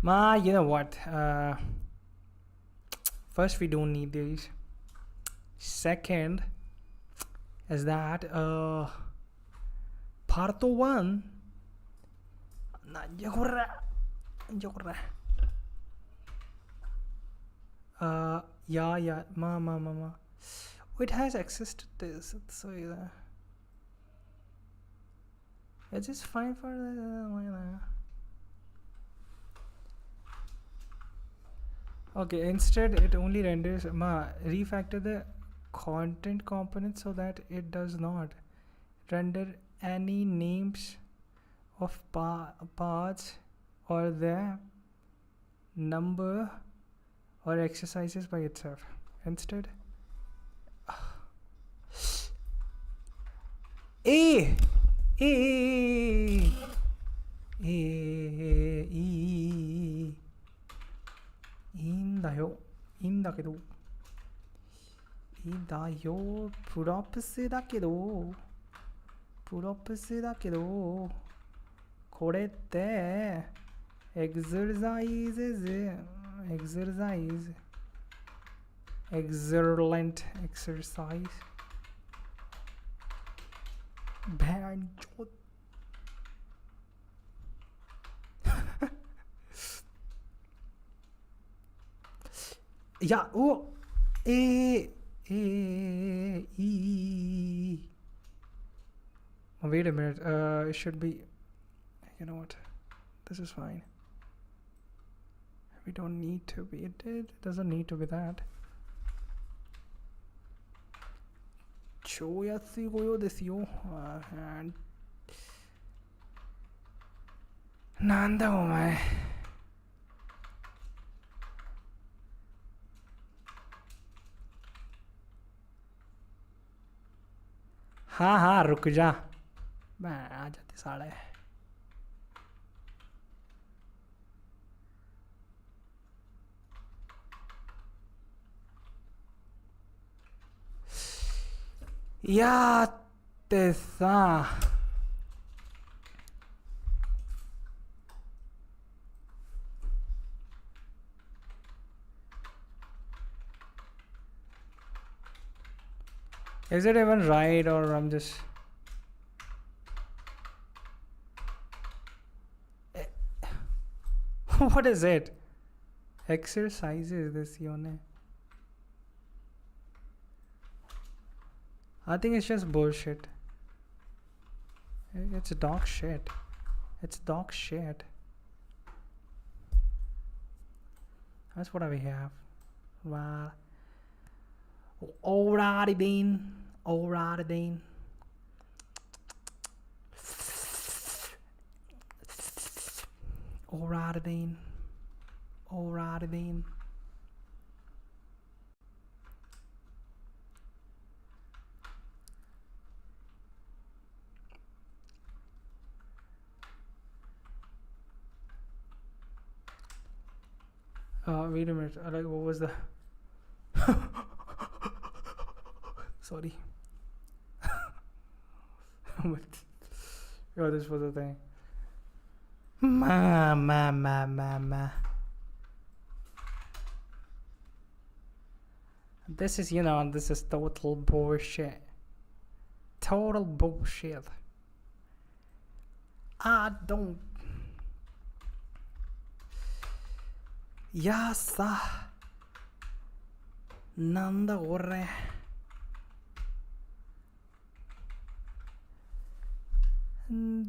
A: You know what? First, we don't need these. Second, is that part 1 yeah ma it has access to this, so yeah, it's just fine for okay. Instead it only renders refactor the content component so that it does not render any names of paths or the number or exercises by itself. Insteadいいんだけどプロプスだけどこれってエクササイズexcellent exercise 便所いやwait a minute, it should be, you know what, this is fine. We don't need to be, it doesn't need to be that. 超安いご用ですよ。なんだお前。हाँ रुक जा, मैं आ जाते साले. या तेसा Is it even right, or I'm just... What is it? Exercises this yone. I think it's just bullshit. It's dog shit. It's dog shit. That's what we have. Wow. Alrighty then. Alrighty then. Alrighty then. Alrighty then. Wait a minute. Like, what was the... Sorry. Oh, this was the thing. Ma. This is, this is total bullshit. Total bullshit. I don't... Yasa. Nanda ore.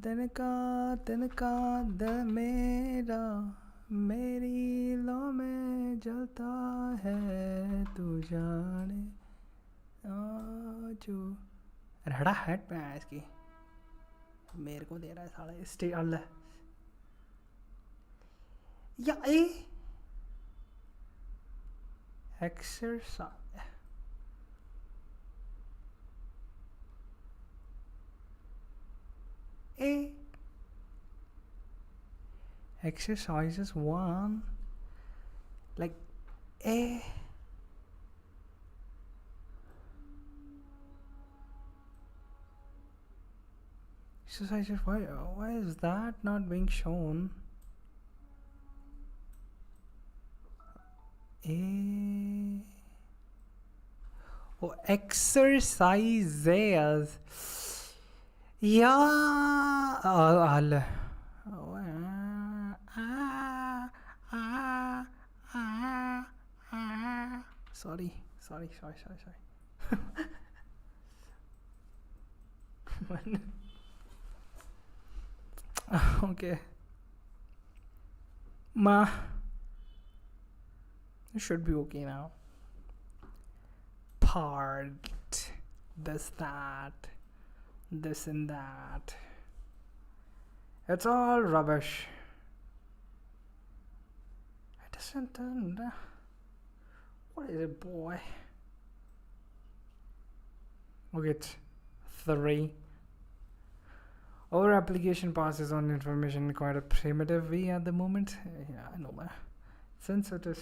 A: Tenka dil mera meri lo mein jalta hai tu jaane aaju रड़ा head पे है इसकी मेरे को दे रहा है साला stay अल्लाह या exercise exercises one like exercises why is that not being shown? Exercises. Yeah. Sorry. Okay. It should be okay now. Part, this, that, this and that. It's all rubbish. It doesn't. What is it, boy? Okay, it's 3. Our application passes on information in quite a primitive way at the moment. Yeah, I know that. Since it is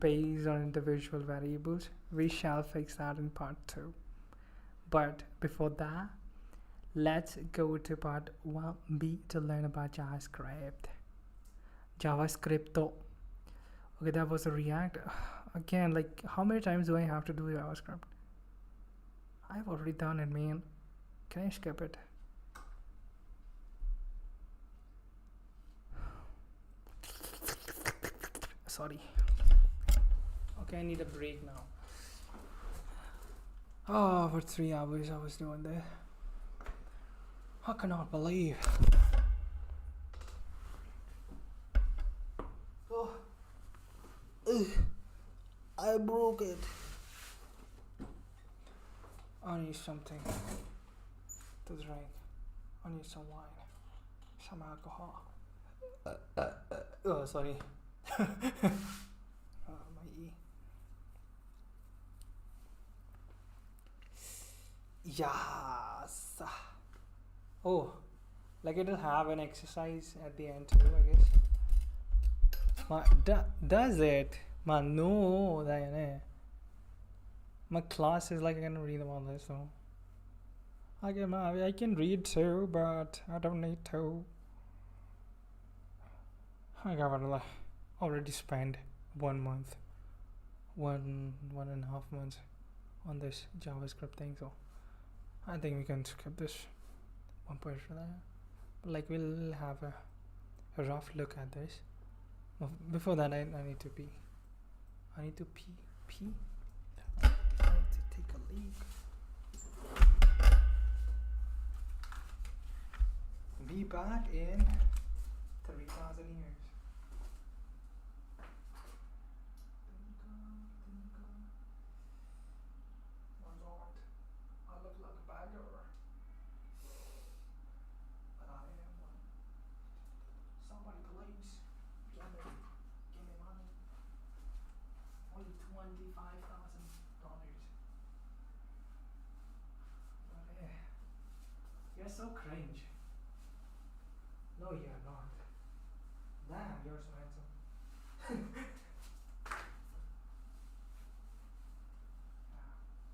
A: based on individual variables, we shall fix that in part 2. But before that, let's go to part 1b to learn about JavaScript. Okay, that was a React. Again, like, how many times do I have to do JavaScript? I've already done it, man. Can I skip it? Sorry. Okay, I need a break now. Oh, for 3 hours I was doing that. I cannot believe. Oh, I broke it. I need something. That's right. I need some wine, some alcohol. Oh, sorry. My E. Yeah, Oh, like it'll have an exercise at the end too, I guess. Does it? No, my class is like I can read about this, so I can read too, but I don't need to. I got already spent 1 month, one and a half months on this JavaScript thing, so I think we can skip this one part for that. But like we'll have a rough look at this. Before that, I need to pee. I need to pee. I need to take a leak. Be back in 3,000 years. I look like a beggar, but I am one. Somebody please give me money. Only $25,000. But you're so cringe. No, you're not. Damn, you're so handsome.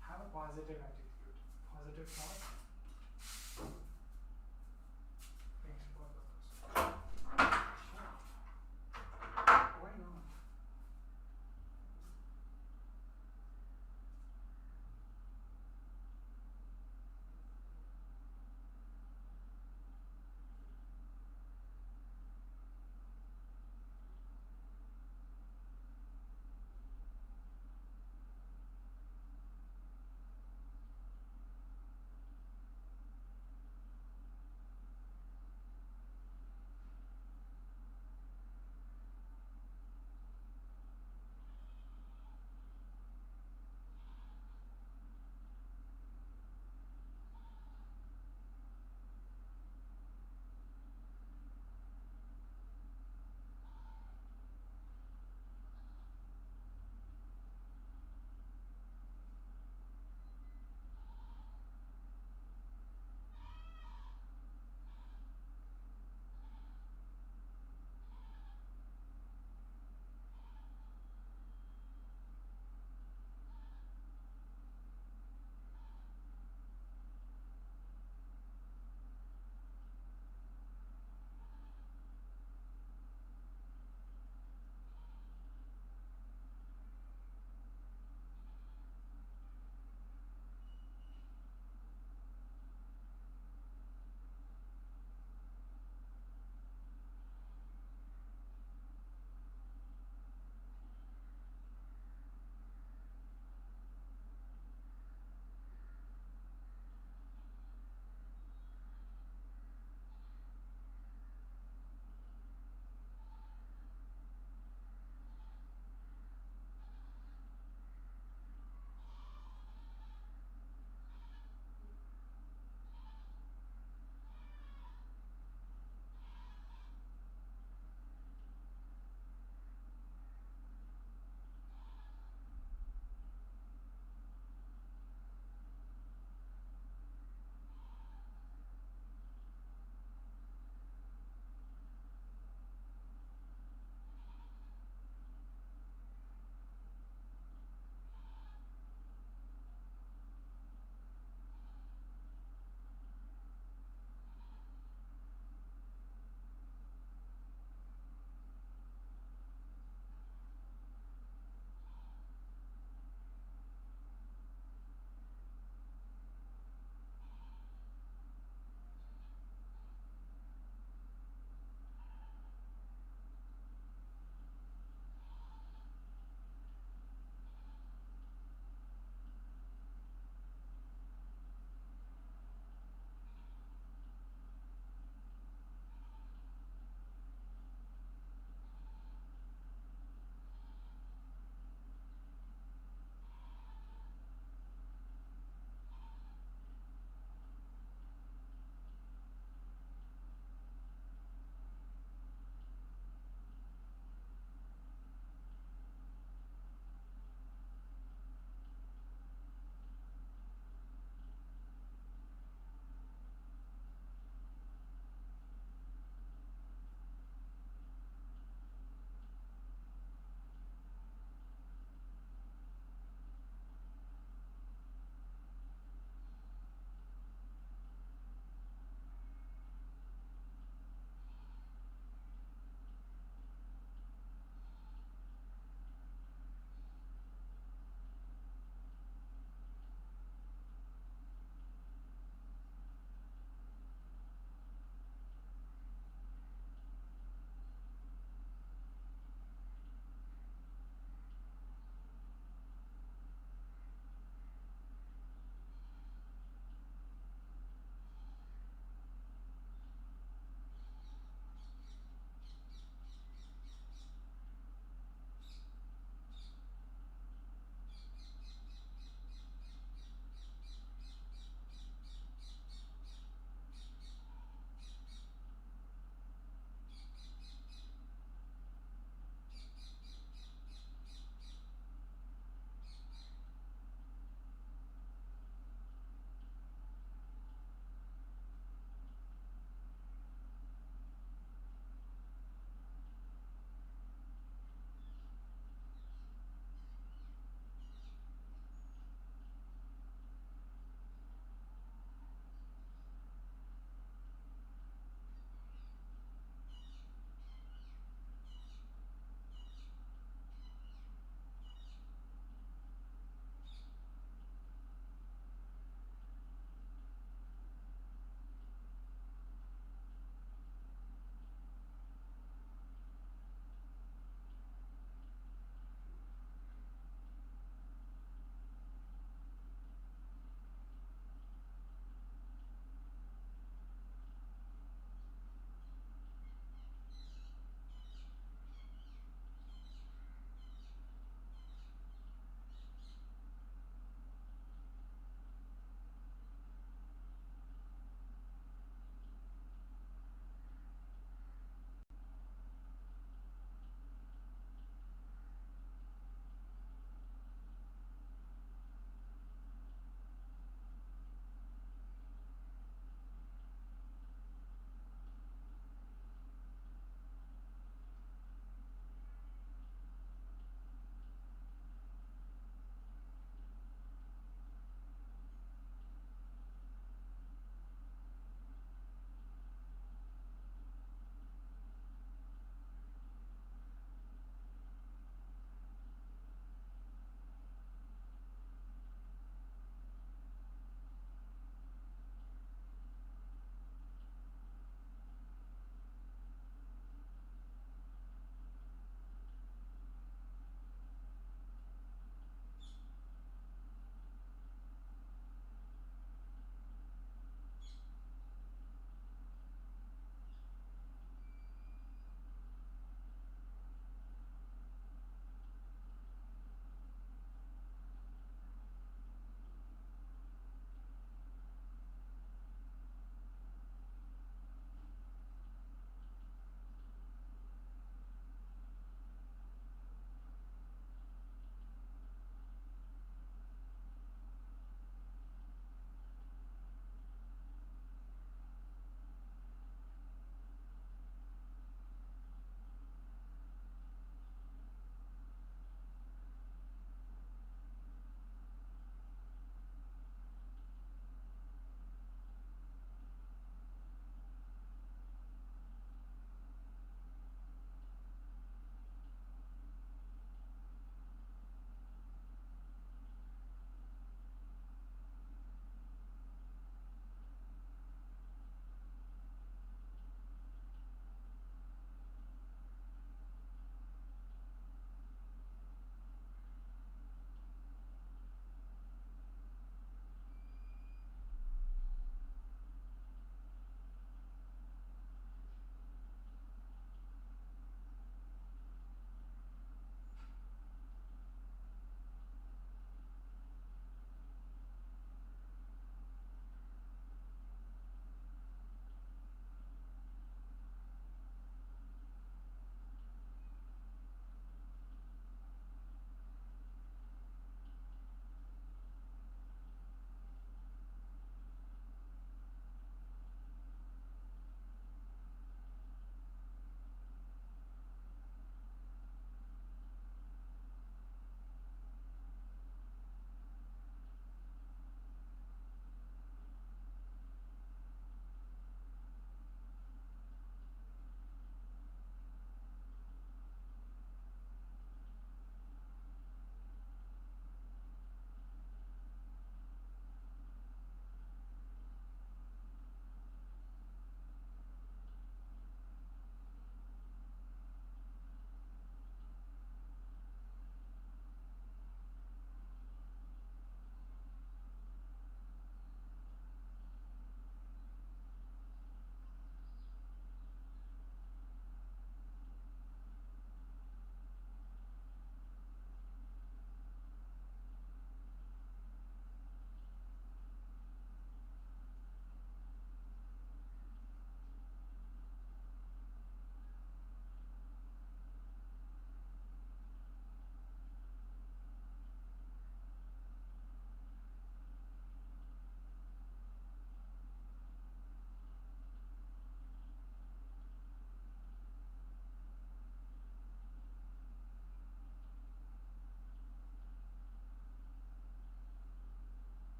A: Have a positive attitude, positive thought. Thanks for those. Why not?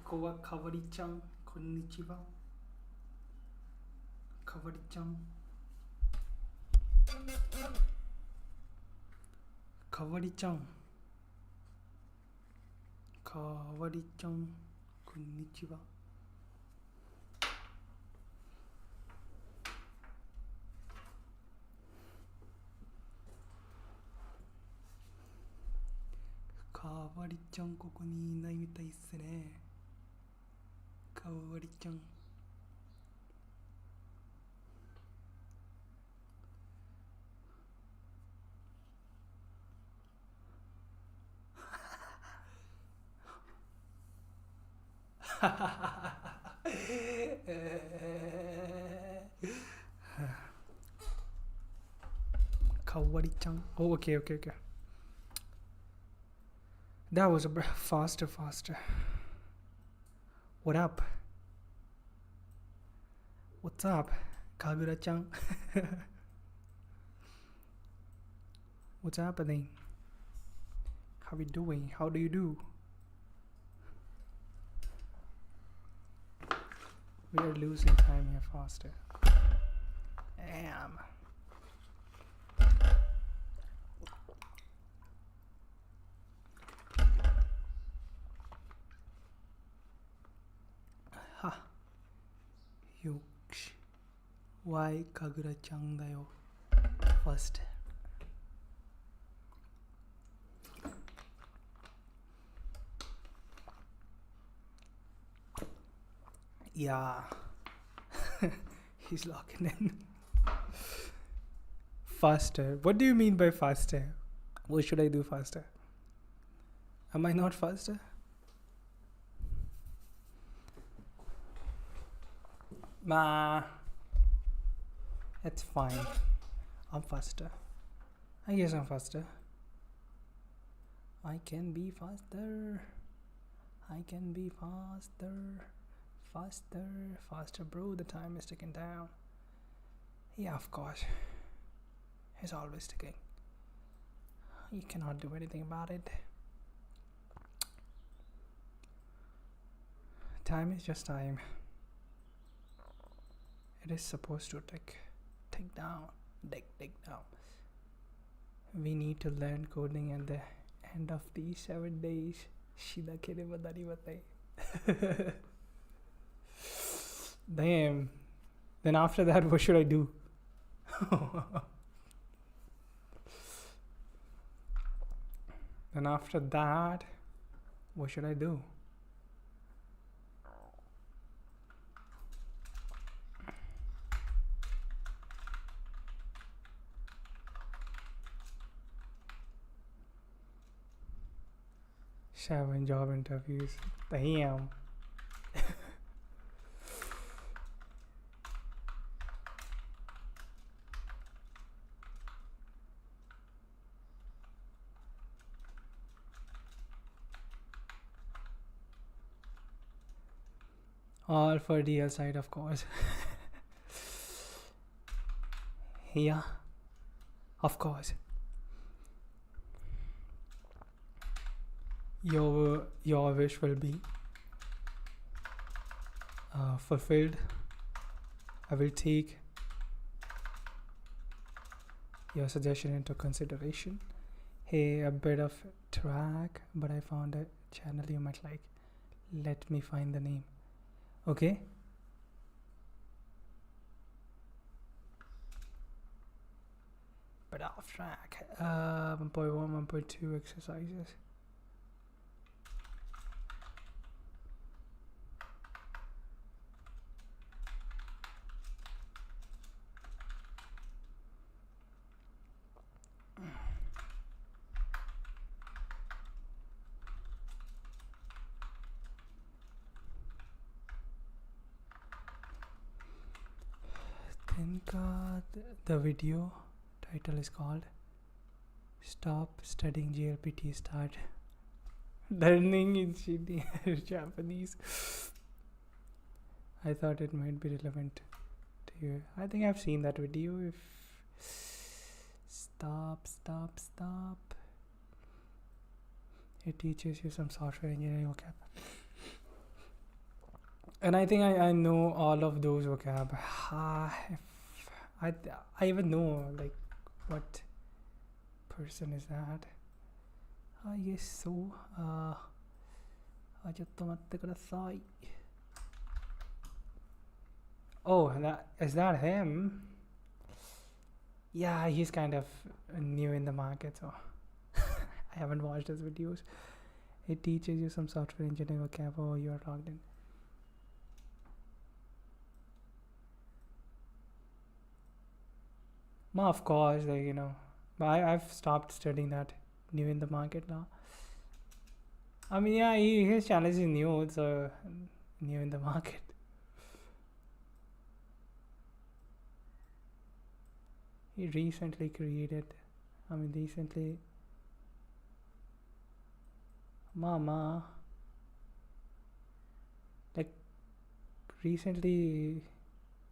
A: こはかわりちゃん、こんにちは。かわりちゃん。かわりちゃん。かわりちゃん、こんにちは。かわりちゃん、ここにいないみたいっすね。かわりちゃん。かわりちゃん。Oh, okay. That was faster. What up? What's up, Kagura-chan? What's happening? How are you doing? How do you do? We are losing time here faster. Damn. Ha. Yosh. Why Kagura-chan だよ。First. Yeah. He's locking in. Faster. What do you mean by faster? What should I do faster? Am I not faster? It's fine. I'm faster. I guess I'm faster. I can be faster. Faster, bro. The time is ticking down. Yeah, of course. It's always ticking. You cannot do anything about it. Time is just time. It is supposed to tick down. We need to learn coding at the end of these 7 days. Damn. Then after that, what should I do? Then after that, what should I do? Seven job interviews. Damn. All for DL side, of course. Yeah, of course. Your wish will be fulfilled. I will take your suggestion into consideration. Hey, a bit of track, but I found a channel you might like. Let me find the name. Okay? But off track. 1.1, 1.2 exercises. The video title is called Stop Studying JLPT, Start Learning in Japanese. I thought it might be relevant to you. I think I've seen that video. If stop. It teaches you some software engineering vocab. And I think I know all of those vocab. I even know like what person is that. Yes, so ちょっと待ってください. Oh, is that him? Yeah, he's kind of new in the market, so I haven't watched his videos. It teaches you some software engineering vocab. Oh, you are logged in. Of course, like, you know, but I've stopped studying that new in the market now. I mean, yeah, his channel is new, so new in the market. He recently Mama, like recently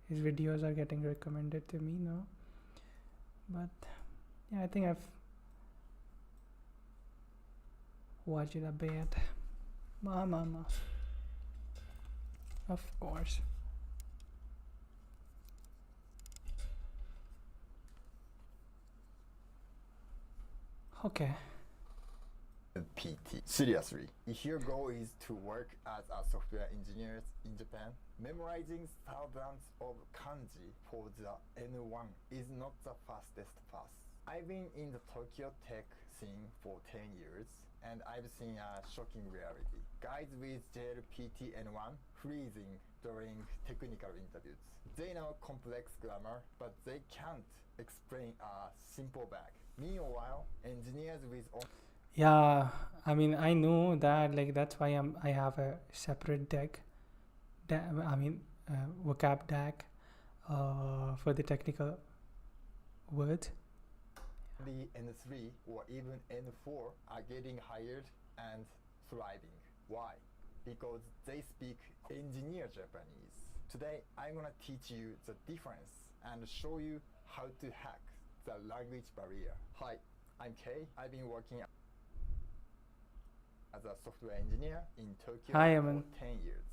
A: his videos are getting recommended to me now. But yeah, I think I've watched it a bit. Mama. Of course. Okay.
B: PT. Seriously, if your goal is to work as a software engineer in Japan, memorizing thousands of kanji for the N1 is not the fastest path. I've been in the Tokyo tech scene for 10 years, and I've seen a shocking reality. Guys with JLPT N1 freezing during technical interviews. They know complex grammar, but they can't explain a simple bug. Meanwhile, engineers with
A: Yeah, I mean, I know that, like, that's why I have a separate deck. Vocab deck for the technical words.
B: The N3 or even N4 are getting hired and thriving. Why? Because they speak engineer Japanese. Today, I'm gonna teach you the difference and show you how to hack the language barrier. Hi, I'm Kei. I've been working as a software engineer in Tokyo for 10 years.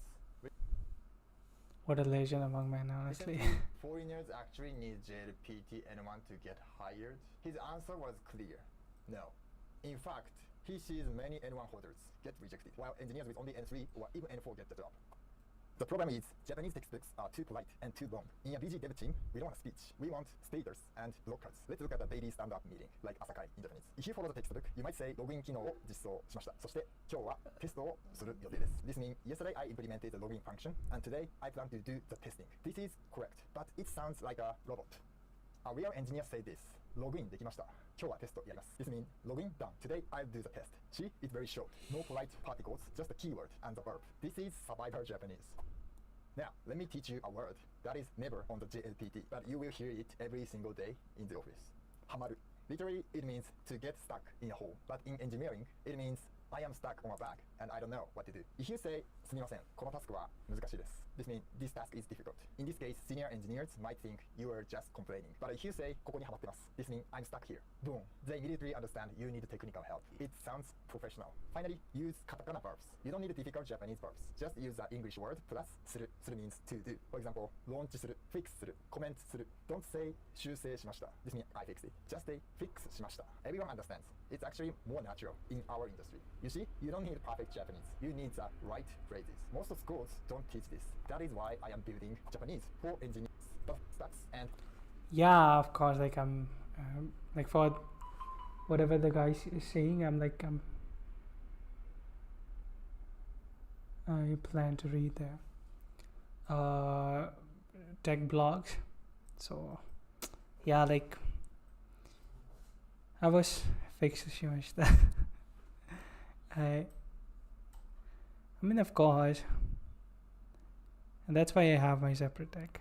A: What a legend among men, honestly.
B: Foreigners actually need JLPT N1 to get hired. His answer was clear. No. In fact, he sees many N1 holders get rejected, while engineers with only N3 or even N4 get the job. The problem is Japanese textbooks are too polite and too long. In a busy dev team, we don't want speech. We want status and blockers. Let's look at a daily stand-up meeting, like Asakai in Japanese. If you follow the textbook, you might say ログイン機能を実装しました。そして今日はテストをする予定です。This means yesterday I implemented the login function, and today I plan to do the testing. This is correct, but it sounds like a robot. A real engineer say this. ログインできました。今日はテストやります。This means login done. Today I'll do the test. See, it's very short. No polite particles, just the keyword and the verb. This is survivor Japanese. Now, let me teach you a word that is never on the JLPT, but you will hear it every single day in the office. ハマる. Literally, it means to get stuck in a hole, but in engineering, it means I am stuck on a bug and I don't know what to do. If you say すみません、このタスクは難しいです。This means this task is difficult. In this case, senior engineers might think you are just complaining. But if you say ここにハマってます、this means I'm stuck here. Boom. They immediately understand you need technical help. It sounds professional. Finally, use katakana verbs. You don't need difficult Japanese verbs. Just use the English word plus する。する means to do. For example, ローンチする、fix する、コメントする。Don't say 修正しました。This means I fixed it. Just say fix しました。Everyone understands. It's actually more natural in our industry. You see, you don't need perfect Japanese. You need the right phrases. Most schools don't teach this. That is why I am building Japanese for engineers. But stats and
A: Yeah, of course. Like I'm, like for whatever the guy is saying, I plan to read the tech blogs. So yeah, like I was fixedしました。I mean, of course. And that's why I have my separate deck.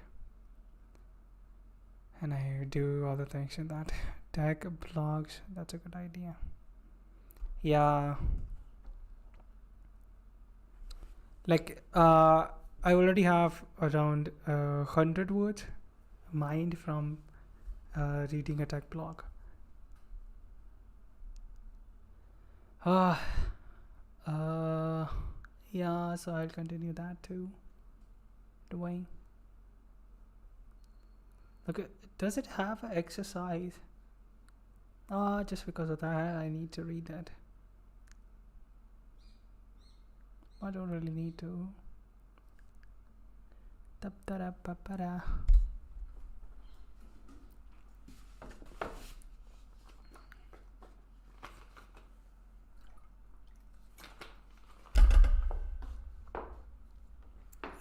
A: And I do all the things in that. Tech blogs, that's a good idea. Yeah. Like, I already have around 100 words mined from reading a tech blog. Yeah, so I'll continue that too. Doing. Okay, does it have an exercise? Just because of that, I need to read that. I don't really need to.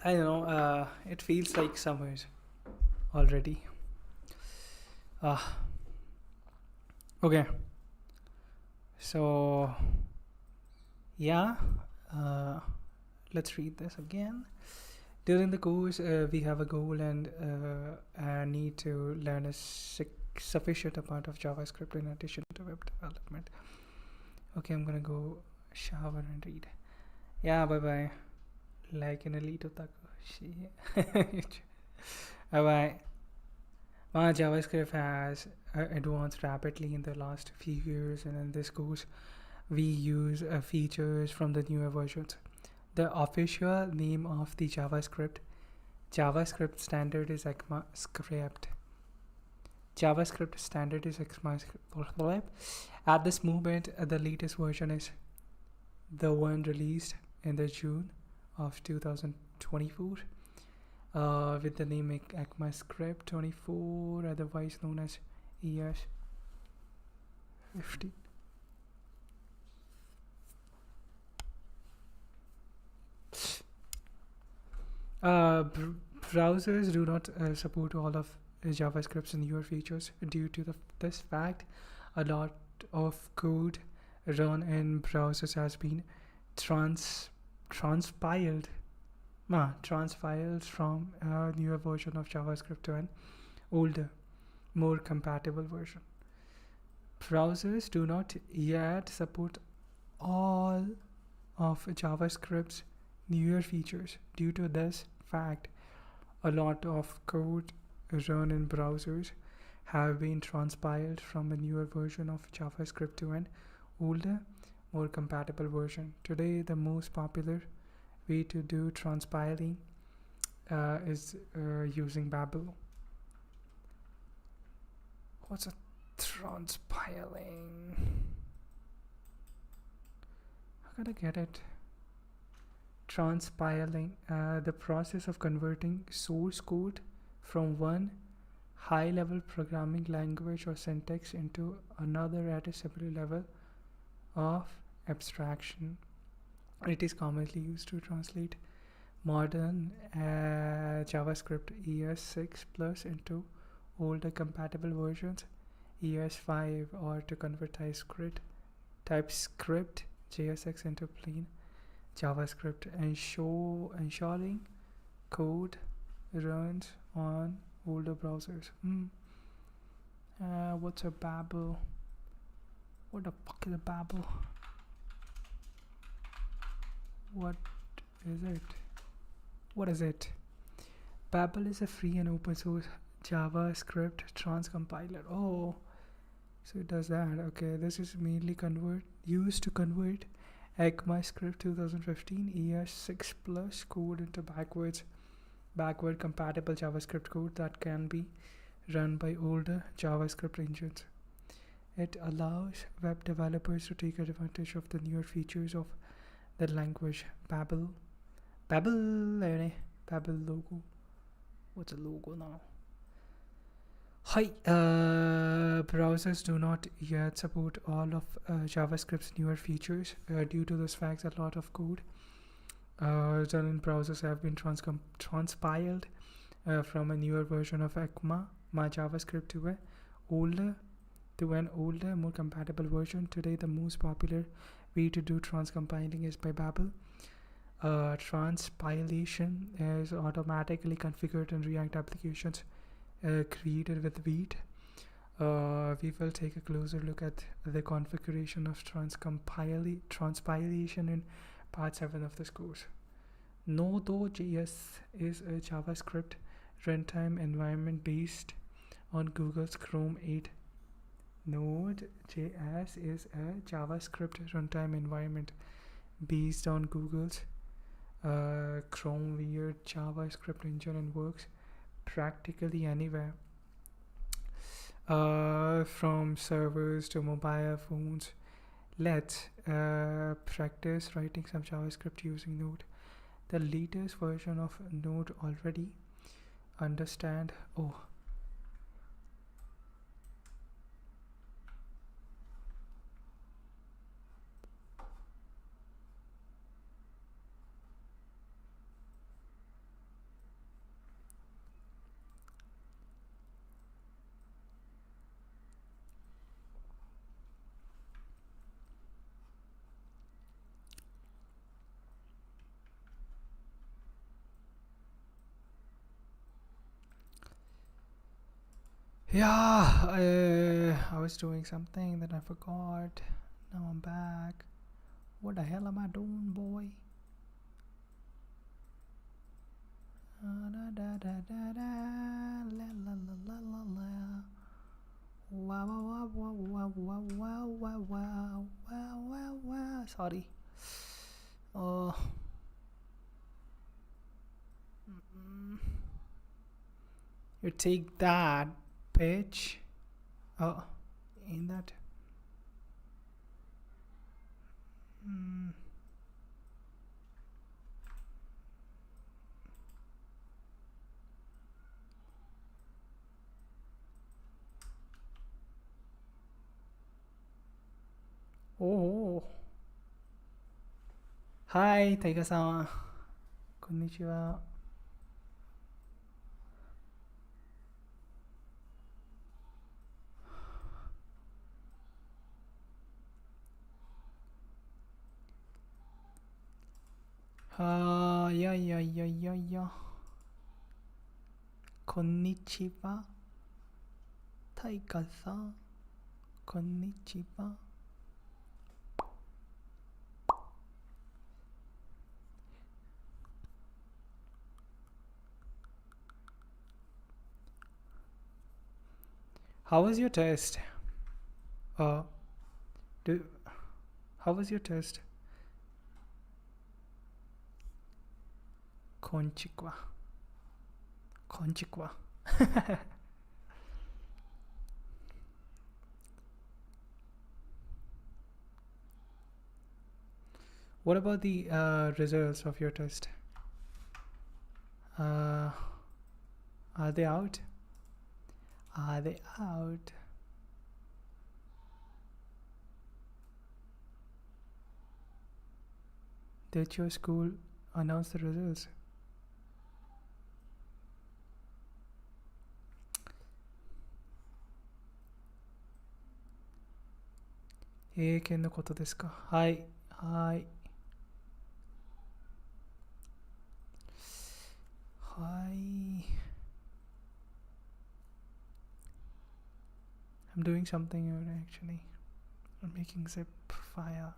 A: I don't know, it feels like summer already. Okay. So, yeah, let's read this again. During the course, we have a goal and need to learn a sufficient amount of JavaScript in addition to web development. Okay, I'm gonna go shower and read. Yeah, bye-bye. Like an elite otaku. Bye-bye. JavaScript has advanced rapidly in the last few years, and in this course, we use features from the newer versions. The official name of the JavaScript standard is ECMAScript. JavaScript standard is ECMAScript. At this moment, the latest version is the one released in the June of 2024 with the name ECMAScript 24, otherwise known as ES 15. Browsers do not support all of JavaScript's newer features. Due to this fact, a lot of code run in browsers has been transpiled from a newer version of JavaScript to an older, more compatible version. Browsers do not yet support all of JavaScript's newer features. Due to this fact, a lot of code run in browsers have been transpiled from a newer version of JavaScript to an older, more compatible version. Today, the most popular way to do transpiling is using Babel. What's a transpiling? I gotta get it. Transpiling, the process of converting source code from one high-level programming language or syntax into another at a similar level of abstraction. It is commonly used to translate modern JavaScript ES6 plus into older compatible versions ES5, or to convert TypeScript JSX into plain JavaScript, ensuring code runs on older browsers. What's a Babel? What the fuck is a Babel? What is it? Babel is a free and open source JavaScript transcompiler. Oh, so it does that. Okay, this is mainly used to convert ECMAScript 2015 ES6 plus code into backward compatible JavaScript code that can be run by older JavaScript engines. It allows web developers to take advantage of the newer features of the language. Babel logo. What's a logo now? Hi, browsers do not yet support all of JavaScript's newer features. Due to this fact, a lot of code done in browsers have been transpiled from a newer version of ECMA JavaScript to an older, more compatible version. Today, the most popular way to do transcompiling is by Babel. Transpilation is automatically configured in React applications created with Vite. We will take a closer look at the configuration of transpilation in part 7 of this course. Node.js is a JavaScript runtime environment based on Google's Chrome 8. Node.js is a JavaScript runtime environment based on Google's Chrome weird JavaScript engine and works practically anywhere, from servers to mobile phones. Let's practice writing some JavaScript using Node. The latest version of Node already understand. Oh, yeah, I was doing something that I forgot. Now I'm back. What the hell am I doing, boy? Wow, wow, wow, wow, wow, wow, wow, wow, wow, wow, wow. Sorry. Oh. You take that, bitch. Oh, ain't that? Oh. Hi, Taiga-san. Konnichiwa. Yeah. Konnichiwa. Taiga-san. Konnichiwa. How was your test? How was your test? Konnichiwa. What about the results of your test? Are they out? Did your school announce the results? Eikenのことですか？はい。I'm doing something here actually. I'm making zip file.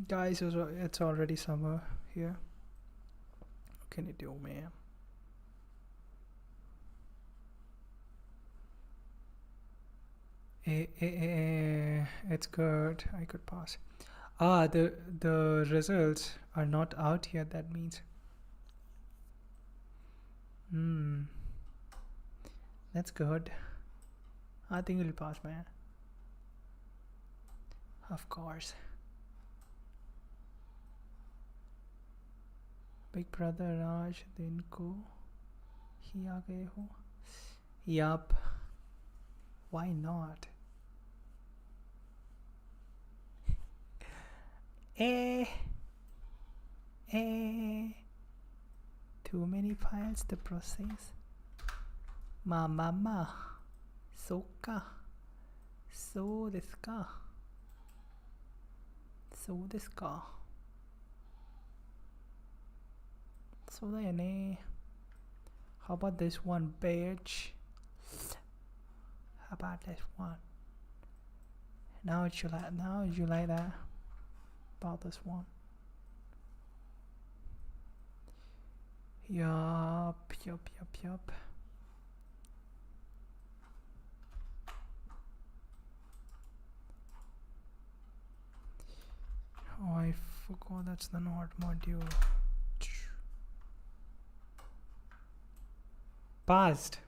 A: Guys, it's already summer here. What can you do, man? It's good. I could pass. The results are not out yet. That means. That's good. I think you'll pass, man. Of course. Big brother Raj दिन को ही आ गए हो? Yup. Why not? Too many files to process. Ma. そっか。そうですか。そうですか。そうだよね。How about this one, bitch? How about this one? Now you like that about this one. Yup. Oh, I forgot that's the node module. Passed.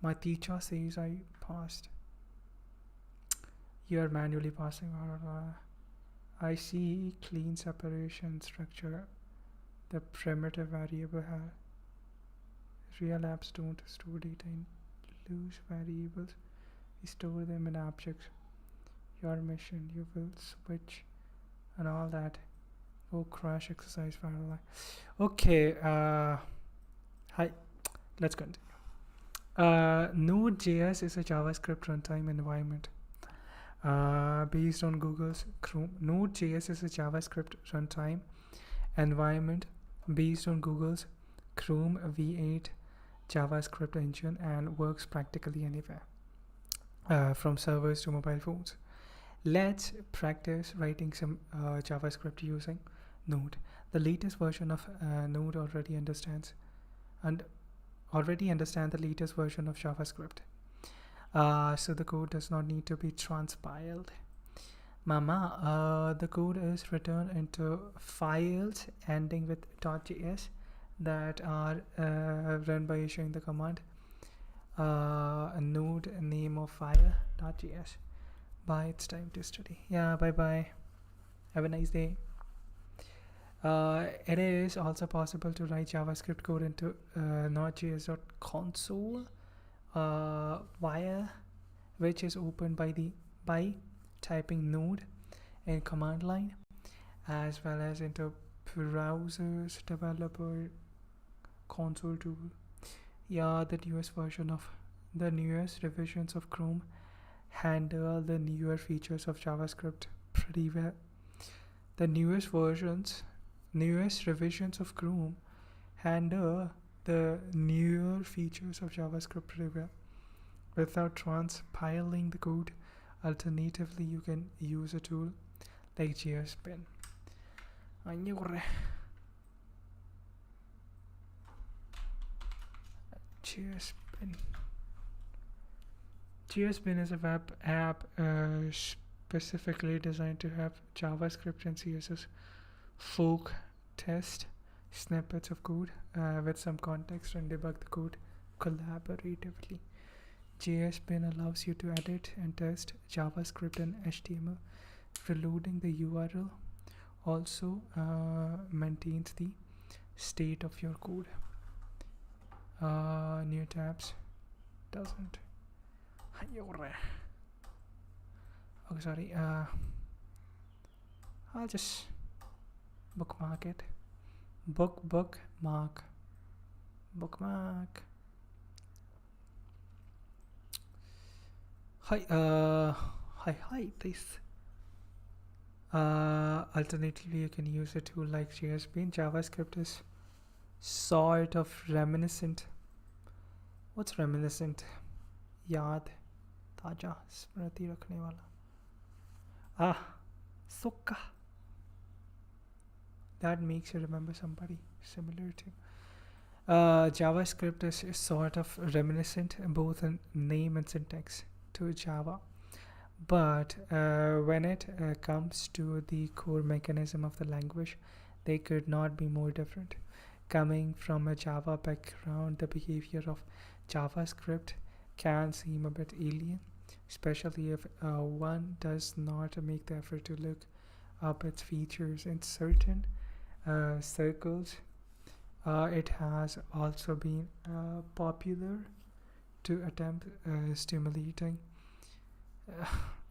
A: My teacher says I passed. You are manually passing. I see clean separation structure. The primitive variable has. Real apps don't store data in loose variables. We store them in objects. Your mission, you will switch and all that. Go crash exercise file. Okay, hi, let's continue. Node.js is a JavaScript runtime environment based on Google's Chrome. Node.js is a JavaScript runtime environment based on Google's Chrome V8 JavaScript engine and works practically anywhere, from servers to mobile phones. Let's practice writing some JavaScript using Node. The latest version of Node already understands the latest version of JavaScript. So the code does not need to be transpiled. The code is written into files ending with .js that are run by issuing the command node name of file .js. Bye, it's time to study. Yeah, bye. Have a nice day. It is also possible to write JavaScript code into node.js.console which is opened by typing node in command line, as well as into browser's developer console tool. Yeah, the newest revisions of Chrome handle the newer features of JavaScript pretty well. The newest revisions of Chrome handle the newer features of JavaScript pretty well without transpiling the code. Alternatively, you can use a tool like JSPin. JSPin is a web app specifically designed to have JavaScript and CSS folk test snippets of code with some context and debug the code collaboratively. JSPin allows you to edit and test JavaScript and HTML. Reloading the URL also maintains the state of your code. New tabs doesn't. Oh, sorry. I'll just bookmark it. Bookmark. Hi, this. Alternatively, you can use a tool like JSPin. JavaScript is sort of reminiscent. What's reminiscent? Yaad, taja, smriti rakhne wala. Sukka. That makes you remember somebody similar to. JavaScript is sort of reminiscent both in name and syntax to Java, but when it comes to the core mechanism of the language, they could not be more different. Coming from a Java background, the behavior of JavaScript can seem a bit alien, especially if one does not make the effort to look up its features in certain circles. It has also been popular to attempt stimulating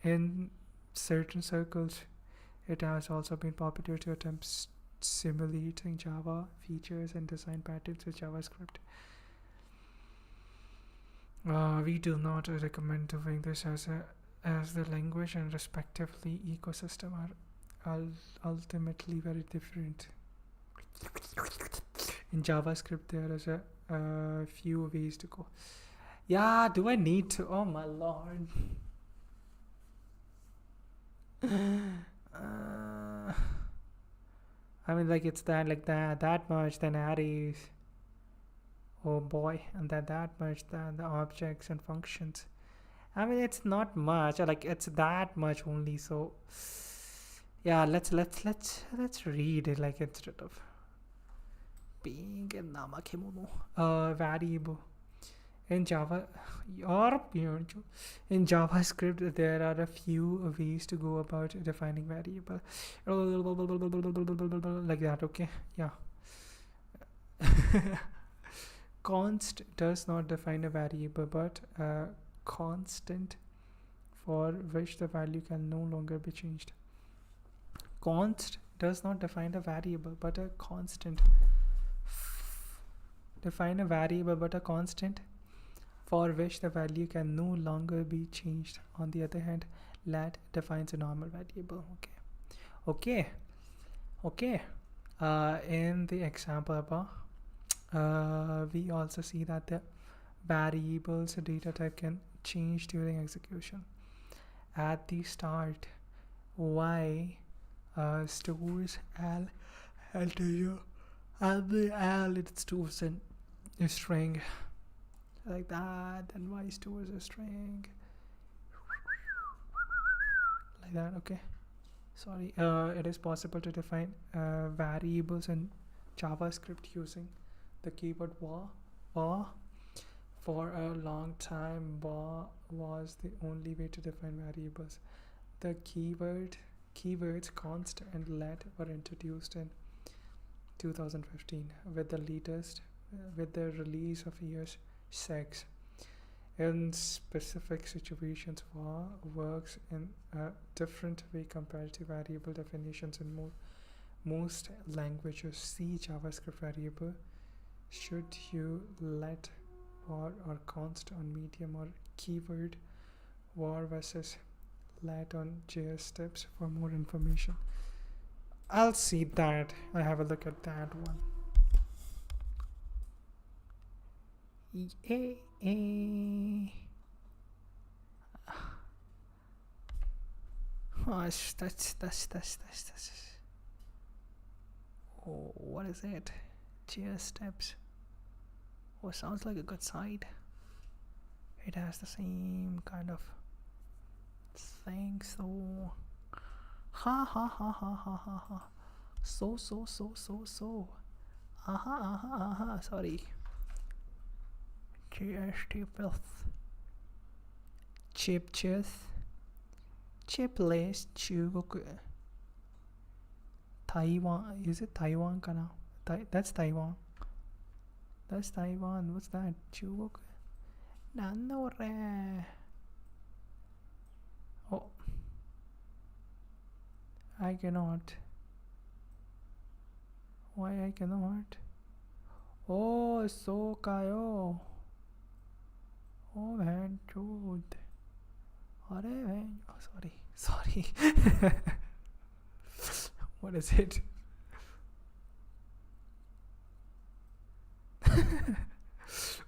A: in certain circles. It has also been popular to attempt simulating Java features and design patterns with JavaScript. We do not recommend doing this as the language and respectively ecosystem are ultimately very different. In JavaScript, there is a few ways to go. Yeah, do I need to? Oh my lord. I mean, like, it's that, like that much, then arrays. Oh boy, and then that much, then the objects and functions. I mean, it's not much, like it's that much only. So yeah, let's read it, like, instead of being a namakemono. Variable in Java, or in JavaScript, there are a few ways to go about defining variable, like that. Okay, yeah. Const does not define a variable, but a constant for which the value can no longer be changed. Const does not define a variable, but a constant. Define a variable, but a constant for which the value can no longer be changed. On the other hand, let defines a normal variable. Okay. In the example above, we also see that the variable's data type can change during execution. At the start, y stores L integer, and the L it stores a string, like that. Then y stores a string, like that. Okay, sorry. It is possible to define variables in JavaScript using the keyword var. For a long time, var was the only way to define variables. The keywords const and let were introduced in 2015 with the release of years 6. In specific situations, var works in a different way compared to variable definitions in most languages. See JavaScript variable. Should you let var or const on medium or keyword var versus let on JS steps for more information? I'll see that. I have a look at that one. Oh, what is it? JS steps. Oh, sounds like a good site. It has the same kind of thing. So ha. So sorry. Chipless Chugoku. Taiwan. Is it Taiwan kana? That's Taiwan. That's Taiwan. What's that? Chugoku. Nanore. Oh. I cannot. Why I cannot? Oh, so kayo. Oh, man, chud. Oh, sorry. What is it?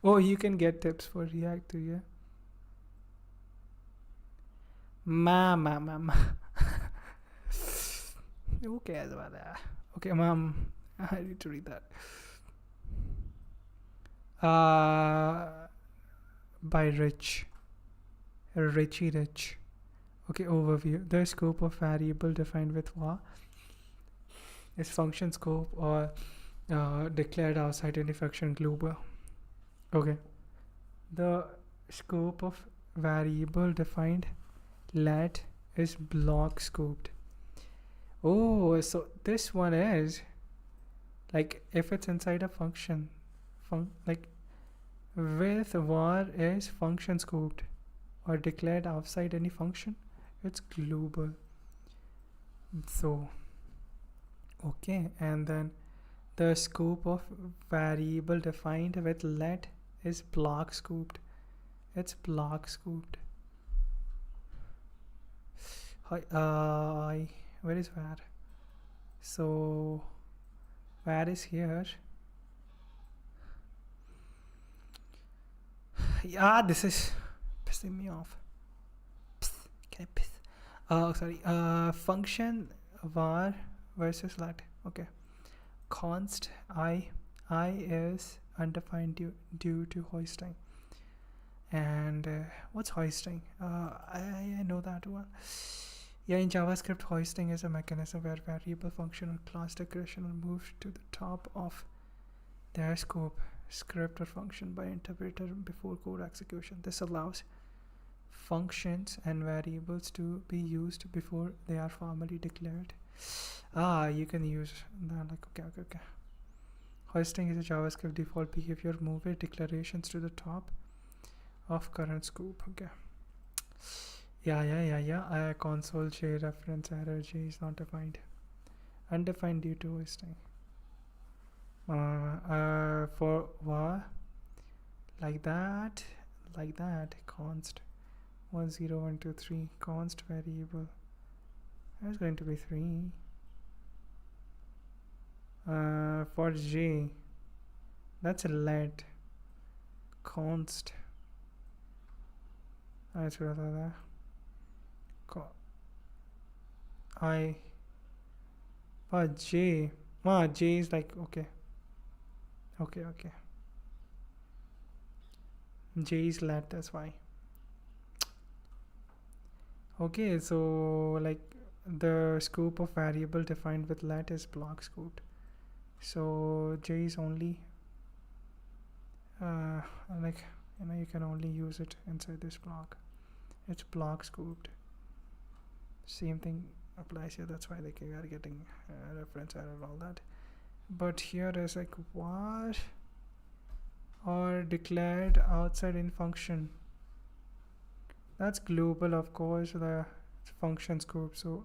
A: Oh, you can get tips for React too, yeah? Ma. Who cares about that? Okay, mom. I need to read that. By Richie Rich. Okay, overview. The scope of variable defined with var is function scope or declared outside any function global. Okay. The scope of variable defined let is block scoped. Oh, so this one is like if it's inside a function, like with var is function scoped or declared outside any function, it's global. So okay, and then the scope of variable defined with let is block scoped. It's block scoped. Where is var? So var is here. This is pissing me off. Can I piss? Sorry. Function var versus let. Okay. Const I is undefined due to hoisting. And what's hoisting? I know that one. Yeah, in JavaScript, hoisting is a mechanism where variable, function, or class declaration are moved to the top of their scope, script, or function by interpreter before code execution. This allows functions and variables to be used before they are formally declared. You can use that. Like, okay. Hoisting is a JavaScript default behavior. Move declarations to the top of current scope. Okay. Yeah. Console J reference error. J is not defined. Undefined due to hoisting. For var, like that. Const 1 0 1 2 3. Const variable. That's going to be 3. For J, that's a let. Const. I. But J. J is like okay. J is let, that's why. Okay, so like the scope of variable defined with let is block scoped. So J is only you can only use it inside this block. It's block scoped. Same thing applies here, that's why they are getting reference error and all that. But here is like what or declared outside in function. That's global, of course, the function scope. So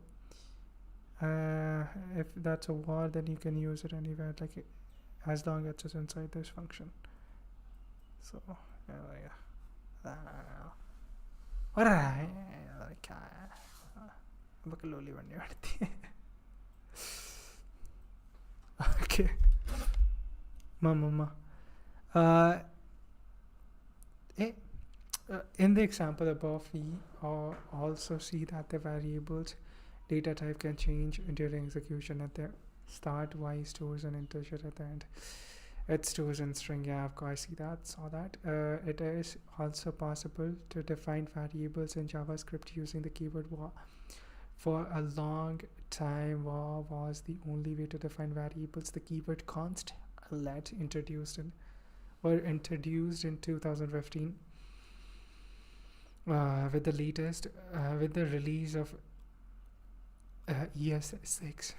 A: if that's a var, then you can use it anywhere, like as long as it's inside this function. So okay. Mama. In the example above, we also see that the variables data type can change during execution. At the start, y stores an integer. At the end, it stores in string. Yeah, of course, saw that. It is also possible to define variables in JavaScript using the keyword var. For a long time, var was the only way to define variables. The keyword const let were introduced in 2015 with the release of ES6.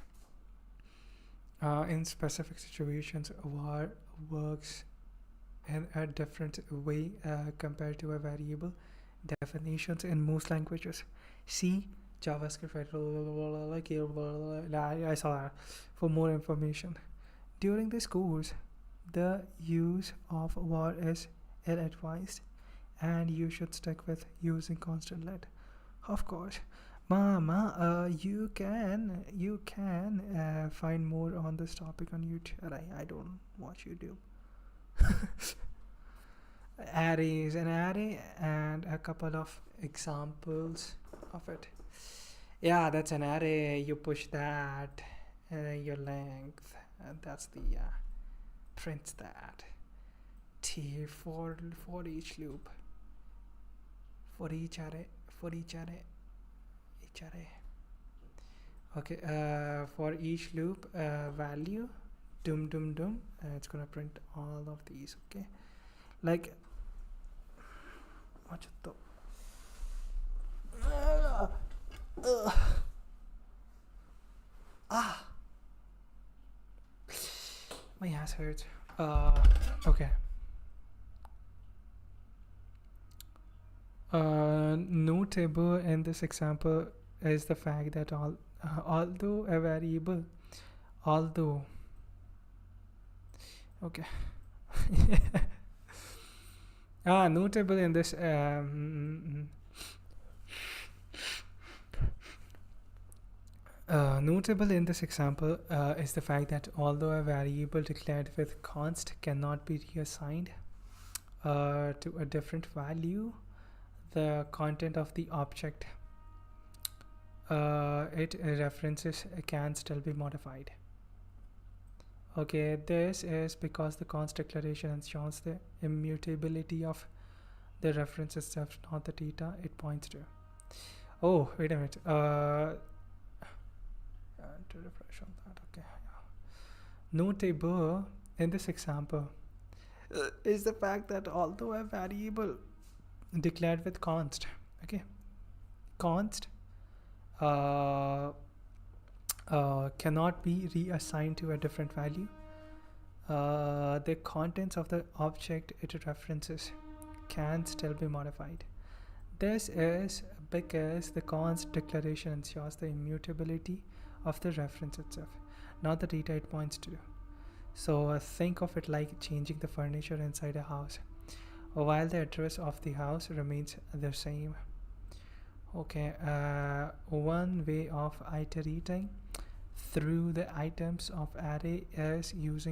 A: In specific situations, var works in a different way compared to a variable definitions in most languages. See JavaScript. I saw that. For more information, during this course, the use of var is ill-advised, and you should stick with using constant let. Of course, Mama, you can find more on this topic on YouTube. I don't watch YouTube. Array is an array, and a couple of examples of it. Yeah, that's an array. You push that, and your length, and that's the prints that. T for each loop. For each array. Okay, for each loop value dum it's gonna print all of these. Okay, like what the my ass hurts. Okay. Notable in this example is the fact that although a variable, okay. Notable in this notable in this example is the fact that although a variable declared with const cannot be reassigned, to a different value, the content of the object it references can still be modified. Okay, this is because the const declaration ensures the immutability of the reference itself, not the data it points to. Oh, wait a minute. To refresh on that. Okay. Notable in this example is the fact that although a variable declared with const, okay, const cannot be reassigned to a different value, the contents of the object it references can still be modified. This is because the const declaration ensures the immutability of the reference itself, not the data it points to. So think of it like changing the furniture inside a house while the address of the house remains the same. Okay, one way of iterating through the items of array is using